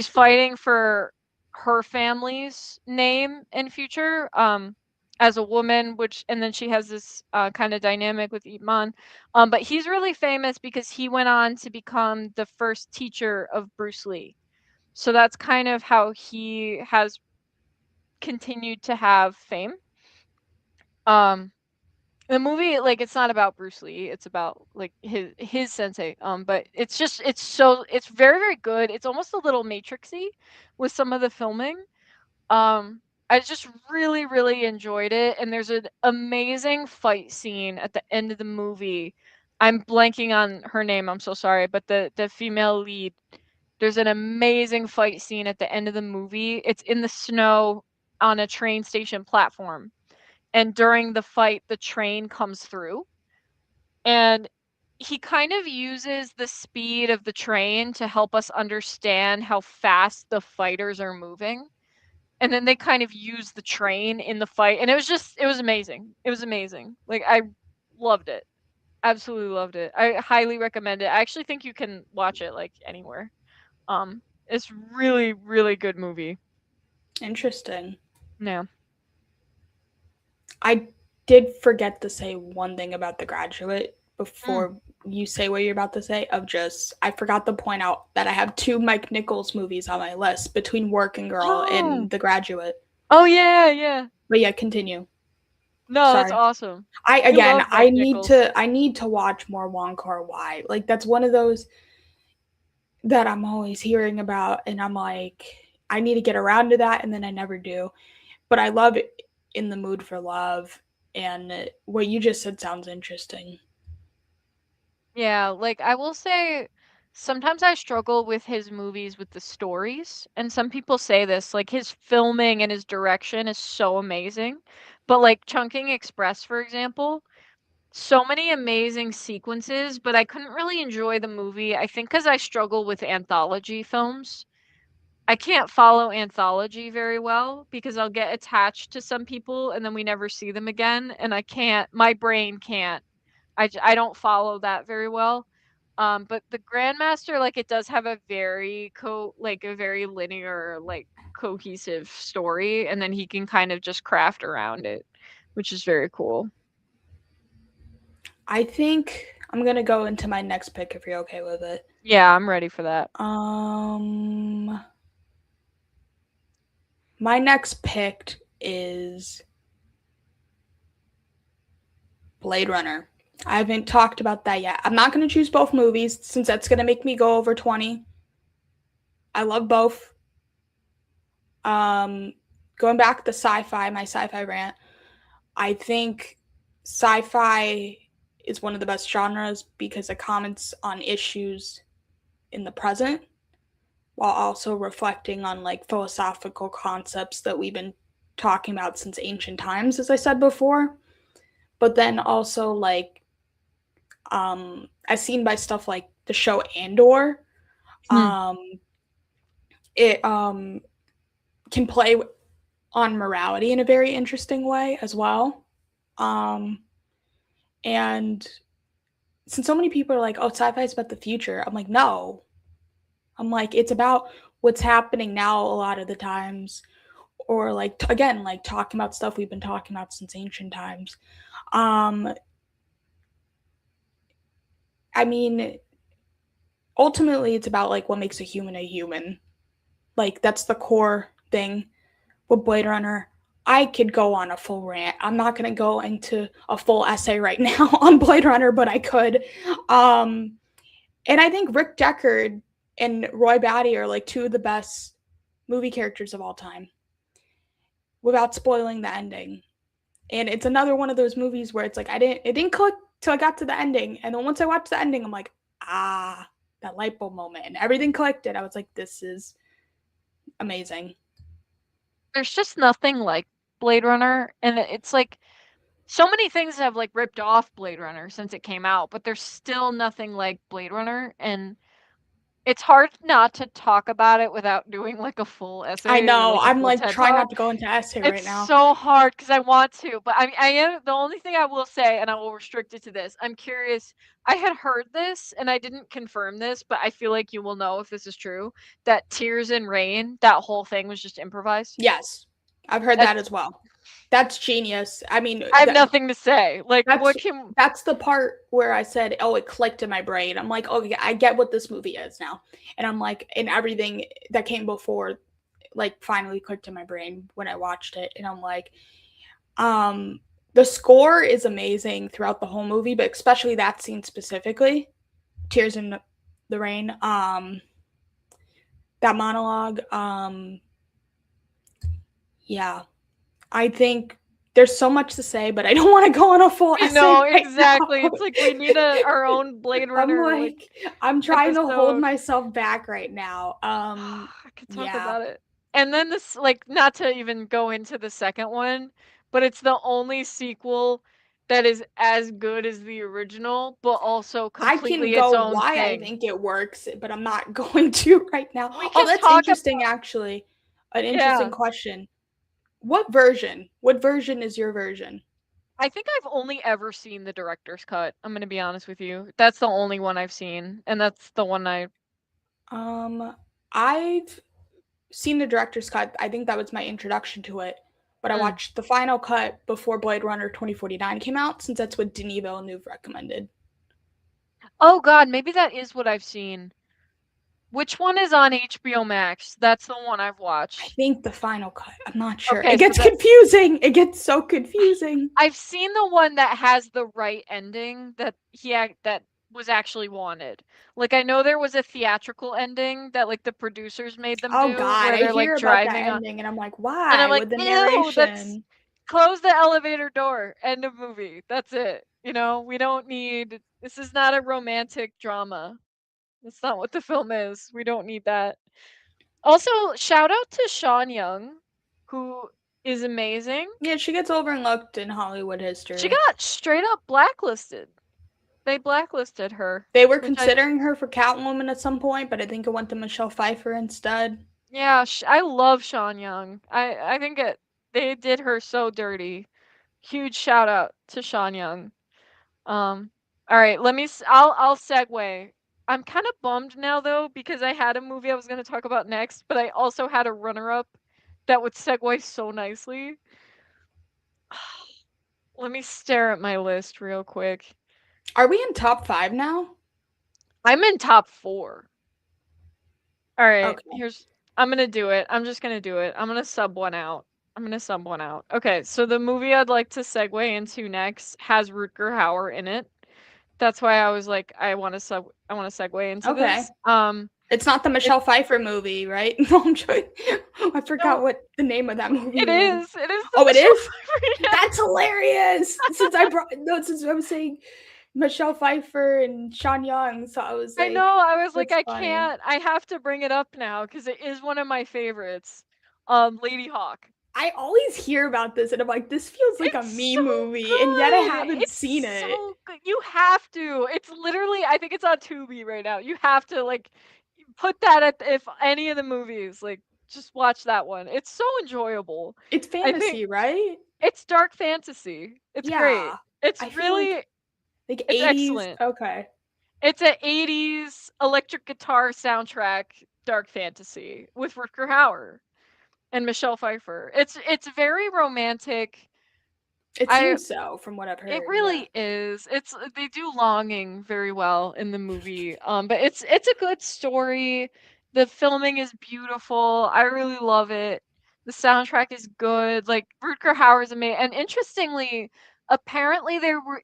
fighting for her family's name and future, as a woman, which and then she has this, kinda dynamic with Ip Man, but he's really famous because he went on to become the first teacher of Bruce Lee. So that's kind of how he has continued to have fame. Um The movie, like, it's not about Bruce Lee, it's about, like, his sensei, but it's very, very good, it's almost a little Matrixy with some of the filming. I just really, really enjoyed it, and there's an amazing fight scene at the end of the movie. I'm blanking on her name, I'm so sorry, but the female lead, there's an amazing fight scene at the end of the movie. It's in the snow on a train station platform, and during the fight, the train comes through, and he kind of uses the speed of the train to help us understand how fast the fighters are moving. And then they kind of use the train in the fight, and it was amazing. It was amazing. Like I loved it. Absolutely loved it. I highly recommend it. I actually think you can watch it like anywhere. It's really, really good movie. Interesting. Yeah. I did forget to say one thing about The Graduate Mm. before you say what you're about to say. Of just, I forgot to point out that I have two Mike Nichols movies on my list between Working Girl Oh. and The Graduate. Oh yeah, yeah. But yeah, continue. No, that's Sorry. awesome. I We again, love Mike Nichols. I need to watch more Wong Kar Wai. Like that's one of those that I'm always hearing about, and I'm like, I need to get around to that, and then I never do. But I love it, In the Mood for Love, and what you just said sounds interesting. Yeah, like I will say sometimes I struggle with his movies with the stories, and some people say this, like his filming and his direction is so amazing. But like Chungking Express, for example, so many amazing sequences, but I couldn't really enjoy the movie. I think because I struggle with anthology films. I can't follow anthology very well because I'll get attached to some people and then we never see them again, and I can't, my brain can't. I don't follow that very well. But the Grandmaster, like, it does have a very a very linear, like, cohesive story, and then he can kind of just craft around it, which is very cool. I think I'm gonna go into my next pick if you're okay with it. Yeah, I'm ready for that. My next pick is Blade Runner. I haven't talked about that yet. I'm not going to choose both movies since that's going to make me go over 20. I love both. Going back to sci-fi, my sci-fi rant, I think sci-fi is one of the best genres because it comments on issues in the present while also reflecting on like philosophical concepts that we've been talking about since ancient times, as I said before. But then also like as seen by stuff like the show Andor, Hmm. um, it can play on morality in a very interesting way as well. Um, and since so many people are like, "Oh, sci-fi is about the future," I'm like, no. I'm like, it's about what's happening now a lot of the times, or like again, like talking about stuff we've been talking about since ancient times. Um, I mean, ultimately, it's about like what makes a human a human. Like that's the core thing with Blade Runner. I could go on a full rant. I'm not going to go into a full essay right now on Blade Runner, but I could. And I think Rick Deckard and Roy Batty are like two of the best movie characters of all time without spoiling the ending. And it's another one of those movies where it's like it didn't click till I got to the ending. And then once I watched the ending, I'm like, that light bulb moment. And everything clicked and I was like, this is amazing. There's just nothing like Blade Runner, and it's like so many things have like ripped off Blade Runner since it came out, but there's still nothing like Blade Runner, and it's hard not to talk about it without doing like a full I essay or know. like a I'm full like TED trying talk. not to go into essay It's right now. so hard because I want to, but I mean, I am the only thing I will say, and I will restrict it to this. I'm curious. I had heard this, and I didn't confirm this, but I feel like you will know if this is true. That Tears in Rain, that whole thing was just improvised. Yes, I've heard That's that as well. That's genius. I mean, I have nothing to say. Like, that's what can that's the part where I said, "Oh, it clicked in my brain." I'm like, "Oh, yeah, I get what this movie is now," and I'm like, and everything that came before, like, finally clicked in my brain when I watched it, and I'm like, the score is amazing throughout the whole movie, but especially that scene specifically, "Tears in the Rain." That monologue. Yeah, I think there's so much to say, but I don't want to go on a full I essay know right exactly? now. It's like we need our own Blade I'm Runner like like, I'm trying to hold episode. myself back right now. I could talk Yeah, about it. And then this, like, not to even go into the second one, but it's the only sequel that is as good as the original, but also I can completely its go own why I thing. think it works, but I'm not going to right now. We Oh, can that's talk about, interesting, actually. An interesting yeah. question. What version? What version is your version? I think I've only ever seen the director's cut. I'm gonna be honest with you. That's the only one I've seen, and that's the one I. Um, I've seen the director's cut. I think that was my introduction to it. But I Mm. watched the final cut before Blade Runner 2049 came out, since that's what Denis Villeneuve recommended. Oh God, maybe that is what I've seen. Which one is on HBO Max? That's the one I've I watched. think the final cut. I'm not sure. Okay, It so gets that confusing. It gets so confusing. I've seen the one that has the right ending that that was actually wanted. Like I know there was a theatrical ending that like the producers made them Oh do God, where I they're like hear about that driving on, ending and I'm like, and I'm why? like, With the ew, that's narration. close the elevator door. End of movie. That's it. You know, we don't need this is not a romantic drama. That's not what the film is. We don't need that. Also, shout out to Sean Young, who is amazing. Yeah, she gets overlooked in Hollywood She history. got straight up blacklisted. They blacklisted her, They were which I considering her for Catwoman at some point, but I think it went to Michelle Pfeiffer instead. yeah, I love Sean Young. I think they did her so dirty. Huge shout out to Sean Young. All right, I'll segue. I'm kind of bummed now though because I had a movie I was going to talk about next, but I also had a runner-up that would segue so nicely. Let me stare at my list real quick. Are we in top 5 now? I'm in top 4. All right, Okay. I'm gonna do it. I'm just gonna do it. I'm gonna sub one out. I'm gonna sub one out. Okay, so the movie I'd like to segue into next has Rutger Hauer in it. That's why I was like, I want to segue into Okay. this. It's not the It's Michelle Pfeiffer movie, right? No, I'm joking. I forgot no, what the name of that movie it was. is. It is the Oh, it Michelle is? Pfeiffer. Yeah. That's hilarious. Since I was saying Michelle Pfeiffer and Sean Young, so I was I know. like, I was like, that's I funny. can't. I have to bring it up now because it is one of my favorites. Lady Hawk. I always hear about this and I'm like, this feels like a It's me so movie, and yet I good. haven't seen It's it. so good. You have to. It's literally, I think it's on Tubi right now. You have to like put that at if any of the movies, like just watch that one. It's so enjoyable. It's I think fantasy, right? it's dark fantasy. It's great. Yeah. It's I feel really like it's 80s. excellent. Okay. It's an 80s electric guitar soundtrack dark fantasy with Rutger Hauer and Michelle Pfeiffer. It's very romantic. It I seems so from what I've It heard. Yeah. really is. They do longing very well in the movie. But it's a good story. The filming is beautiful. I really love it. The soundtrack is good. Like Rutger Hauer is amazing. And interestingly, apparently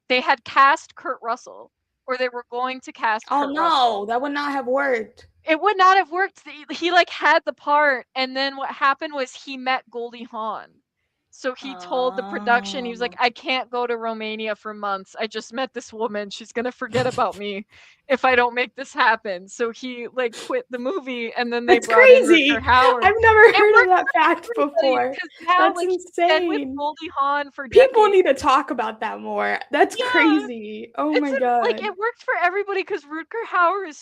they had cast Kurt Russell, or they were going to cast Oh Kurt no, Russell. that would not have worked. It would not have worked. He like had the part, and then what happened was he met Goldie Hawn. So he told the production, he was like, Oh. I can't go to Romania for months. I just met this woman. She's gonna forget about me if I don't make this happen. So he like quit the movie, and then they That's brought in Rutger crazy. Hauer. I've never It heard of worked that fact for everybody before. because now That's like he's been with insane. Goldie Hawn for People decades. need to talk about that more. That's Yeah. crazy. Oh my Like, god. it worked for everybody because Rutger Hauer is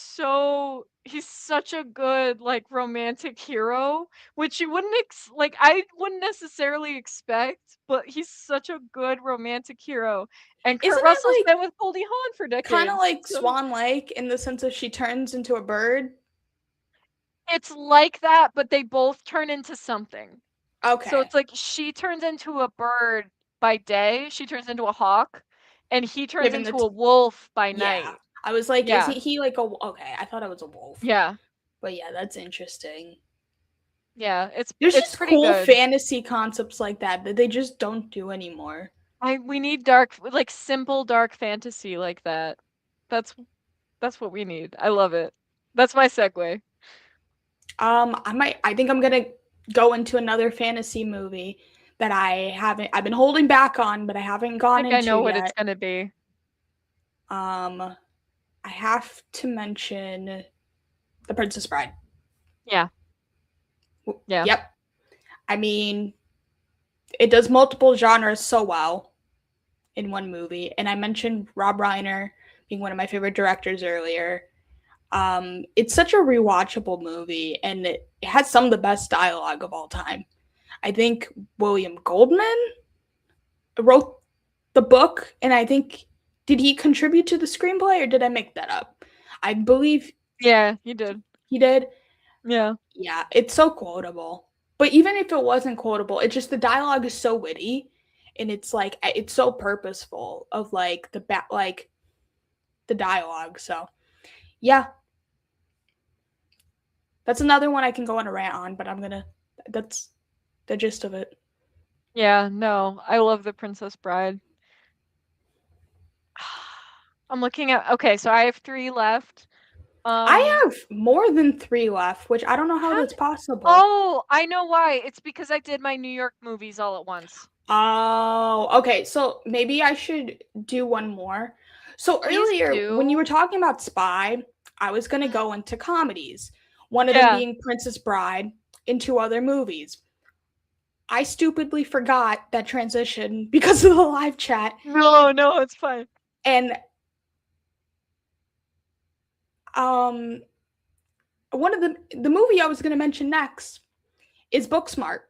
he's such a good, like, romantic hero, which you wouldn't like, I wouldn't necessarily expect, but he's such a good romantic hero, and Kurt Isn't Russell's it been with Goldie Hawn for like kind of decades, like so Swan Lake in the sense of she turns into a bird? it's like that, but they both turn into something. So Okay. it's like she turns into a bird by day, she turns into a hawk, and he turns Given into the a wolf by yeah. night. I was like, Yeah. isn't he like a okay, I thought it was a wolf. Yeah. But yeah, that's interesting. Yeah, There's it's just pretty cool good. fantasy concepts like that they just don't do anymore. We need dark, like simple dark fantasy like that. That's that's what we need. I love it. That's my segue. I think I'm gonna go into another fantasy movie that I've been holding back on, but I haven't I gone think I into know what it's yet. gonna be. I have to mention The Princess Bride. Yeah. Yeah. Yep. I mean, it does multiple genres so well in one movie. And I mentioned Rob Reiner being one of my favorite directors earlier. It's such a rewatchable movie, and it has some of the best dialogue of all time. I think William Goldman wrote the book, and I think did he contribute to the screenplay or did I make that up? I believe Yeah, you did. he did. Yeah. Yeah, it's so quotable. But even if it wasn't quotable, it's just the dialogue is so witty, and it's like it's so purposeful of like like the dialogue. So yeah, that's another one I can go on a rant on, but that's the gist of it. Yeah, no. I love The Princess Bride. I'm looking at okay, so I have 3 left. I have more than 3 left, which I don't know how how that's possible. Oh, I know why. It's because I did my New York movies all at once. Oh, okay. So maybe I should do one more. So Please earlier, when you were do. talking about Spy, I was going to go into comedies, one of them Yeah. being Princess Bride, and 2 other movies. I stupidly forgot that transition because of the live chat. No, it's fine. And um one of the movie I was going to mention next is Booksmart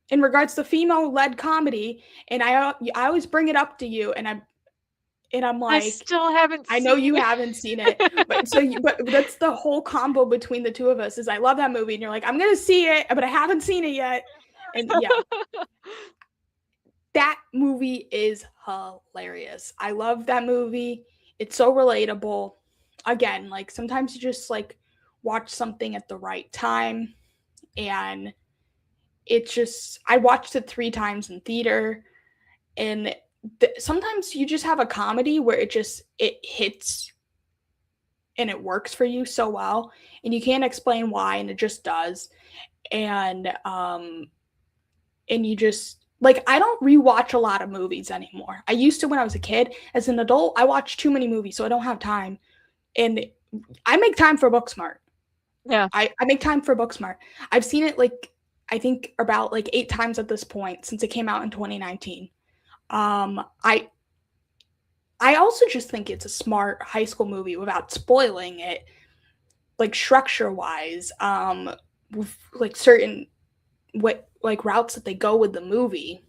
in regards to female led comedy, and I always bring it up to you, and And I'm I like, still haven't I know you seen it. haven't seen it, but that's the whole combo between the two of us is I love that movie and you're like, I'm going to see it, but I haven't seen it yet. And yeah, that movie is hilarious. I love that movie. It's so relatable. Again, like sometimes you just like watch something at the right time and it just I watched it 3 times in theater and sometimes you just have a comedy where it hits and it works for you so well and you can't explain why and it just does and you just like I don't rewatch a lot of movies anymore. I used to when I was a kid. As an adult, I watch too many movies, so I don't have time. And I make time for Booksmart. Yeah. I make time for Booksmart. I've seen it like I think about like 8 times at this point since it came out in 2019. I also just think it's a smart high school movie without spoiling it, like structure wise, with like certain what like routes that they go with the movie.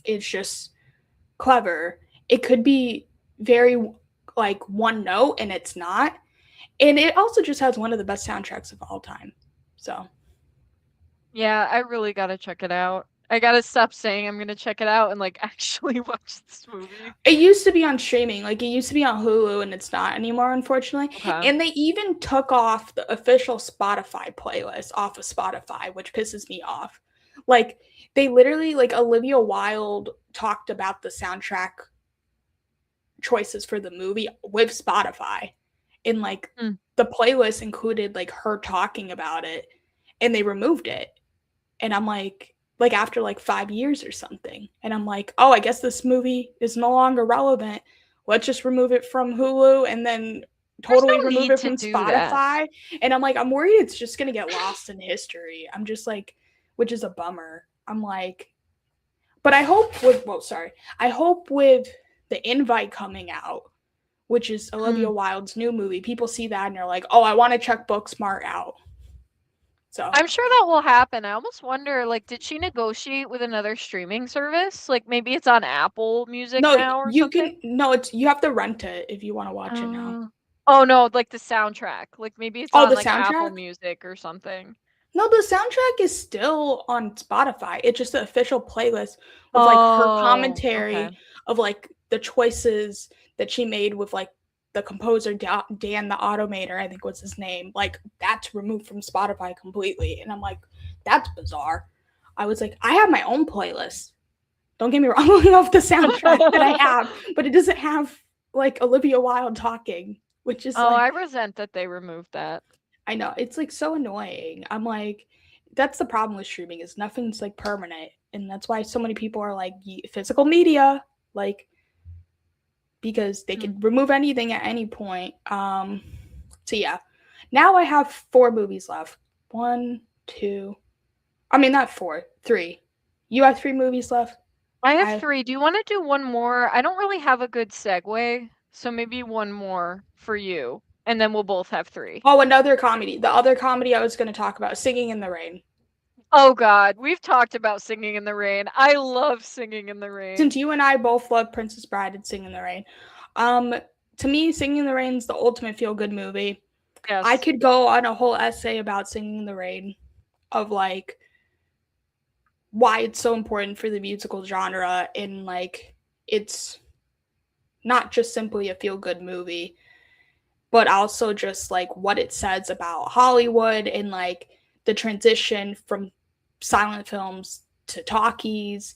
It's just clever. It could be very like one note and it's not. And it also just has one of the best soundtracks of all time. So Yeah, I really gotta check it out. I gotta stop saying I'm gonna check it out and like actually watch this movie. it used to be on streaming, like it used to be on Hulu and it's not anymore, unfortunately. Okay. And they even took off the official Spotify playlist off of Spotify, which pisses me off. Like they literally like Olivia Wilde talked about the soundtrack choices for the movie with Spotify. And like Mm. the playlist included like her talking about it and they removed it. And I'm like after like 5 years or something. And I'm like, oh, I guess this movie is no longer relevant. Let's just remove it from Hulu and then There's totally no remove need it to from do that. Spotify. And I'm like, I'm worried it's just gonna get lost in history. I'm just like, which is a bummer. I'm like, but I hope with I hope with the Invite coming out, which is Olivia Mm. Wilde's new movie, people see that and they're like, oh, I want to check Booksmart out. So I'm sure that will happen. I almost wonder, like, did she negotiate with another streaming service? Like, maybe it's on Apple Music no, now or you something? can no, it's you have to rent it if you want to watch it now. Uh, oh no, like the soundtrack. Like maybe it's Oh, on the like Apple soundtrack? Music or something. No, the soundtrack is still on Spotify. It's just the official playlist with like her Oh, okay. commentary of like the choices that she made with like the composer Dan the Automator, I think was his name. Like that's removed from Spotify completely, and I'm like, that's bizarre. I was like, I have my own playlist. Don't get me wrong, I love the soundtrack that I have, but it doesn't have like Olivia Wilde talking, which is Oh, I like resent that they removed that. I know it's like so annoying. I'm like, that's the problem with streaming is nothing's like permanent, and that's why so many people are like physical media, like because they Mm. could remove anything at any point. So yeah, now I have 4 movies left. One, two. I mean not four, three. You have 3 movies left. I have I 3. Do you want to do one more? I don't really have a good segue, so maybe one more for you, and then we'll both have 3. oh another comedy. The other comedy I was going to talk about, Singing in the Rain. Oh God, we've talked about Singing in the Rain. I love Singing in the Since Rain. you and I both love Princess Bride and Singing in the Rain, um, to me, Singing in the Rain is the ultimate feel good movie. I Yes. could go on a whole essay about Singing in the Rain, of like why it's so important for the musical genre, and like it's not just simply a feel good movie, but also just like what it says about Hollywood and like the transition from silent films to talkies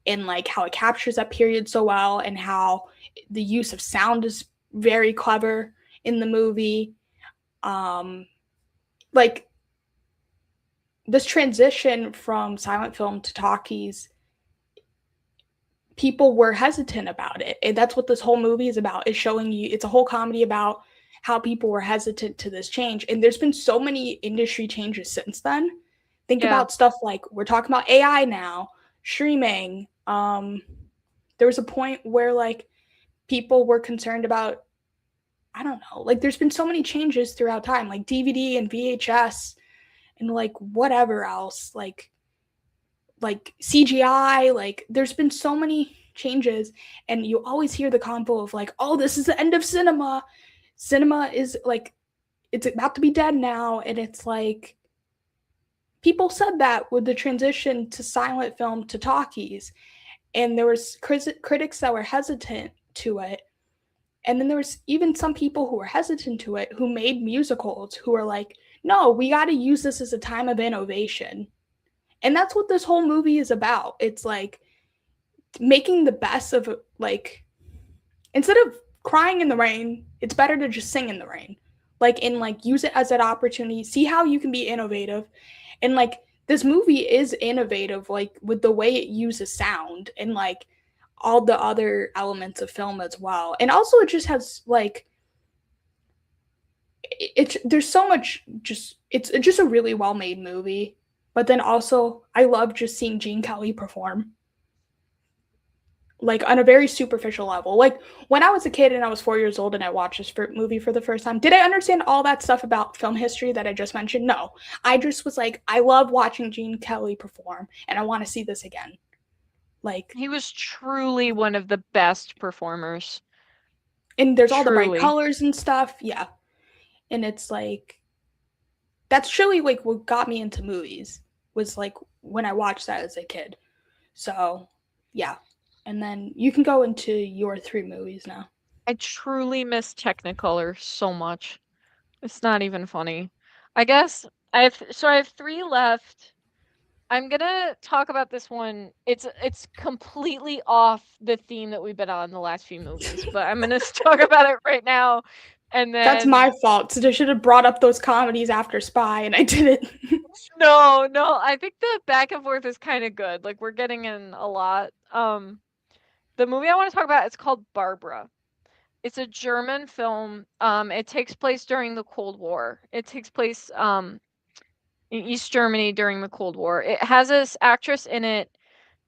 and like how it captures that period so well and how the use of sound is very clever in the movie. Um like this transition from silent film to talkies, people were hesitant about it. And that's what this whole movie is about, is showing you it's a whole comedy about how people were hesitant to this change. And there's been so many industry changes since then. Think Yeah. about stuff like we're talking about AI now, streaming. There was a point where like people were concerned about I don't know, like there's been so many changes throughout time, like DVD and VHS and like whatever else, like CGI, like there's been so many changes, and you always hear the convo of like, oh, this is the end of cinema. Cinema is like, it's about to be dead now. And it's like, people said that with the transition to silent film to talkies. And there was critics that were hesitant to it. And then there was even some people who were hesitant to it who made musicals who were like, no, we got to use this as a time of innovation. And that's what this whole movie is about. It's like making the best of, like, instead of crying in the rain, it's better to just sing in the rain. Like, and like use it as an opportunity, see how you can be innovative. And like this movie is innovative, like with the way it uses sound and like all the other elements of film as well. And also it just has like it's there's so much, just it's just a really well made movie. But then also I love just seeing Gene Kelly perform, like on a very superficial level. Like when I was a kid and I was 4 years old and I watched this movie for the first time, did I understand all that stuff about film history that I just mentioned? No. I just was like, I love watching Gene Kelly perform and I want to see this again. Like, He was truly one of the best performers. and there's all the bright Truly. colors and stuff. Yeah. And it's like, that's truly like what got me into movies, was like when I watched that as a kid. So, yeah. And then you can go into your 3 movies now. I truly miss Technicolor so much. It's not even funny. I guess I have 3 left. I'm gonna talk about this one. It's completely off the theme that we've been on the last few movies, but I'm gonna talk about it right now, and That's my then fault. So I should have brought up those comedies after Spy, and I didn't. no, I think the back and forth is kind of good. Like we're getting in a lot. The movie I want to talk about, it's called Barbara. It's a German film. It takes place during the Cold War. It takes place in East Germany during the Cold War. It has this actress in it.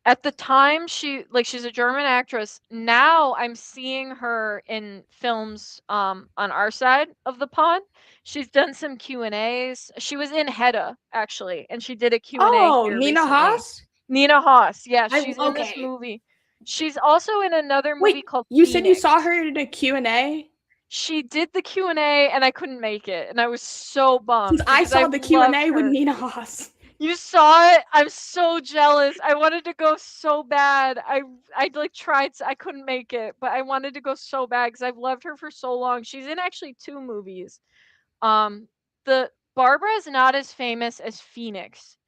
At the time, she's a German actress. Now I'm seeing her in films on our side of the pond. She's done some Q&As. She was in Hedda actually, and she did a Q&A Oh, here Nina recently. Haas? Nina Haas. Yeah, I she's in this okay. movie. She's also in another Wait, movie called you said you Phoenix. saw her in a Q&A? She did the Q&A and I couldn't make it, and I was so Since bummed I because saw I the loved Q&A with her. Nina Haas. You saw it? I'm so jealous. I wanted to go so bad. I like tried, I couldn't make it, but I wanted to go so bad because I've loved her for so long. She's in actually 2 movies. The Barbara is not as famous as Phoenix.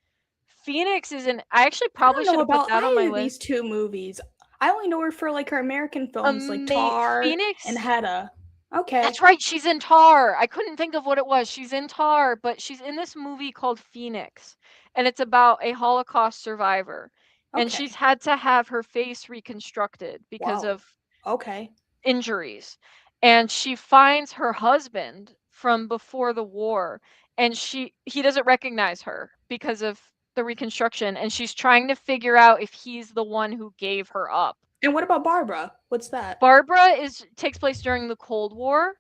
Phoenix is an I actually I probably don't should know have put about that on my either of these list. 2 movies. I only know her for like her American films like Tar and Phoenix. Hedda. Okay. That's right, she's in Tar. I couldn't think of what it was. She's in Tar, but she's in this movie called Phoenix, and it's about a Holocaust survivor. And she's Okay. had to have her face reconstructed because Wow. of Okay. injuries. And she finds her husband from before the war, and he doesn't recognize her because of the reconstruction, and she's trying to figure out if he's the one who gave her up. And what about Barbara? What's that? Barbara is takes place during the Cold War,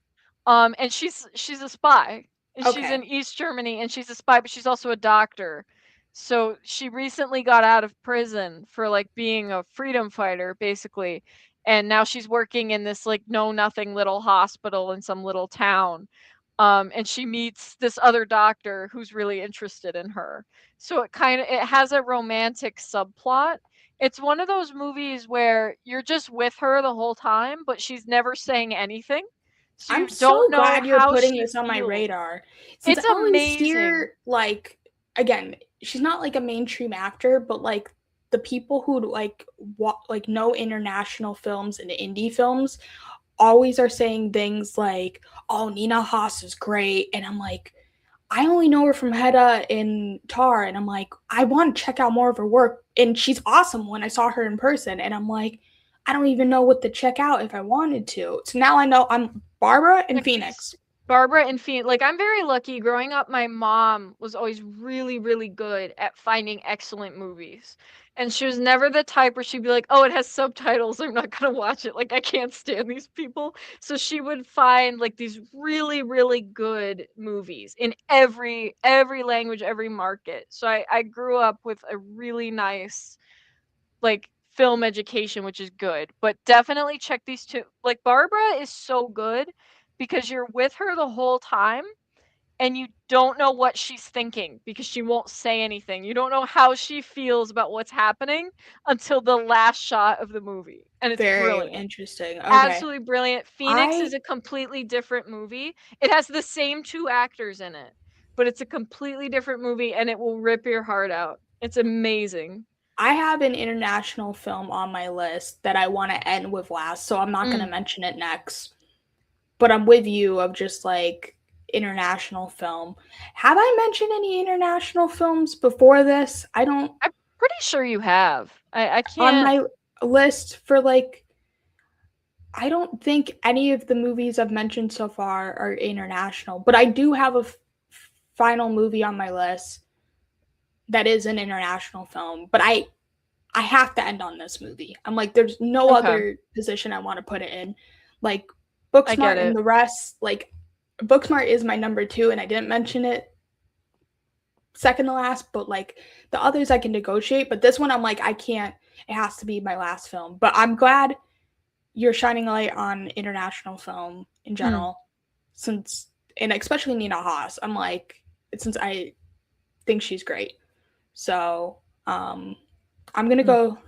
and she's a spy, and she's Okay. in East Germany, and she's a spy, but she's also a doctor. So she recently got out of prison for like being a freedom fighter, basically, and now she's working in this like know nothing little hospital in some little town. And she meets this other doctor who's really interested in her. So it has a romantic subplot. It's one of those movies where you're just with her the whole time, but she's never saying anything. So I'm you don't so know glad you're how putting she this on my feels. radar. Since I It's always amazing. hear like, again, she's not like a mainstream actor, but like the people who like like know international films and indie films always are saying things like, "Oh, Nina Haas is great," and I'm like, I only know her from Hedda and Tar, and I'm like, I want to check out more of her work, and she's awesome when I saw her in person, and I'm like, I don't even know what to check out if I wanted to. So now I know I'm Barbara and Phoenix. Barbara and Phoenix, like I'm very lucky. Growing up, my mom was always really, really good at finding excellent movies. And she was never the type where she'd be like, oh, it has subtitles. I'm not going to watch it. Like, I can't stand these people. So she would find like these really, really good movies in every language, every market. So I grew up with a really nice, like, film education, which is good. But definitely check these two. Like, Barbara is so good because you're with her the whole time and you don't know what she's thinking because she won't say anything. You don't know how she feels about what's happening until the last shot of the movie. And it's Very brilliant. interesting. Okay. Absolutely brilliant. Phoenix is I a completely different movie. It has the same two actors in it, but it's a completely different movie and it will rip your heart out. It's amazing. I have an international film on my list that I want to end with last, so I'm not going to Mm. mention it next. But I'm with you of just like international film. Have I mentioned any international films before this? I don't I'm pretty sure you have. I on can't. my list for like I don't think any of the movies I've mentioned so far are international, but I do have a final movie on my list that is an international film, but I have to end on this movie. I'm like, there's no Okay. other position I want to put it in. Like I get Booksmart and it. the rest, like Booksmart is my number two, and I didn't mention it second to last, but like the others I can negotiate. But this one I'm like, I can't. It has to be my last film. But I'm glad you're shining a light on international film in Mm. general, since and especially Nina Haas. I'm like, since I think she's great. So I'm gonna Mm. go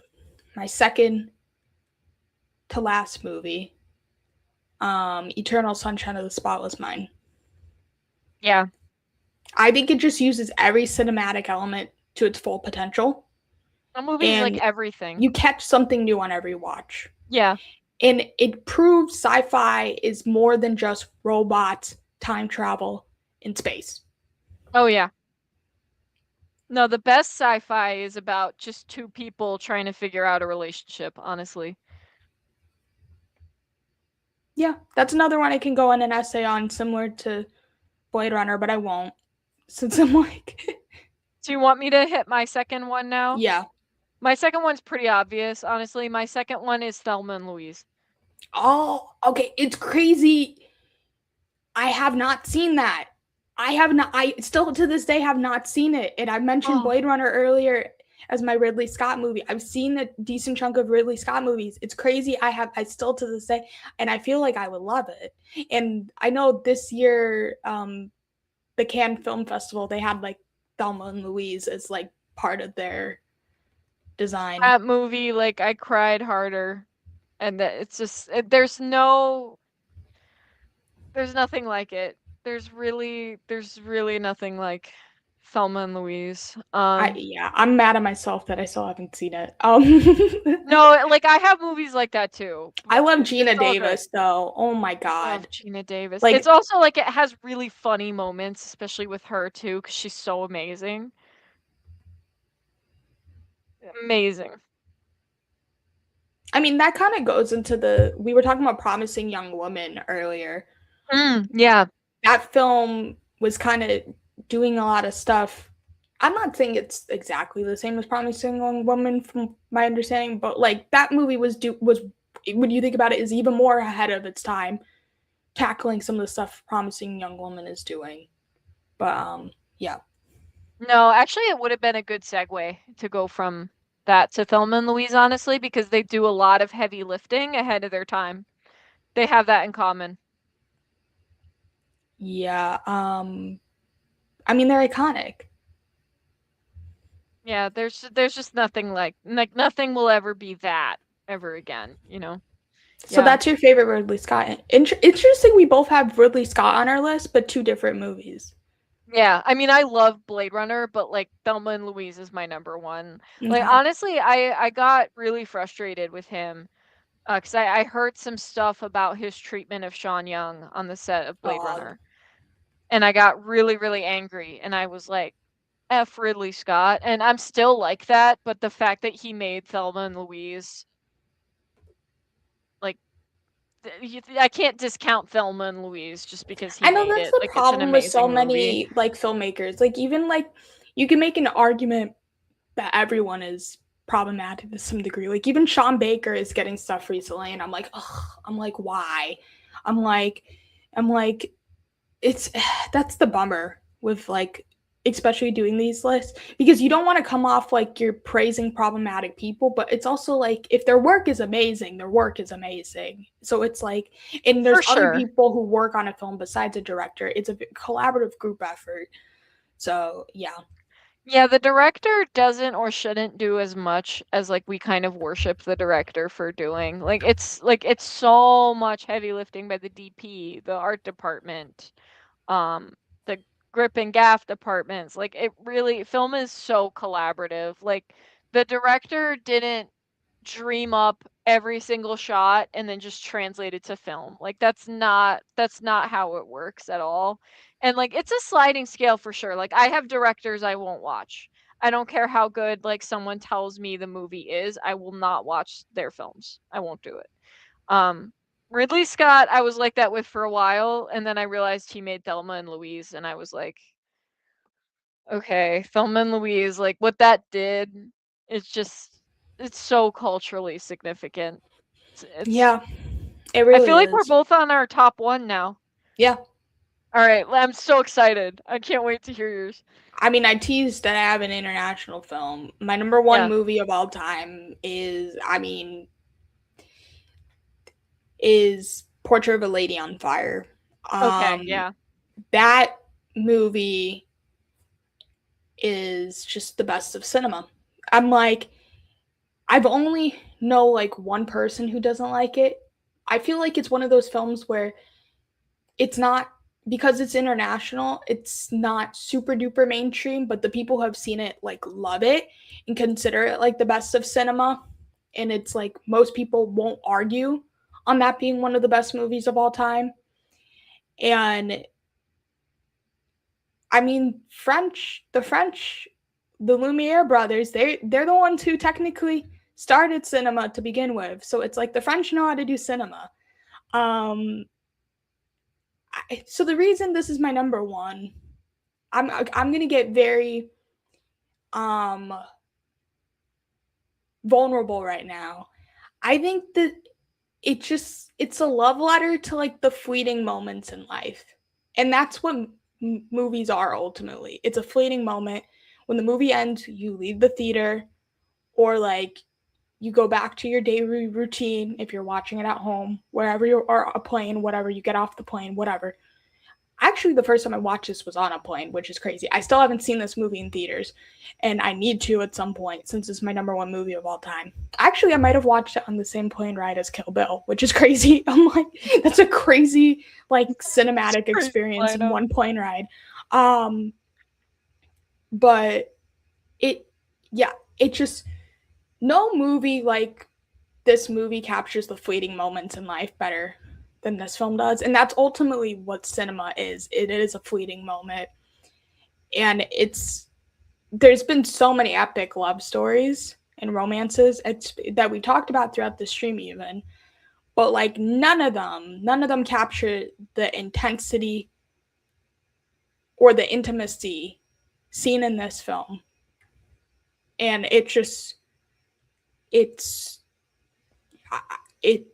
my second to last movie, Eternal Sunshine of the Spotless Mind. Yeah. I think it just uses every cinematic element to its full potential, A movie's like and everything. you catch something new on every watch. Yeah. And it proves sci-fi is more than just robots, time travel, and space. Oh, yeah. No, the best sci-fi is about just two people trying to figure out a relationship, honestly. Yeah, that's another one I can go on an essay on, similar to Blade Runner, but I won't, since I'm like, Do you want me to hit my second one now? yeah. My second one's pretty obvious, honestly. My second one is Thelma and Louise. Oh, okay. It's crazy. I have not seen that. I have not. I still to this day have not seen it. And I mentioned Oh, Blade Runner earlier as my Ridley Scott movie. I've seen a decent chunk of Ridley Scott movies. It's crazy. I still to this day, and I feel like I would love it. And I know this year, the Cannes Film Festival, they had like Thelma and Louise as like part of their design. that movie, like, I cried harder. And that it's just, there's nothing like it. There's really nothing like Thelma and Louise. Yeah, I'm mad at myself that I still haven't seen it. No, like, I have movies like that too. I love It's Gina all good. Davis though. Oh my I god. love Gina Davis. It's Like, also like it has really funny moments, especially with her too, because she's so amazing. Amazing. I mean, that kind of goes into the we were talking about Promising Young Woman earlier. Yeah. That film was kind of doing a lot of stuff. I'm not saying it's exactly the same as Promising Young Woman from my understanding, but like that movie was when you think about it is even more ahead of its time, tackling some of the stuff Promising Young Woman is doing. But yeah. No, actually, it would have been a good segue to go from that to Thelma and Louise, honestly, because they do a lot of heavy lifting ahead of their time. They have that in common. Yeah, I mean they're iconic. Yeah, there's just nothing like nothing will ever be that ever again, you know? So Yeah. that's your favorite Ridley Scott. Interesting we both have Ridley Scott on our list, but two different movies. Yeah, I mean, I love Blade Runner, but like Thelma and Louise is my number one. Like, Okay. honestly, I got really frustrated with him, 'cause I heard some stuff about his treatment of Sean Young on the set of Blade God. Runner, and I got really, really angry, and I was like, F Ridley Scott, and I'm still like that, but the fact that he made Thelma and Louise, like, I can't discount Thelma and Louise just because he I know made that's it. the Like, it's an problem with so amazing movie. many like filmmakers. Like even like you can make an argument that everyone is problematic to some degree. Like even Sean Baker is getting stuff recently, and I'm like, ugh. I'm like, why? I'm like, I'm like, it's that's the bummer with like especially doing these lists, because you don't want to come off like you're praising problematic people, but it's also like if their work is amazing, their work is amazing. So it's like, and For there's other sure. people who work on a film besides a director. It's a collaborative group effort. So yeah. Yeah, the director doesn't or shouldn't do as much as like we kind of worship the director for doing. Like it's so much heavy lifting by the DP, the art department, the grip and gaff departments. Like it really, film is so collaborative. Like the director didn't dream up every single shot and then just translate it to film. Like that's not how it works at all. And like it's a sliding scale for sure. Like I have directors I won't watch. I don't care how good like someone tells me the movie is, I will not watch their films. I won't do it. Um Ridley Scott, I was like that with for a while, and then I realized he made Thelma and Louise, and I was like, okay, Thelma and Louise, like what that did, it's just, it's so culturally significant. It's Yeah, it I really feel like we're is. both on our top one now. Yeah. All right, I'm so excited. I can't wait to hear yours. I mean, I teased that I have an international film. My number one Yeah. movie of all time is, I mean, is Portrait of a Lady on Fire. Okay. Um, Yeah. that movie is just the best of cinema. I'm like, I've only know like one person who doesn't like it. I feel like it's one of those films where it's not, because it's international, it's not super duper mainstream, but the people who have seen it like love it and consider it like the best of cinema. And it's like most people won't argue on that being one of the best movies of all time. And I mean, the Lumiere brothers, they're the ones who technically started cinema to begin with. So it's like the French know how to do cinema. Um, so the reason this is my number one, I'm gonna get very um vulnerable right now. I think that it's a love letter to like the fleeting moments in life, and that's what movies are ultimately. It's a fleeting moment. When the movie ends, you leave the theater, or like you go back to your daily routine if you're watching it at home, wherever you are, a plane, whatever, you get off the plane, whatever. Actually, the first time I watched this was on a plane, which is crazy. I still haven't seen this movie in theaters, and I need to at some point since it's my number one movie of all time. Actually, I might have watched it on the same plane ride as Kill Bill, which is crazy. I'm like, that's a crazy like cinematic experience in one plane ride. Um, but it, yeah, it just, no movie like this movie captures the fleeting moments in life better than this film does. And that's ultimately what cinema is. It is a fleeting moment. And there's been so many epic love stories and romances that we talked about throughout the stream even. But like none of them capture the intensity or the intimacy seen in this film. And it's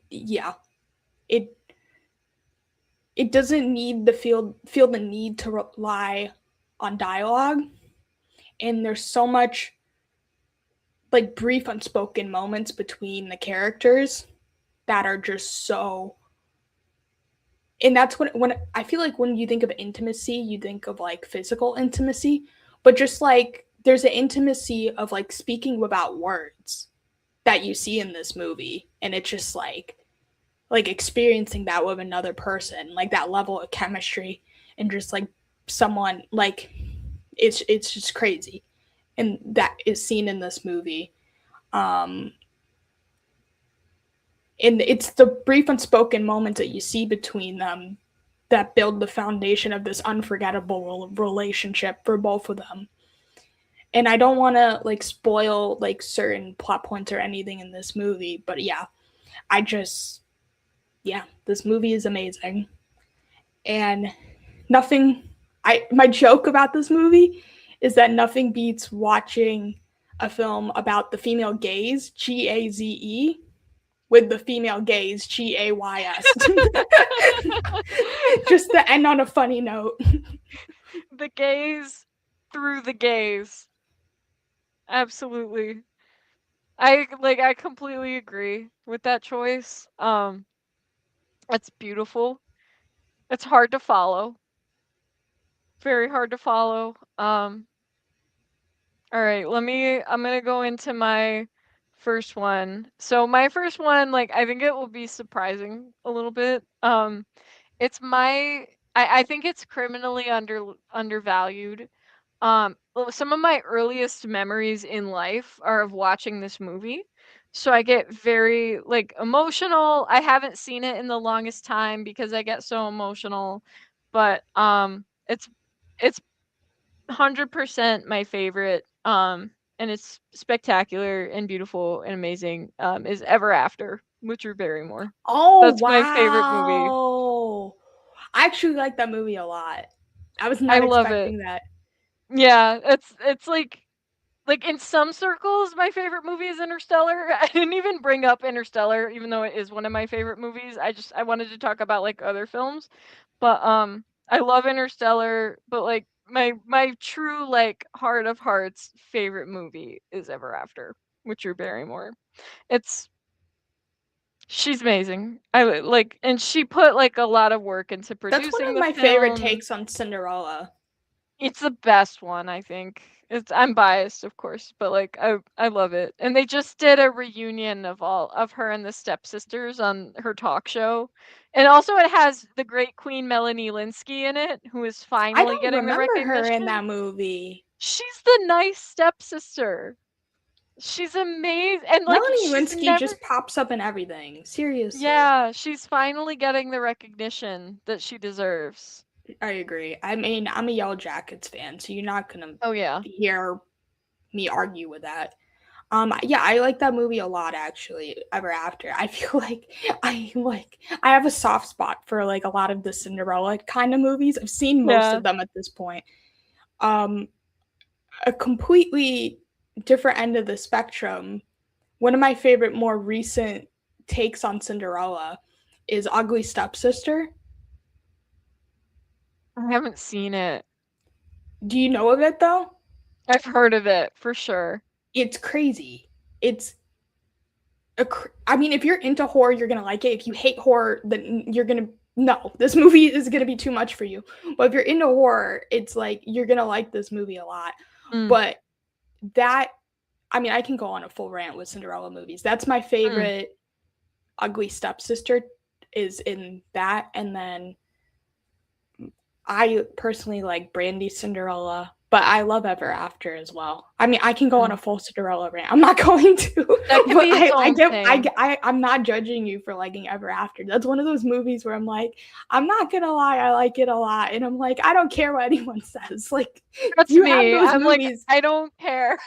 yeah, it it doesn't need to feel the need to rely on dialogue, and there's so much like brief unspoken moments between the characters that are just so, and that's when I feel like when you think of intimacy you think of like physical intimacy, but just like there's an intimacy of like speaking without words that you see in this movie, and it's just like experiencing that with another person, like that level of chemistry, and just like someone like it's just crazy, and that is seen in this movie. um and it's the brief unspoken moments that you see between them that build the foundation of this unforgettable relationship for both of them. And I don't want to like spoil like certain plot points or anything in this movie, but yeah, I just, yeah, this movie is amazing. And nothing, I my joke about this movie is that nothing beats watching a film about the female gaze, Gaze, with the female gaze, Gays. Just to end on a funny note. The gays through the gaze. Absolutely. I completely agree with that choice. It's beautiful. It's hard to follow. Very hard to follow. All right, I'm gonna go into my first one. So my first one, like I think it will be surprising a little bit. It's my I think it's criminally undervalued. Well, some of my earliest memories in life are of watching this movie. So I get very like emotional. I haven't seen it in the longest time because I get so emotional, but it's 100% my favorite. And it's spectacular and beautiful and amazing. Is Ever After with Drew Barrymore. Oh That's my favorite movie. wow! I actually like that movie a lot. I was I not love it. expecting that. Yeah, it's like in some circles, my favorite movie is Interstellar. I didn't even bring up Interstellar, even though it is one of my favorite movies. I wanted to talk about like other films, but I love Interstellar. But like my true like heart of hearts favorite movie is Ever After with Drew Barrymore. It's she's amazing. Like, and she put like a lot of work into That's one producing of the my favorite film. takes on Cinderella. It's the best one, I think. I'm biased, of course, but like I love it. And they just did a reunion of all of her and the stepsisters on her talk show. And also it has the great Queen Melanie Linsky in it, who is I finally don't getting the remember her in recognition. that movie. She's the nice stepsister. She's amazing. And like Melanie she's Linsky never just pops up in everything. Seriously. yeah, she's finally getting the recognition that she deserves. I agree. I mean, I'm a Yellow Jackets fan, so you're not gonna Oh yeah. hear me argue with that. Yeah, I like that movie a lot actually. Ever After. I feel I have a soft spot for like a lot of the Cinderella kind of movies. I've seen most Yeah. of them at this point. Um, a completely different end of the spectrum. One of my favorite more recent takes on Cinderella is Ugly Stepsister. I haven't seen it. Do you know of it though? I've heard of it for sure. It's crazy. It's I mean, if you're into horror, you're gonna like it. If you hate horror, then you're gonna no. This movie is gonna be too much for you. But if you're into horror, it's like you're gonna like this movie a lot. Mm, But that, I mean, I can go on a full rant with Cinderella movies. That's my mm. favorite. Ugly Stepsister is in that, and then I personally like Brandy Cinderella, but I love Ever After as well. I mean, I can go on Mm. a full Cinderella rant. I'm not going to, That can but be its own thing. I'm not judging you for liking Ever After. That's one of those movies where I'm like, I'm not gonna lie, I like it a lot, and I'm like, I don't care what anyone says. Like, That's you have me. those I'm like, movies. I don't care.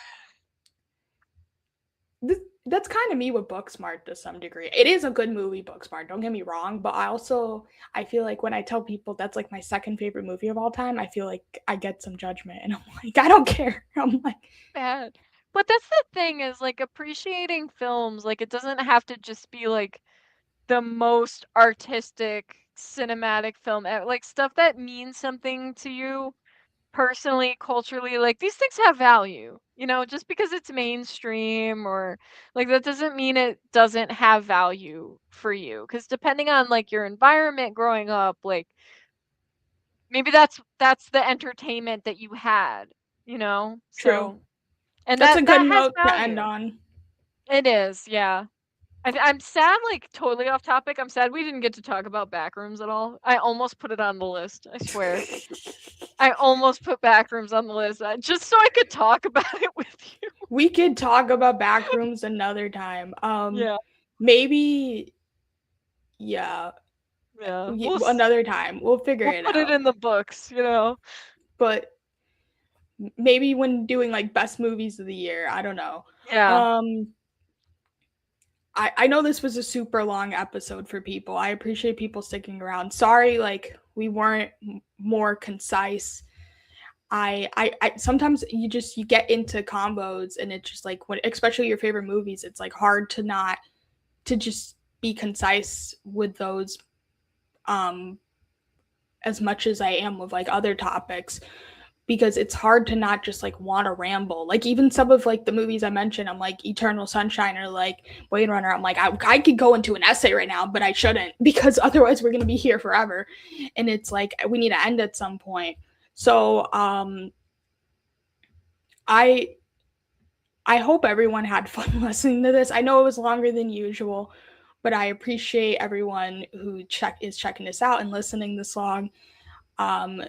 That's kind of me with Booksmart to some degree. It is a good movie, Booksmart. Don't get me wrong, but I feel like when I tell people that's like my second favorite movie of all time, I feel like I get some judgment, and I'm like, I don't care. I'm like, Bad. But that's the thing is like appreciating films, like it doesn't have to just be like the most artistic cinematic film. Like stuff that means something to you personally, culturally, like these things have value. Just because it's mainstream or like that doesn't mean it doesn't have value for you. Because depending on like your environment growing up, like maybe that's the entertainment that you had. true. So and That's a good that has note to end value. on. It is, yeah. I'm sad, like totally off topic. I'm sad we didn't get to talk about Backrooms at all. I almost put it on the list. I swear. I almost put Backrooms on the list just so I could talk about it with you. We could talk about Backrooms another time. Yeah, Maybe, yeah, yeah. another time. We'll figure We'll it put it out. in the books. But maybe when doing like best movies of the year, I don't know. Yeah. Um, I know this was a super long episode for people. I appreciate people sticking around. Sorry, like we weren't more concise. I sometimes you get into combos and it's just like when especially your favorite movies, it's like hard to not to just be concise with those um as much as I am with like other topics. because it's hard to not just like want to ramble. Like even some of like the movies I mentioned, I'm like Eternal Sunshine or like Blade Runner. I'm like I could go into an essay right now, but I shouldn't because otherwise we're gonna be here forever, and it's like we need to end at some point. So I I hope everyone had fun listening to this. I know it was longer than usual, but I appreciate everyone who is checking this out and listening this long.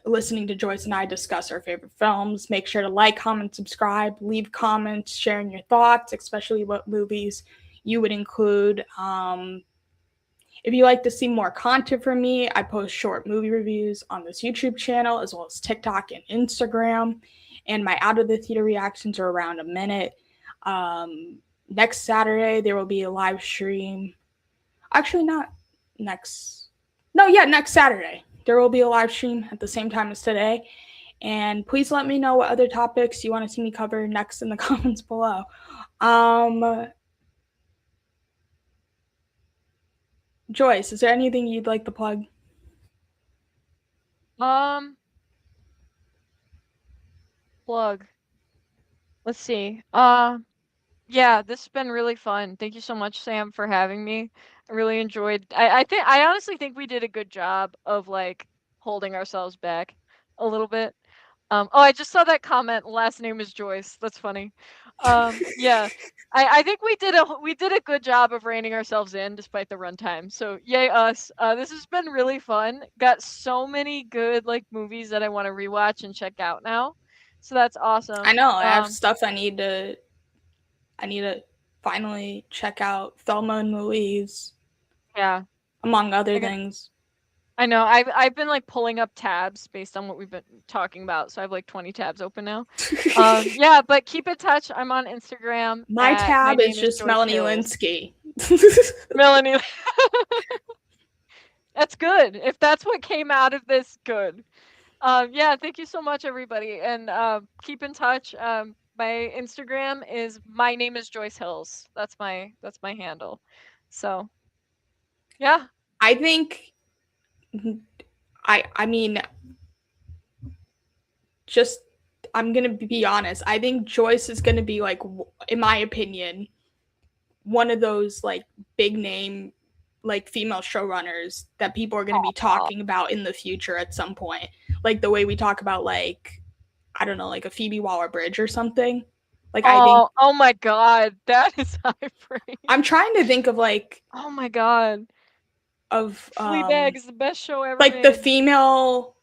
Listening to Joyce and I discuss our favorite films. Make sure to like, comment, subscribe, leave comments, sharing your thoughts, especially what movies you would include. If you like to see more content from me, I post short movie reviews on this YouTube channel as well as TikTok and Instagram. And my out of the theater reactions are around a minute. Next Saturday, there will be a live stream. Actually, not next. No, yeah, next Saturday. There will be a live stream at the same time as today. And please let me know what other topics you want to see me cover next in the comments below. Joyce, is there anything you'd like to plug? Plug. Let's see. Yeah, this has been really fun. Thank you so much, Sam, for having me. I really enjoyed. I honestly think we did a good job of like holding ourselves back a little bit. Oh, I just saw that comment. Last name is Joyce. That's funny. Yeah, I think we did a good job of reining ourselves in despite the runtime. So yay us. This has been really fun. Got so many good like movies that I want to rewatch and check out now. So that's awesome. I know I have stuff I need to finally check out. Thelma and Louise. Yeah. Among other things. I know. I've been like pulling up tabs based on what we've been talking about. So I have like 20 tabs open now. Yeah, but keep in touch. I'm on Instagram. My tab is just Melanie Linsky. Melanie. That's good. If that's what came out of this, good. Yeah, thank you so much, everybody. And keep in touch. My Instagram is my name is Joyce Hills. That's my handle. So yeah. I think I mean just I'm gonna be honest. I think Joyce is gonna be like, in my opinion, one of those like big name like female showrunners that people are gonna be talking about in the future at some point. Like the way we talk about like, I don't know, like a Phoebe Waller-Bridge or something. Like I think. Oh my god, that is high praise. I'm trying to think of like. Oh my god. Of Fleabag is the best show ever. Like made. The female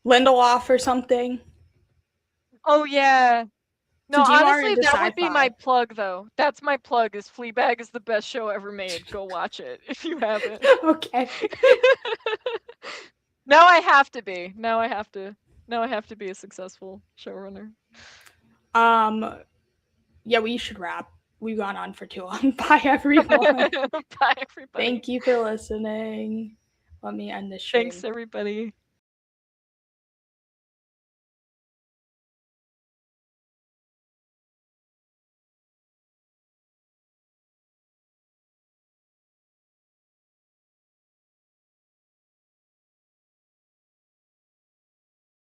Lindelof or something. Oh yeah. No, honestly, that would be my plug though. That's my plug. Is Fleabag is the best show ever made. Go watch it if you haven't. Okay. Now I have to be. Now I have to be a successful showrunner. Yeah, we should wrap. We've gone on for too long. Bye, everyone. Bye, everybody. Thank you for listening. Let me end this stream. Thanks, everybody.